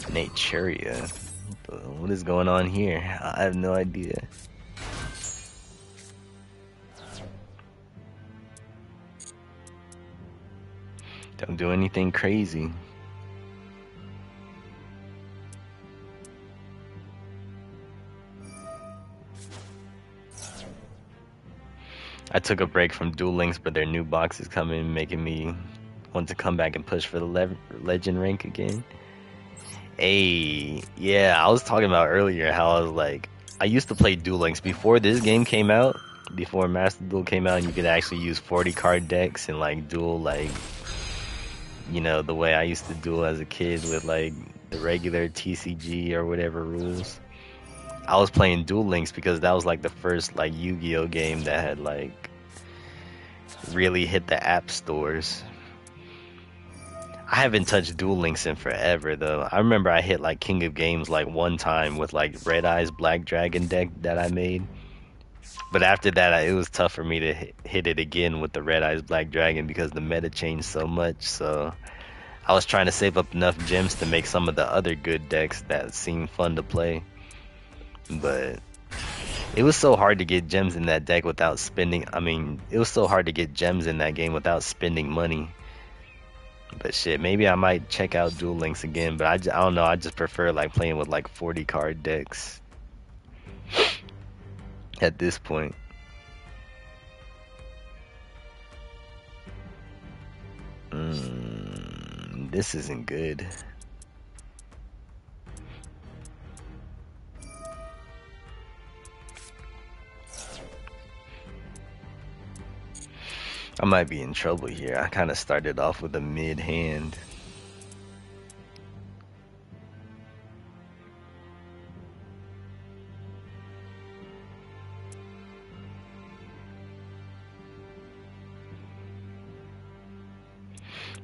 Naturia. What is going on here? I have no idea. Don't do anything crazy. I took a break from Duel Links, but their new box is coming, making me want to come back and push for the legend rank again. Hey, yeah, I was talking about earlier how I was like, I used to play Duel Links before this game came out, before Master Duel came out, and you could actually use 40 card decks and like duel like, you know, the way I used to duel as a kid with like the regular TCG or whatever rules. I was playing Duel Links because that was like the first like Yu-Gi-Oh game that had like really hit the app stores. I haven't touched Duel Links in forever though. I remember I hit like King of Games like one time with like Red Eyes Black Dragon deck that I made. But after that, it was tough for me to hit it again with the Red Eyes Black Dragon because the meta changed so much. So I was trying to save up enough gems to make some of the other good decks that seemed fun to play. But it was so hard to get gems in that deck without spending. I mean, it was so hard to get gems in that game without spending money. But shit, maybe I might check out Duel Links again. But I don't know. I just prefer like playing with like 40 card decks at this point. This isn't good. I might be in trouble here. I kind of started off with a mid hand.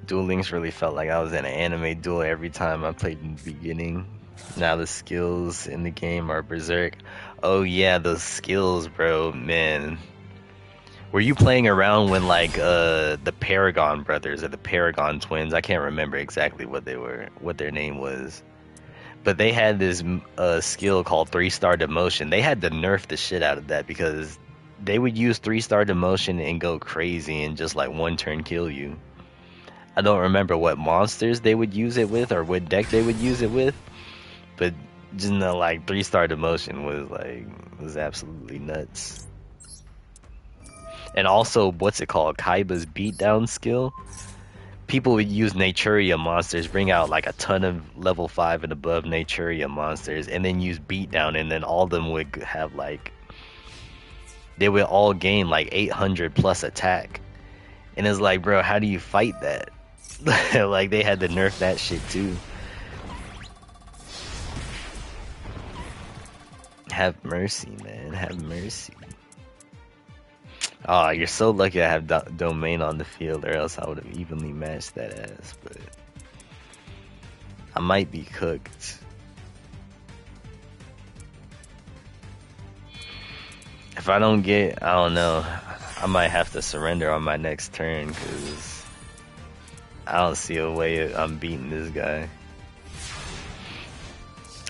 Duel Links really felt like I was in an anime duel every time I played in the beginning. Now the skills in the game are berserk. Oh yeah, those skills, bro, man. Were you playing around when like the Paragon brothers or the Paragon twins? I can't remember exactly what they were, what their name was. But they had this skill called 3-star demotion. They had to nerf the shit out of that because they would use 3-star demotion and go crazy and just like one turn kill you. I don't remember what monsters they would use it with or what deck they would use it with, but just know like 3-star demotion was absolutely nuts. And also, what's it called? Kaiba's beatdown skill. People would use Naturia monsters, bring out like a ton of level 5 and above Naturia monsters, and then use beatdown, and then all of them would have like, they would all gain like 800 plus attack. And it's like, bro, how do you fight that? Like, they had to nerf that shit too. Have mercy, man. Have mercy. Oh, you're so lucky I have Domain on the field, or else I would have evenly matched that ass, but I might be cooked. If I don't get, I don't know, I might have to surrender on my next turn, because I don't see a way I'm beating this guy.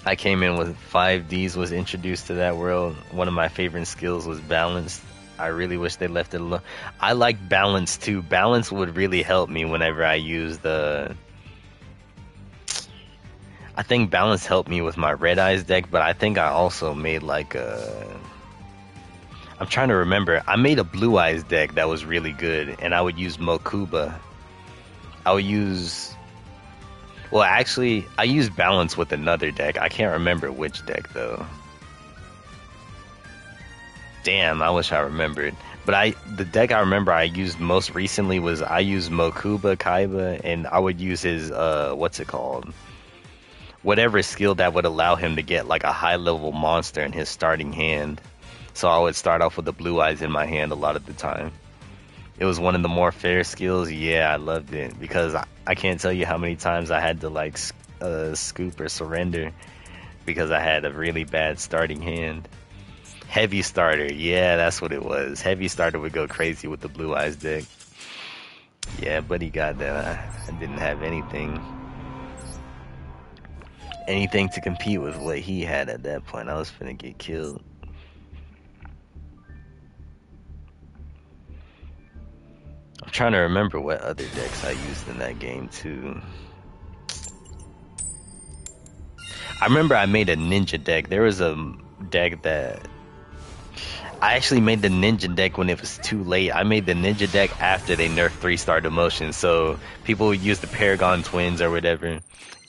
I came in with 5Ds, was introduced to that world. One of my favorite skills was Balance. I really wish they left it alone. I like Balance too. Balance would really help me whenever I use the... I think Balance helped me with my Red Eyes deck, but I think I also made like a... I'm trying to remember. I made a Blue Eyes deck that was really good, and I would use Mokuba. I would use... Well, actually, I used Balance with another deck. I can't remember which deck, though. Damn, I wish I remembered. But the deck I remember I used most recently was I used Mokuba, Kaiba, and I would use his, what's it called? Whatever skill that would allow him to get like a high-level monster in his starting hand. So I would start off with the Blue Eyes in my hand a lot of the time. It was one of the more fair skills. Yeah, I loved it because I can't tell you how many times I had to like scoop or surrender because I had a really bad starting hand. Heavy Starter, yeah, that's what it was. Heavy Starter would go crazy with the Blue Eyes deck. Yeah, but he got that. I didn't have anything. anything to compete with what he had at that point. I was finna get killed. I'm trying to remember what other decks I used in that game too. I remember I made a ninja deck. There was a deck that I actually made the ninja deck when it was too late. I made the ninja deck after they nerfed 3-star demotion. So people would use the Paragon twins or whatever,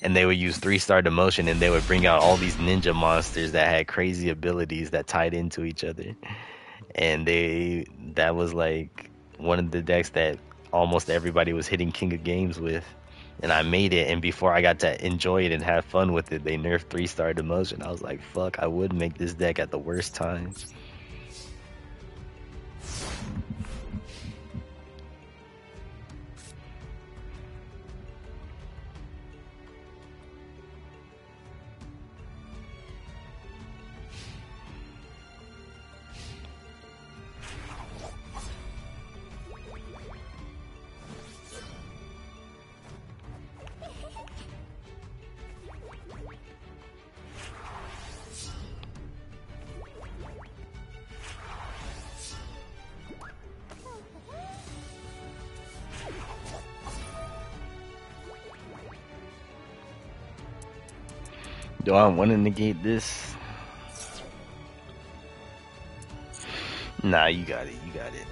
and they would use 3-star demotion, and they would bring out all these ninja monsters that had crazy abilities that tied into each other. And that was like one of the decks that almost everybody was hitting King of Games with. And I made it, and before I got to enjoy it and have fun with it, they nerfed 3-star demotion. I was like, fuck, I would make this deck at the worst times. Do I want to negate this? Nah, you got it. You got it.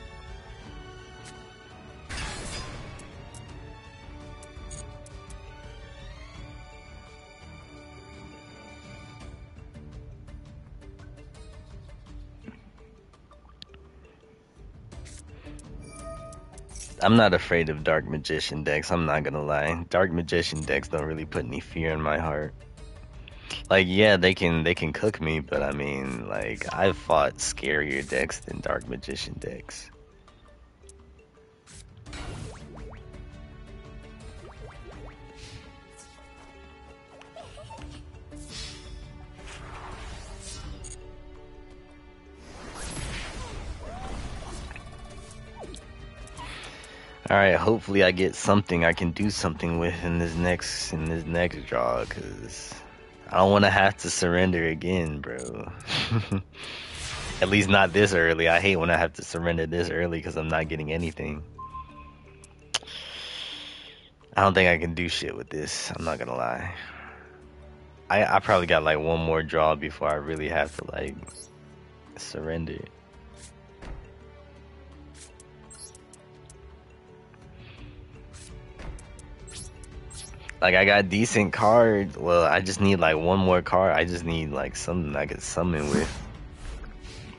I'm not afraid of Dark Magician decks. I'm not gonna lie. Dark Magician decks don't really put any fear in my heart. Like, yeah, they can cook me, but I mean, like, I've fought scarier decks than Dark Magician decks. All right, hopefully I get something I can do something with in this next draw, cause I don't want to have to surrender again, bro. At least not this early. I hate when I have to surrender this early because I'm not getting anything. I don't think I can do shit with this. I'm not gonna lie. I probably got like one more draw before I really have to like surrender. Like, I got decent cards. Well, I just need like one more card. I just need like something I could summon with.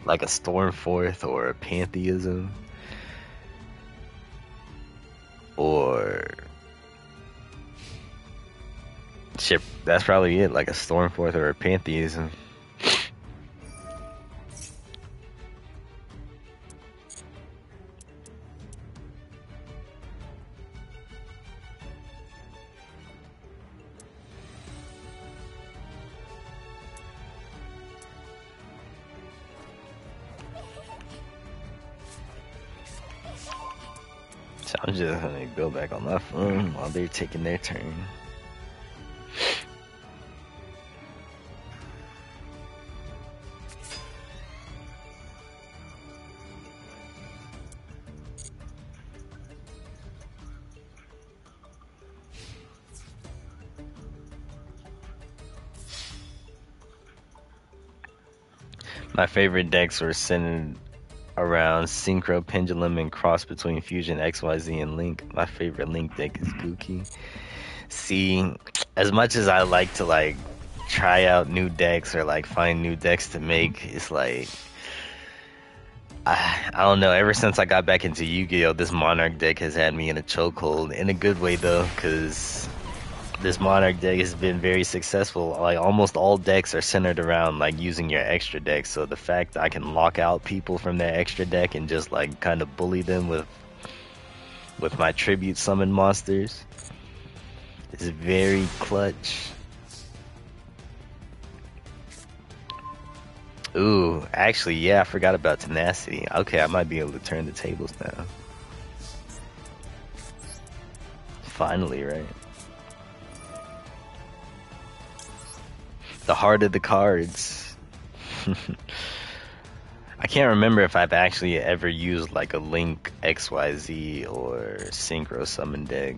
Like a Stormforth or a Pantheism. Or shit, that's probably it. Like a Stormforth or a Pantheism. So I'm just gonna go back on my phone while they're taking their turn. My favorite decks were centered around Synchro, Pendulum, and cross between Fusion, XYZ, and Link. My favorite Link deck is Gookie. See, as much as I like to like try out new decks or like find new decks to make, it's like I don't know. Ever since I got back into Yu-Gi-Oh, this Monarch deck has had me in a chokehold. In a good way though, because this Monarch deck has been very successful. Like, almost all decks are centered around like using your extra deck. So the fact that I can lock out people from their extra deck and just like kind of bully them with my tribute summon monsters is very clutch. Ooh, actually, yeah, I forgot about Tenacity. Okay, I might be able to turn the tables now. Finally, right? The heart of the cards. I can't remember if I've actually ever used like a Link XYZ or Synchro Summon deck.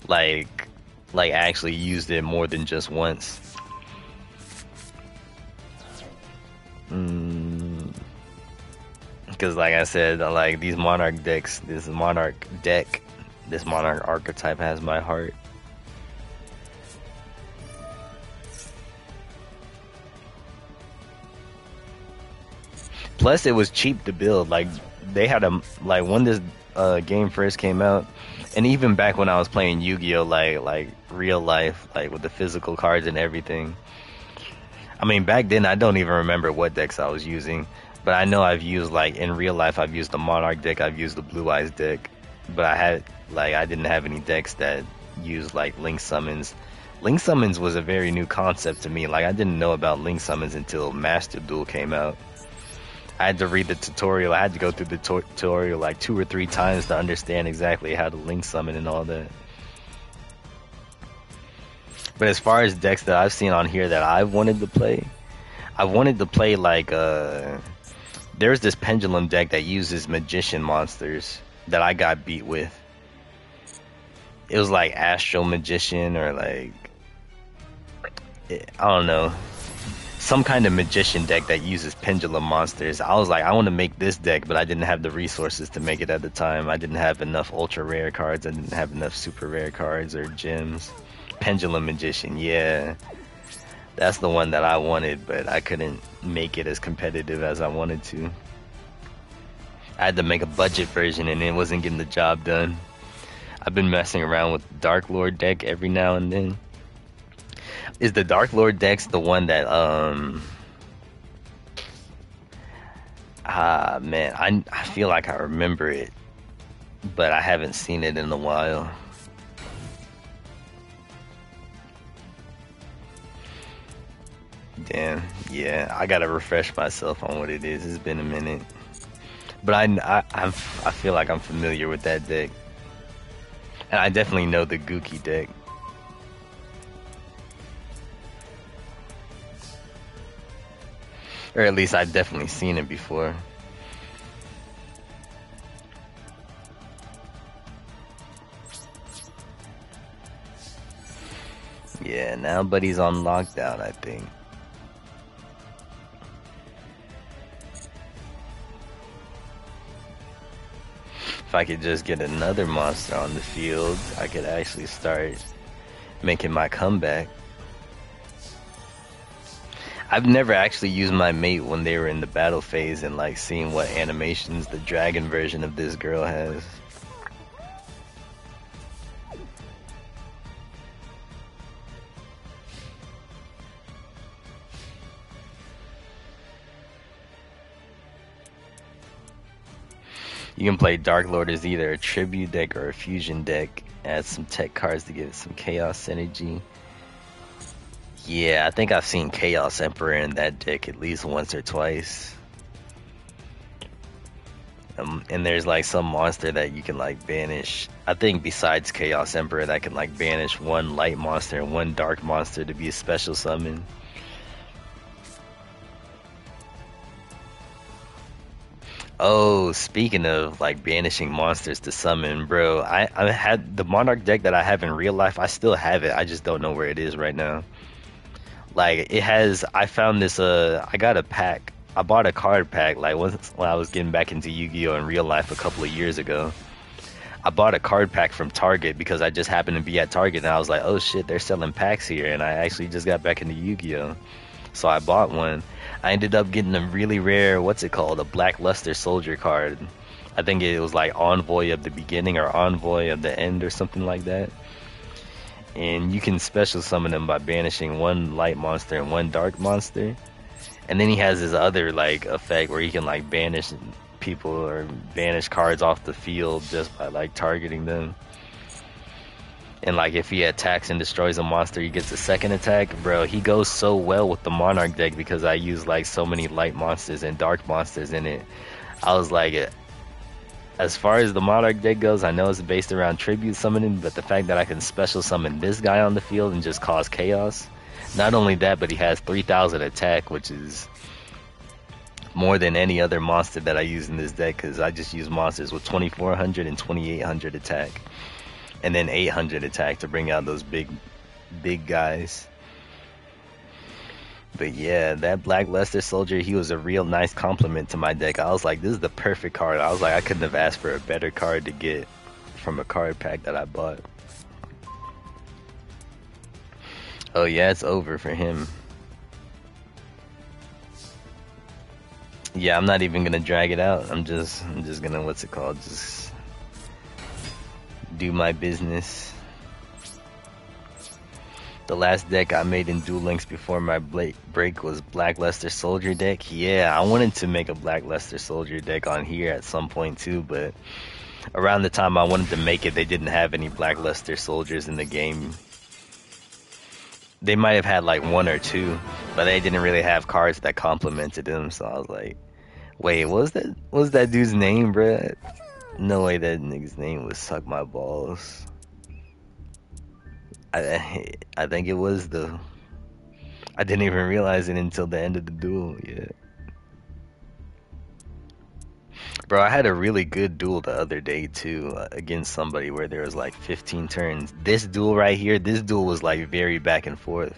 Like, actually used it more than just once. Because like I said, like these Monarch decks, this Monarch deck, this Monarch archetype has my heart. Plus, it was cheap to build. Like they had a like when this game first came out, and even back when I was playing Yu-Gi-Oh, like real life, like with the physical cards and everything. I mean, back then I don't even remember what decks I was using, but I know I've used like in real life I've used the Monarch deck, I've used the Blue Eyes deck, but I didn't have any decks that used like Link summons. Link summons was a very new concept to me. Like I didn't know about Link summons until Master Duel came out. I had to read the tutorial. I had to go through the tutorial like 2 or 3 times to understand exactly how to Link summon and all that. But as far as decks that I've seen on here that I've wanted to play, I wanted to play like there's this Pendulum deck that uses Magician monsters that I got beat with. It was like Astral Magician or like I don't know, some kind of magician deck that uses pendulum monsters. I was like, I want to make this deck, but I didn't have the resources to make it at the time. I didn't have enough ultra rare cards. I didn't have enough super rare cards or gems. Pendulum Magician, yeah. That's the one that I wanted, but I couldn't make it as competitive as I wanted to. I had to make a budget version and it wasn't getting the job done. I've been messing around with Dark Lord deck every now and then. Is the Dark Lord dex the one that man, I feel like I remember it, but I haven't seen it in a while. Damn, yeah, I gotta refresh myself on what it is. It's been a minute, but I feel like I'm familiar with that deck, and I definitely know the Gookie deck. Or at least I've definitely seen it before. Yeah, now Buddy's on lockdown, I think. If I could just get another monster on the field, I could actually start making my comeback. I've never actually used my mate when they were in the battle phase and like seeing what animations the dragon version of this girl has. You can play Dark Lord as either a tribute deck or a fusion deck. Add some tech cards to give it some chaos energy. Yeah, I think I've seen Chaos Emperor in that deck at least once or twice. And there's like some monster that you can like banish. I think besides Chaos Emperor that can like banish one light monster and one dark monster to be a special summon. Oh, speaking of like banishing monsters to summon, bro, I had the Monarch deck that I have in real life. I still have it. I just don't know where it is right now. Like it has, I found this. I got a pack. I bought a card pack like once when I was getting back into Yu-Gi-Oh in real life a couple of years ago. I bought a card pack from Target because I just happened to be at Target and I was like, oh shit, they're selling packs here, and I actually just got back into Yu-Gi-Oh, so I bought one. I ended up getting a really rare, what's it called, a Black Luster Soldier card. I think it was like Envoy of the Beginning or Envoy of the End or something like that. And you can special summon him by banishing one light monster and one dark monster. And then he has his other like effect where he can like banish people or banish cards off the field just by like targeting them. And like if he attacks and destroys a monster, he gets a second attack. Bro, he goes so well with the Monarch deck because I use like so many light monsters and dark monsters in it. I was like, as far as the Monarch deck goes, I know it's based around tribute summoning, but the fact that I can special summon this guy on the field and just cause chaos, Not only that, but he has 3,000 attack, which is more than any other monster that I use in this deck, because I just use monsters with 2,400 and 2,800 attack, and then 800 attack to bring out those big guys. But yeah, that Black Luster Soldier, he was a real nice compliment to my deck. I was like, this is the perfect card. I was like, I couldn't have asked for a better card to get from a card pack that I bought. Oh yeah, it's over for him. Yeah, I'm not even gonna drag it out. I'm just gonna, what's it called? Just do my business. The last deck I made in Duel Links before my break was Black Luster Soldier deck. Yeah, I wanted to make a Black Luster Soldier deck on here at some point too, but around the time I wanted to make it, they didn't have any Black Luster Soldiers in the game. They might have had like one or two, but they didn't really have cards that complemented them, so I was like, wait, what was that dude's name, bruh? No way that nigga's name was Suck My Balls. I think it was the... I didn't even realize it until the end of the duel, yeah. Bro, I had a really good duel the other day too, against somebody where there was like 15 turns. This duel right here, this duel was like very back and forth.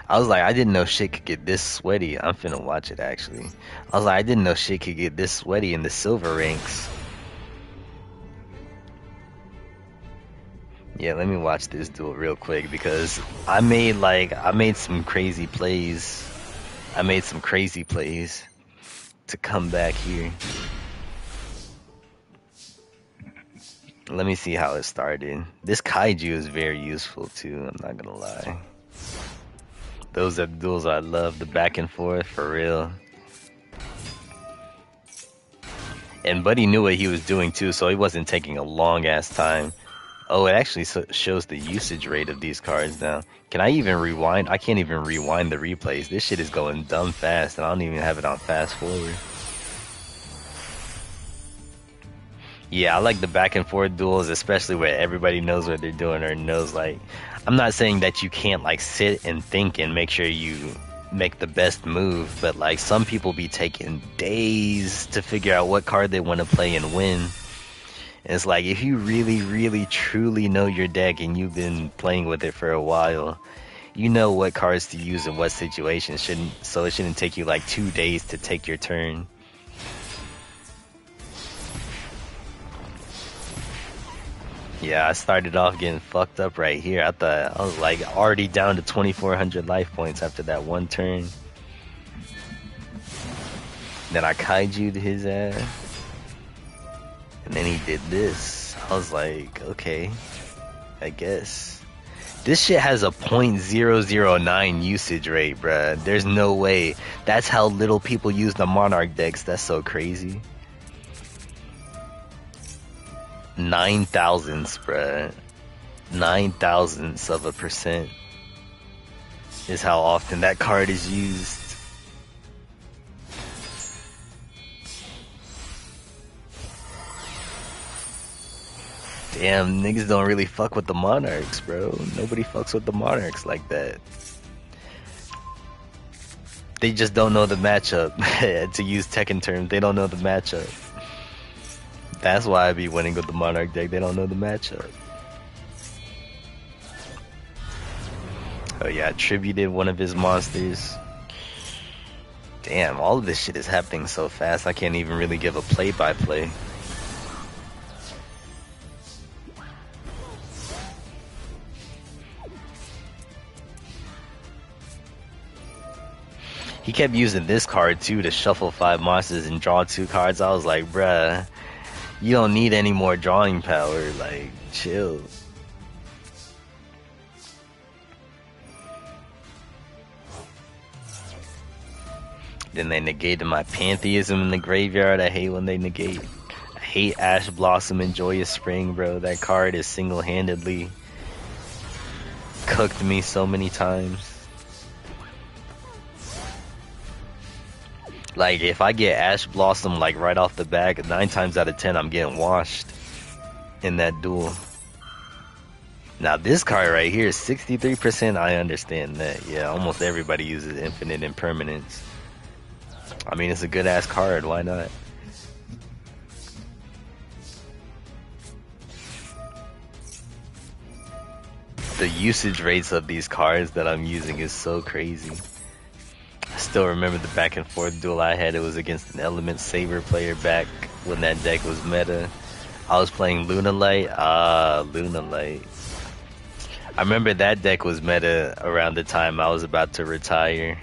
I was like, I didn't know shit could get this sweaty. I'm finna watch it actually. I was like, I didn't know shit could get this sweaty in the silver ranks. Yeah, let me watch this duel real quick because I made some crazy plays. I made some crazy plays to come back here. Let me see how it started. This kaiju is very useful too, I'm not gonna lie. Those are the duels I love, the back and forth, for real. And Buddy knew what he was doing too, so he wasn't taking a long ass time. Oh, it actually shows the usage rate of these cards now. Can I even rewind? I can't even rewind the replays. This shit is going dumb fast, and I don't even have it on fast forward. Yeah, I like the back and forth duels, especially where everybody knows what they're doing or knows, like, I'm not saying that you can't like sit and think and make sure you make the best move, but like some people be taking days to figure out what card they want to play and win. And it's like, if you really, really, truly know your deck and you've been playing with it for a while, you know what cards to use in what situations. So it shouldn't take you like 2 days to take your turn. Yeah, I started off getting fucked up right here. I thought I was like already down to 2,400 life points after that one turn. Then I kaiju'd his ass. And then he did this. I was like, okay, I guess. This shit has a 0.009 usage rate, bruh. There's no way. That's how little people use the Monarch decks. That's so crazy. 9 thousandths, bruh. 9 thousandths of a percent is how often that card is used. Damn, niggas don't really fuck with the Monarchs, bro. Nobody fucks with the Monarchs like that. They just don't know the matchup. To use Tekken terms, they don't know the matchup. That's why I be winning with the Monarch deck. They don't know the matchup. Oh yeah, I tributed one of his monsters. Damn, all of this shit is happening so fast, I can't even really give a play-by-play. He kept using this card too to shuffle 5 monsters and draw 2 cards. I was like, bruh, you don't need any more drawing power, like, chill. Then they negated my pantheism in the graveyard. I hate when they negate. I hate Ash Blossom and Joyous Spring, bro. That card has single-handedly cooked me so many times. Like, if I get Ash Blossom, like, right off the bat, 9 times out of 10, I'm getting washed in that duel. Now this card right here, 63%, I understand that. Yeah, almost everybody uses Infinite Impermanence. I mean, it's a good ass card, why not? The usage rates of these cards that I'm using is so crazy. I still remember the back and forth duel I had. It was against an Element Saber player back when that deck was meta. I was playing Lunalight. Lunalight. I remember that deck was meta around the time I was about to retire.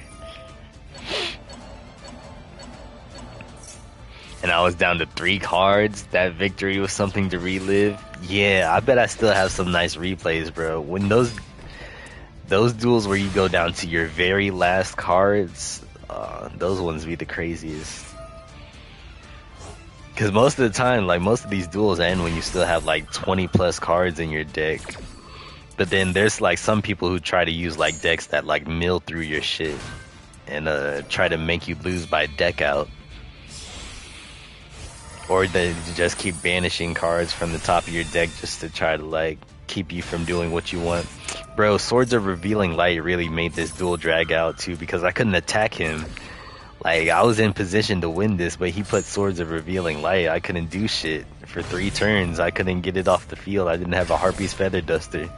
And I was down to 3 cards. That victory was something to relive. Yeah, I bet I still have some nice replays, bro. When those duels where you go down to your very last cards, those ones be the craziest. Because most of the time, like, most of these duels end when you still have like 20 plus cards in your deck. But then there's like some people who try to use like decks that like mill through your shit and try to make you lose by deck out. Or they just keep banishing cards from the top of your deck just to try to like keep you from doing what you want. Bro, Swords of Revealing Light really made this duel drag out too, because I couldn't attack him. Like, I was in position to win this, but he put Swords of Revealing Light. I couldn't do shit for 3 turns. I couldn't get it off the field. I didn't have a Harpy's Feather Duster.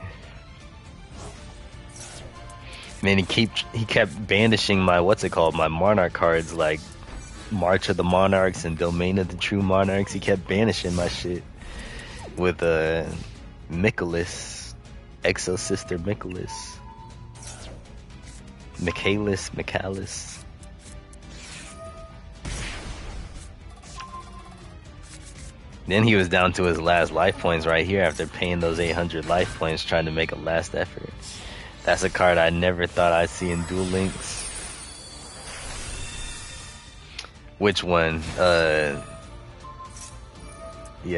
And then he kept banishing my my Monarch cards, like March of the Monarchs and Domain of the True Monarchs. He kept banishing my shit with Michaelis, Exo Sister Michaelis, Michaelis. Then he was down to his last life points right here after paying those 800 life points, trying to make a last effort. That's a card I never thought I'd see in Duel Links. Which one? Yeah,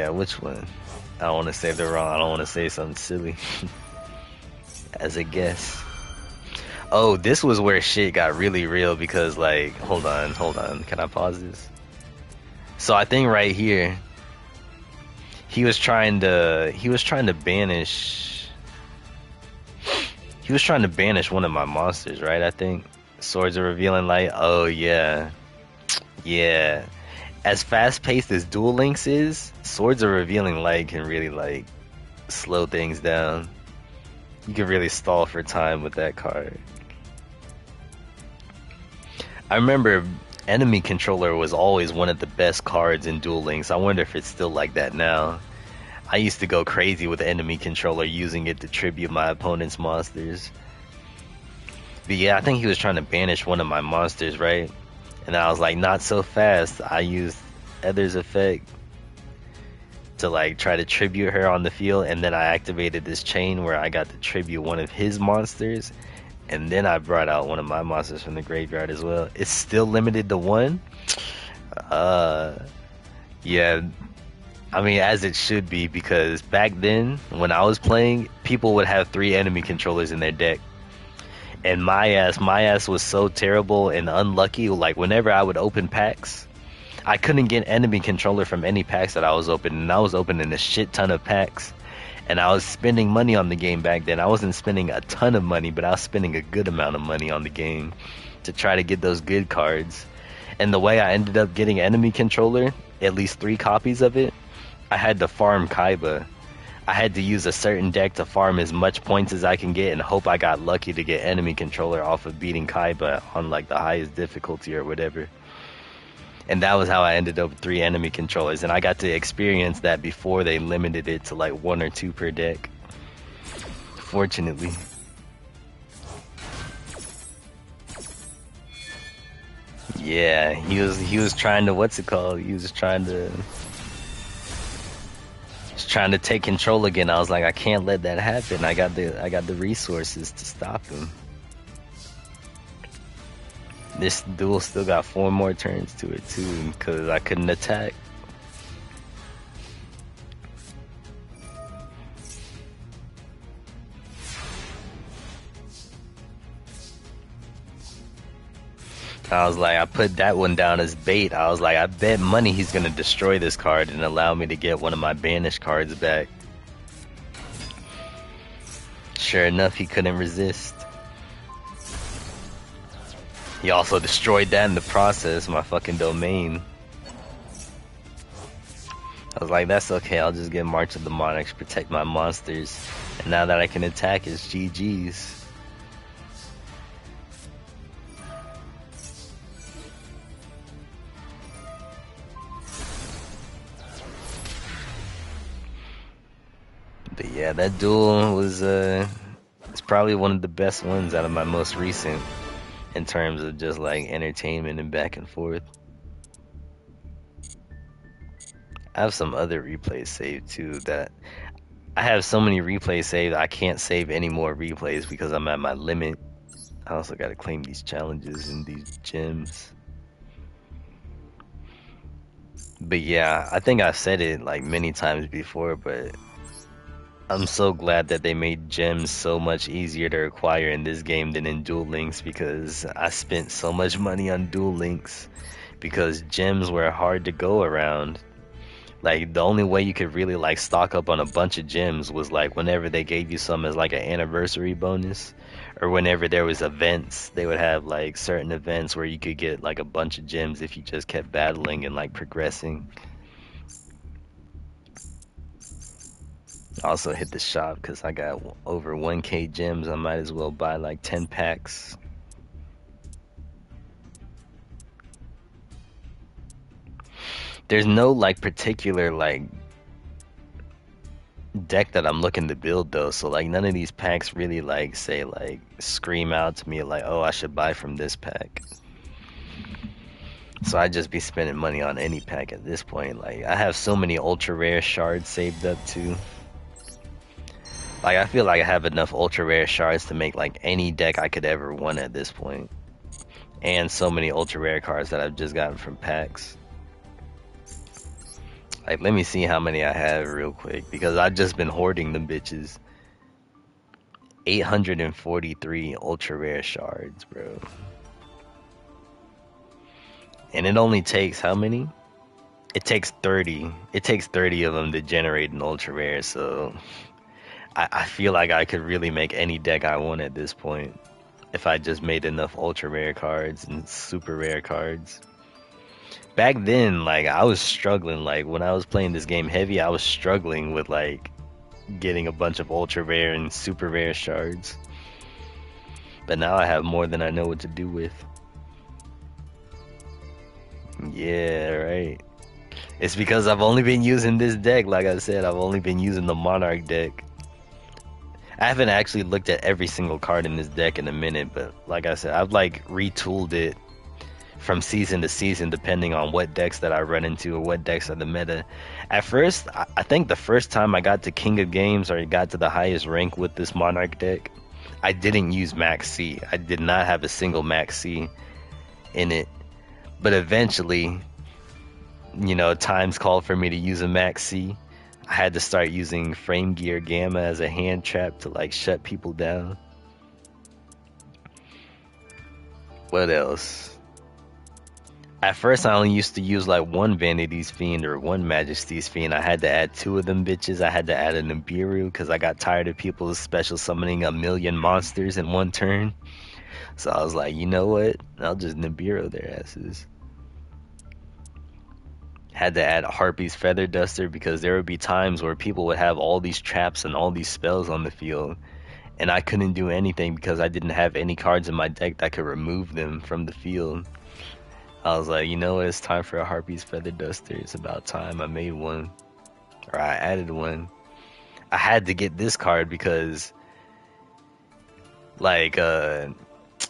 which one? I don't want to say they're wrong. I don't want to say something silly. As a guess. Oh, this was where shit got really real because, like, hold on. Can I pause this? So I think right here, he was trying to banish. He was trying to banish one of my monsters, right? I think Swords of Revealing Light. Oh yeah. As fast-paced as Duel Links is, Swords of Revealing Light can really like slow things down. You can really stall for time with that card. I remember Enemy Controller was always one of the best cards in Duel Links. I wonder if it's still like that now. I used to go crazy with Enemy Controller, using it to tribute my opponent's monsters. But yeah, I think he was trying to banish one of my monsters, right? And I was like, not so fast. I used Ether's Effect to like try to tribute her on the field, and then I activated this chain where I got to tribute one of his monsters, and then I brought out one of my monsters from the graveyard as well. It's still limited to 1. Yeah, I mean, as it should be, because back then when I was playing, people would have 3 enemy controllers in their deck. And my ass was so terrible and unlucky. Like, whenever I would open packs, I couldn't get enemy controller from any packs that I was opening. And I was opening a shit ton of packs. And I was spending money on the game back then. I wasn't spending a ton of money, but I was spending a good amount of money on the game to try to get those good cards. And the way I ended up getting enemy controller, at least 3 copies of it, I had to farm Kaiba. I had to use a certain deck to farm as much points as I can get and hope I got lucky to get enemy controller off of beating Kaiba on like the highest difficulty or whatever. And that was how I ended up with 3 enemy controllers, and I got to experience that before they limited it to like 1 or 2 per deck. Fortunately. Yeah, he was trying to, what's it called? He was trying to take control again. I was like, I can't let that happen. I got the resources to stop him. This duel still got 4 more turns to it too, because I couldn't attack. I was like, I put that one down as bait. I was like, I bet money he's gonna destroy this card and allow me to get one of my banished cards back. sure enough, he couldn't resist. He also destroyed that in the process, my fucking domain. I was like, that's okay, I'll just get March of the Monarchs, protect my monsters. And now that I can attack, it's GG's. But yeah, that duel was it's probably one of the best ones out of my most recent in terms of just like entertainment and back and forth. I have some other replays saved too that I have so many replays saved I can't save any more replays because I'm at my limit. I also gotta claim these challenges and these gems. But yeah, I think I've said it like many times before, but I'm so glad that they made gems so much easier to acquire in this game than in Duel Links, because I spent so much money on Duel Links because gems were hard to go around. Like, the only way you could really like stock up on a bunch of gems was like whenever they gave you some as like an anniversary bonus, or whenever there was events. They would have like certain events where you could get like a bunch of gems if you just kept battling and like progressing. I also hit the shop because I got over 1k gems. I might as well buy like 10 packs. There's no like particular like deck that I'm looking to build though, so like none of these packs really like say like scream out to me like, oh, I should buy from this pack. So I just be spending money on any pack at this point. Like, I have so many ultra rare shards saved up too. Like, I feel like I have enough ultra rare shards to make like any deck I could ever want at this point. And so many ultra rare cards that I've just gotten from packs. Like, let me see how many I have real quick, because I've just been hoarding them bitches. 843 ultra rare shards, bro. And it only takes how many? It takes 30. It takes 30 of them to generate an ultra rare, so I feel like I could really make any deck I want at this point if I just made enough ultra rare cards and super rare cards. Back then, like, I was struggling. Like, when I was playing this game heavy, I was struggling with like getting a bunch of ultra rare and super rare shards. But now I have more than I know what to do with. Yeah, right. It's because I've only been using this deck. Like I said, I've only been using the Monarch deck. I haven't actually looked at every single card in this deck in a minute, but like I said, I've like retooled it from season to season depending on what decks that I run into or what decks are the meta. At first, I think the first time I got to King of Games or got to the highest rank with this Monarch deck, I didn't use Max C. I did not have a single Max C in it. But eventually, you know, times called for me to use a Max C. I had to start using Frame Gear Gamma as a hand trap to like shut people down. What else? At first, I only used to use like one Vanity's Fiend or one Majesty's Fiend. I had to add 2 of them bitches. I had to add a Nibiru because I got tired of people special summoning a million monsters in one turn. So I was like, you know what? I'll just Nibiru their asses. Had to add Harpy's Feather Duster because there would be times where people would have all these traps and all these spells on the field, and I couldn't do anything because I didn't have any cards in my deck that could remove them from the field. I was like, you know what? It's time for a Harpy's Feather Duster. It's about time I made one, or I added one. I had to get this card because, like,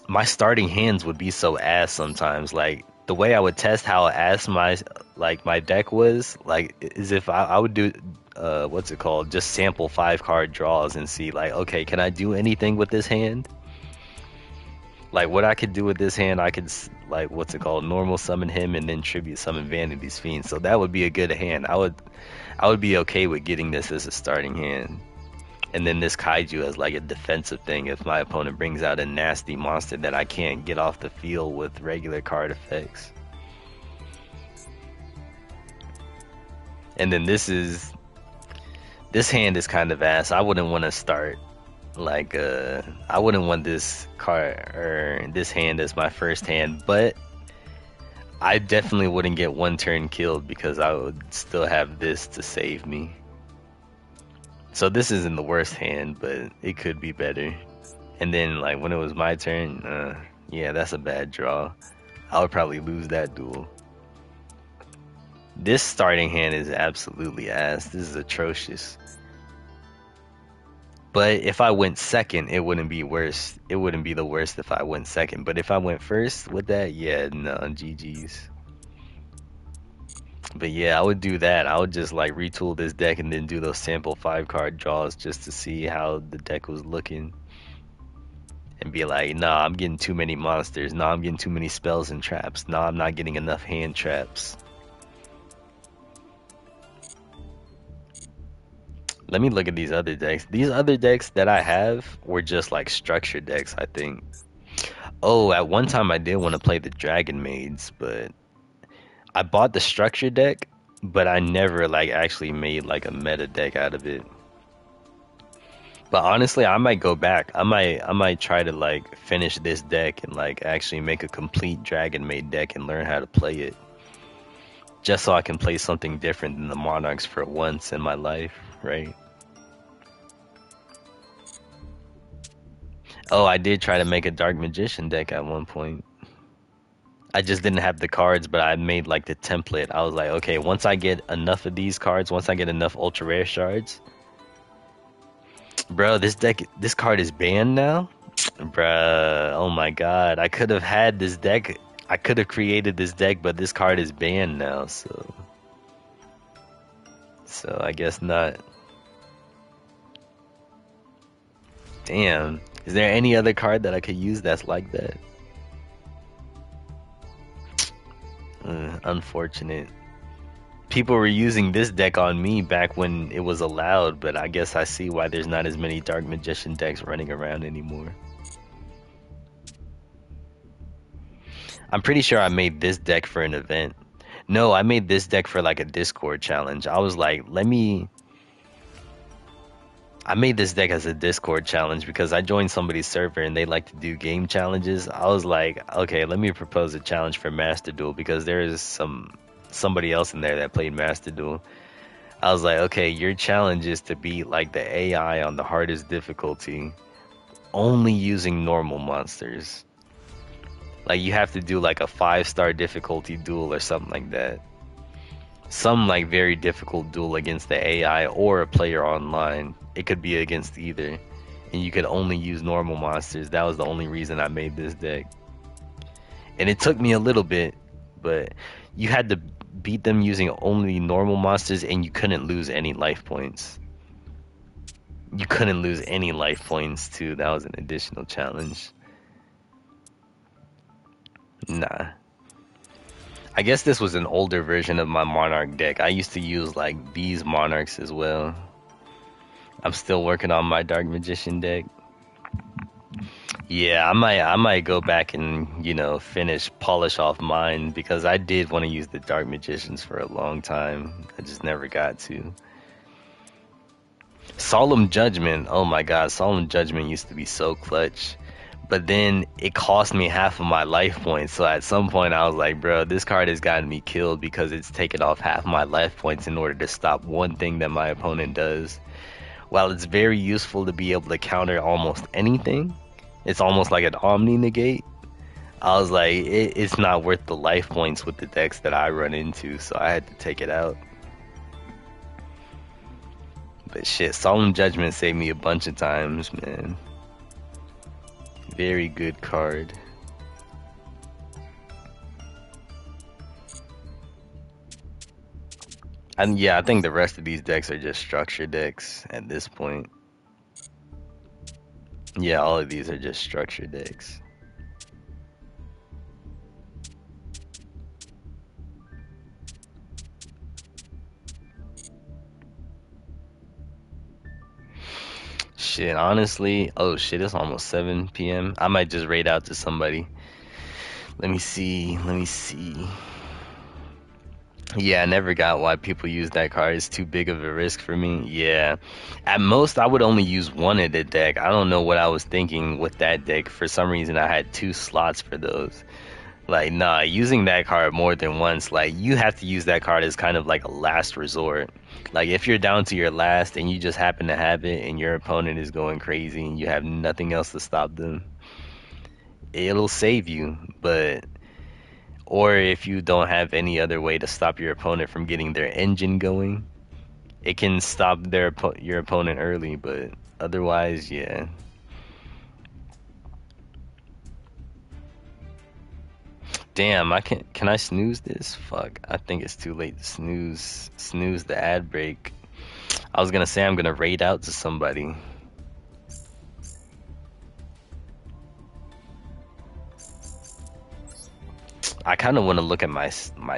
my starting hands would be so ass sometimes. Like, the way I would test how ass my deck was, like, is if I would do what's it called, just sample 5 card draws and see like, okay, can I do anything with this hand? Like, what I could do with this hand, I could, like, what's it called, normal summon him and then tribute summon Vanity's Fiend. So that would be a good hand. I would be okay with getting this as a starting hand. And then this Kaiju as like a defensive thing if my opponent brings out a nasty monster that I can't get off the field with regular card effects. And then this hand is kind of ass. I wouldn't want to start Like, I wouldn't want this card or this hand as my first hand, but I definitely wouldn't get one turn killed because I would still have this to save me. So this isn't the worst hand, but it could be better. And then, like, when it was my turn, yeah, that's a bad draw. I would probably lose that duel. This starting hand is absolutely ass. This is atrocious. But if I went second, it wouldn't be worse. It wouldn't be the worst if I went second. But if I went first with that, yeah, no, GG's. But yeah, I would do that. I would just like retool this deck and then do those sample 5 card draws just to see how the deck was looking. And be like, nah, I'm getting too many monsters. Nah, I'm getting too many spells and traps. Nah, I'm not getting enough hand traps. Let me look at these other decks. These other decks that I have were just like structure decks, I think. Oh, at one time I did want to play the Dragon Maids, but I bought the structure deck, but I never like actually made like a meta deck out of it. But honestly, I might go back. I might try to like finish this deck and like actually make a complete Dragon Maid deck and learn how to play it. Just so I can play something different than the Monarchs for once in my life, right? Oh, I did try to make a Dark Magician deck at one point. I just didn't have the cards, but I made like the template. I was like, okay, once I get enough of these cards, once I get enough ultra rare shards, bro, this card is banned now, bruh. Oh my god, I could have had this deck. I could have created this deck, but this card is banned now, so I guess not. Damn, is there any other card that I could use that's like that? Unfortunate. People were using this deck on me back when it was allowed, but I guess I see why there's not as many Dark Magician decks running around anymore. I'm pretty sure I made this deck for an event. No, I made this deck for like a Discord challenge. I was like, I made this deck as a Discord challenge because I joined somebody's server and they like to do game challenges. I was like, okay, let me propose a challenge for Master Duel because there is somebody else in there that played Master Duel. I was like, okay, your challenge is to beat like the AI on the hardest difficulty, only using normal monsters. Like you have to do like a 5-star difficulty duel or something like that. Some like very difficult duel against the AI or a player online. It could be against either. And you could only use normal monsters. That was the only reason I made this deck. And it took me a little bit, but you had to beat them using only normal monsters and you couldn't lose any life points. You couldn't lose any life points too. That was an additional challenge. Nah. I guess this was an older version of my Monarch deck. I used to use like these Monarchs as well. I'm still working on my Dark Magician deck. Yeah, I might go back and, polish off mine because I did want to use the Dark Magicians for a long time. I just never got to. Solemn Judgment. Oh my god, Solemn Judgment used to be so clutch. But then it cost me half of my life points. So at some point I was like, bro, this card has gotten me killed because it's taken off half my life points in order to stop one thing that my opponent does. While it's very useful to be able to counter almost anything, it's almost like an Omni negate. I was like, it's not worth the life points with the decks that I run into, so I had to take it out. But shit, Solemn Judgment saved me a bunch of times, man. Very good card. And yeah, I think the rest of these decks are just structure decks at this point. Yeah, all of these are just structure decks. Shit, honestly, oh shit, it's almost 7 p.m. I might just raid out to somebody. Let me see. Yeah, I never got why people use that card. It's too big of a risk for me. Yeah. At most, I would only use one in the deck. I don't know what I was thinking with that deck. For some reason, I had two slots for those. Like, nah, using that card more than once, like, you have to use that card as kind of like a last resort. Like, if you're down to your last and you just happen to have it and your opponent is going crazy and you have nothing else to stop them, it'll save you. But or if you don't have any other way to stop your opponent from getting their engine going, it can stop your opponent early. But otherwise, yeah. Damn, I can I snooze this? Fuck, I think it's too late to snooze the ad break. I was gonna say I'm gonna raid out to somebody. I kind of want to look at my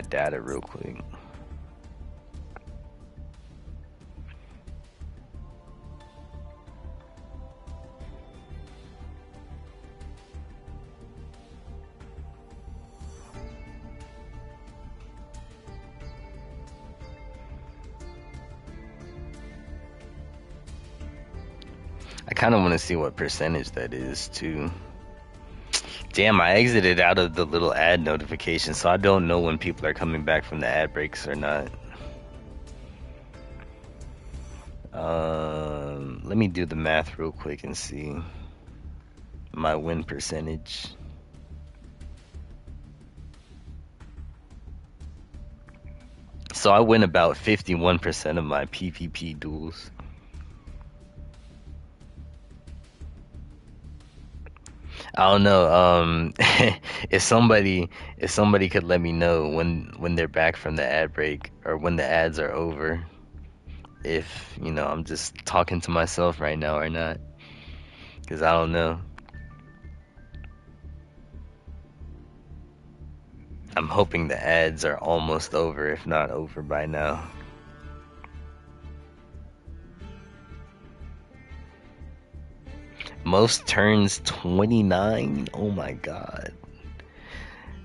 data real quick. I kind of want to see what percentage that is too. Damn, I exited out of the little ad notification, so I don't know when people are coming back from the ad breaks or not. Let me do the math real quick and see my win percentage. So I win about 51% of my PvP duels. I don't know. If somebody could let me know when they're back from the ad break or when the ads are over, if I'm just talking to myself right now or not, because I don't know. I'm hoping the ads are almost over, if not over by now. Most turns 29. Oh my god.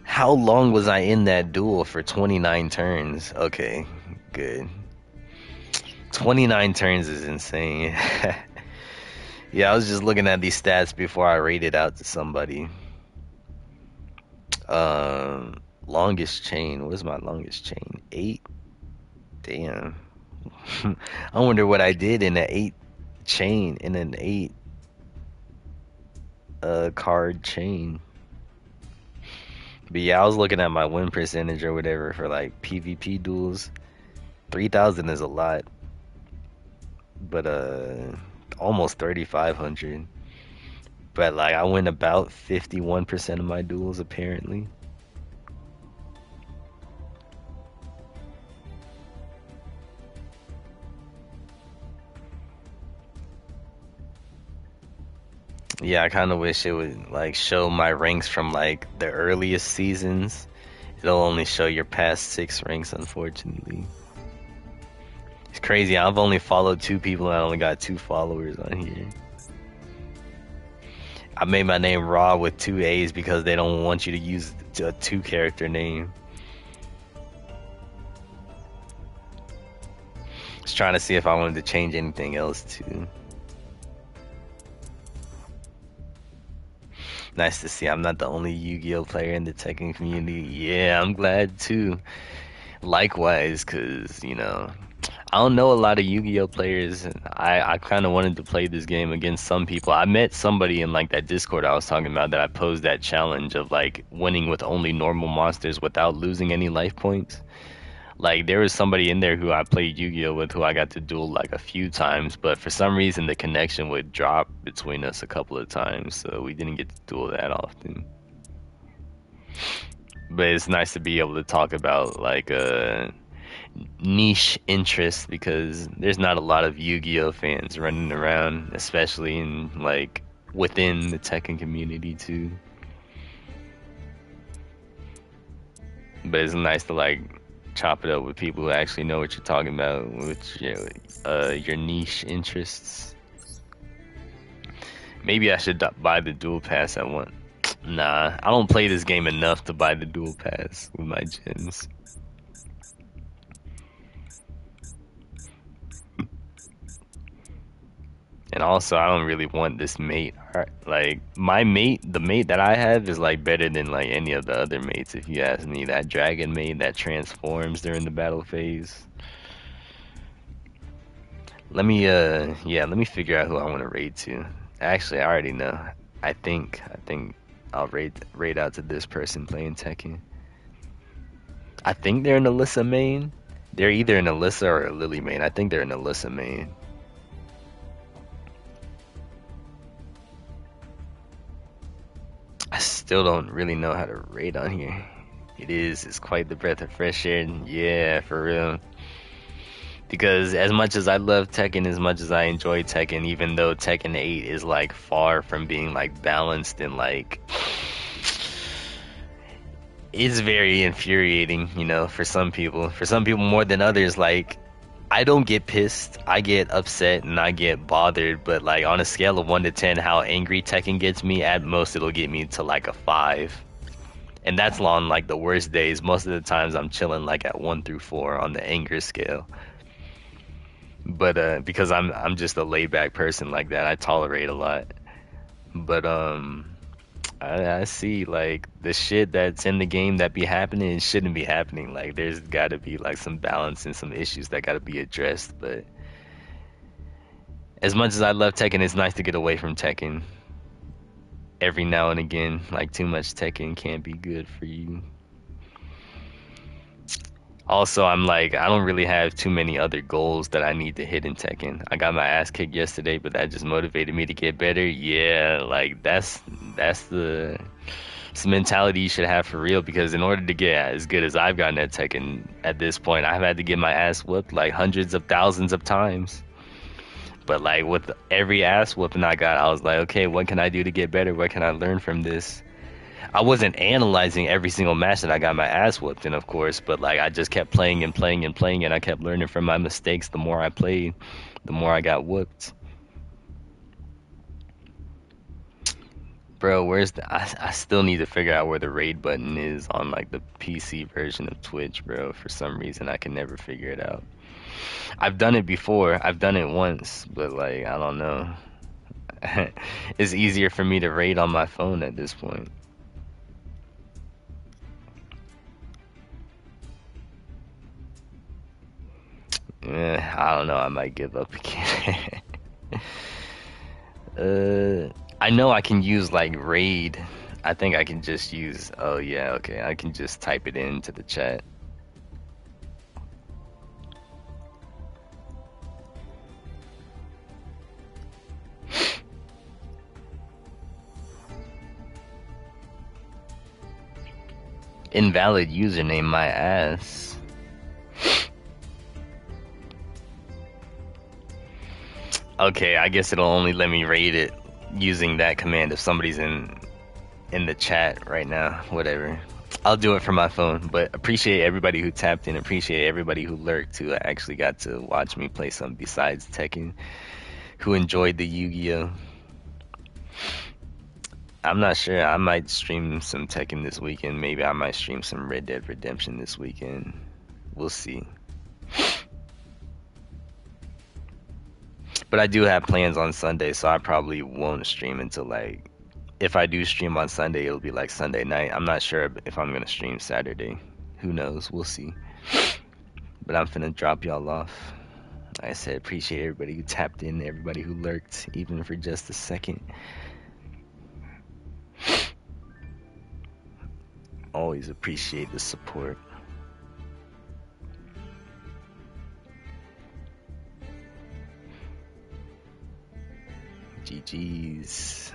How long was I in that duel for 29 turns? Okay, good. 29 turns is insane. Yeah, I was just looking at these stats before I rated out to somebody. Longest chain. What is my longest chain? 8? Damn. I wonder what I did in an 8 chain, in an 8 card chain. But yeah, I was looking at my win percentage or whatever for like PvP duels. 3,000 is a lot. But almost 3,500. But like I win about 51% of my duels apparently. Yeah, I kind of wish it would like show my ranks from like the earliest seasons. It'll only show your past 6 ranks, unfortunately. It's crazy. I've only followed 2 people and I only got 2 followers on here. I made my name Raw with 2 A's because they don't want you to use a 2-character name. Just trying to see if I wanted to change anything else too. Nice to see I'm not the only Yu-Gi-Oh player in the Tekken community. Yeah, I'm glad too. Likewise, cause I don't know a lot of Yu-Gi-Oh players. I kind of wanted to play this game against some people. I met somebody in like that Discord I was talking about that I posed that challenge of like winning with only normal monsters without losing any life points. Like there was somebody in there who I played Yu-Gi-Oh with who I got to duel like a few times, but for some reason the connection would drop between us a couple of times, so we didn't get to duel that often. But it's nice to be able to talk about like a niche interest because there's not a lot of Yu-Gi-Oh fans running around, especially in like within the Tekken community too. But it's nice to like chop it up with people who actually know what you're talking about with your niche interests. Maybe I should buy the dual pass at one. Nah, I don't play this game enough to buy the dual pass with my gens. And also, I don't really want this mate. Like my mate, the mate that I have is like better than like any of the other mates. If you ask me, that dragon mate that transforms during the battle phase. Let me figure out who I want to raid to. Actually, I already know. I think I'll raid out to this person playing Tekken. I think they're an Alyssa main. They're either an Alyssa or a Lily main. I think they're an Alyssa main. I still don't really know how to rate on here. It's quite the breath of fresh air. Yeah, for real. Because as much as I love Tekken, as much as I enjoy Tekken, even though Tekken 8 is like far from being like balanced and like it's very infuriating, you know, for some people. For some people more than others, like I don't get pissed, I get upset and I get bothered, but like on a scale of 1 to 10 how angry Tekken gets me, at most it'll get me to like a 5. And that's on like the worst days. Most of the times I'm chilling like at 1 through 4 on the anger scale. But because I'm just a laid back person like that, I tolerate a lot. But I see like the shit that's in the game that be happening, it shouldn't be happening. Like there's got to be like some balance and some issues that got to be addressed. But as much as I love Tekken, it's nice to get away from Tekken every now and again. Like too much Tekken can't be good for you. Also, I'm like, I don't really have too many other goals that I need to hit in Tekken. I got my ass kicked yesterday, but that just motivated me to get better. Yeah, like that's the it's the mentality you should have for real, because in order to get as good as I've gotten at Tekken at this point, I've had to get my ass whooped like hundreds of thousands of times. But like with every ass whooping I got, I was like, okay, what can I do to get better? What can I learn from this? I wasn't analyzing every single match that I got my ass whooped in, of course, but like I just kept playing and playing and playing, and I kept learning from my mistakes. The more I played, the more I got whooped. Bro, where's the? I still need to figure out where the raid button is on like the PC version of Twitch, bro. For some reason, I can never figure it out. I've done it before. I've done it once, but like I don't know. It's easier for me to raid on my phone at this point. I don't know. I might give up again. I know I can use like raid. I think I can just use. Oh yeah, okay. I can just type it into the chat. Invalid username, my ass. Okay, I guess it'll only let me raid it using that command if somebody's in the chat right now. Whatever. I'll do it from my phone, but appreciate everybody who tapped in. Appreciate everybody who lurked, who actually got to watch me play something besides Tekken, who enjoyed the Yu-Gi-Oh. I'm not sure. I might stream some Tekken this weekend. Maybe I might stream some Red Dead Redemption this weekend. We'll see. But I do have plans on Sunday, so I probably won't stream until like, if I do stream on Sunday, it'll be like Sunday night. I'm not sure if I'm gonna stream Saturday. Who knows? We'll see. But I'm finna drop y'all off. Like I said, appreciate everybody who tapped in, everybody who lurked, even for just a second. Always appreciate the support. GG's.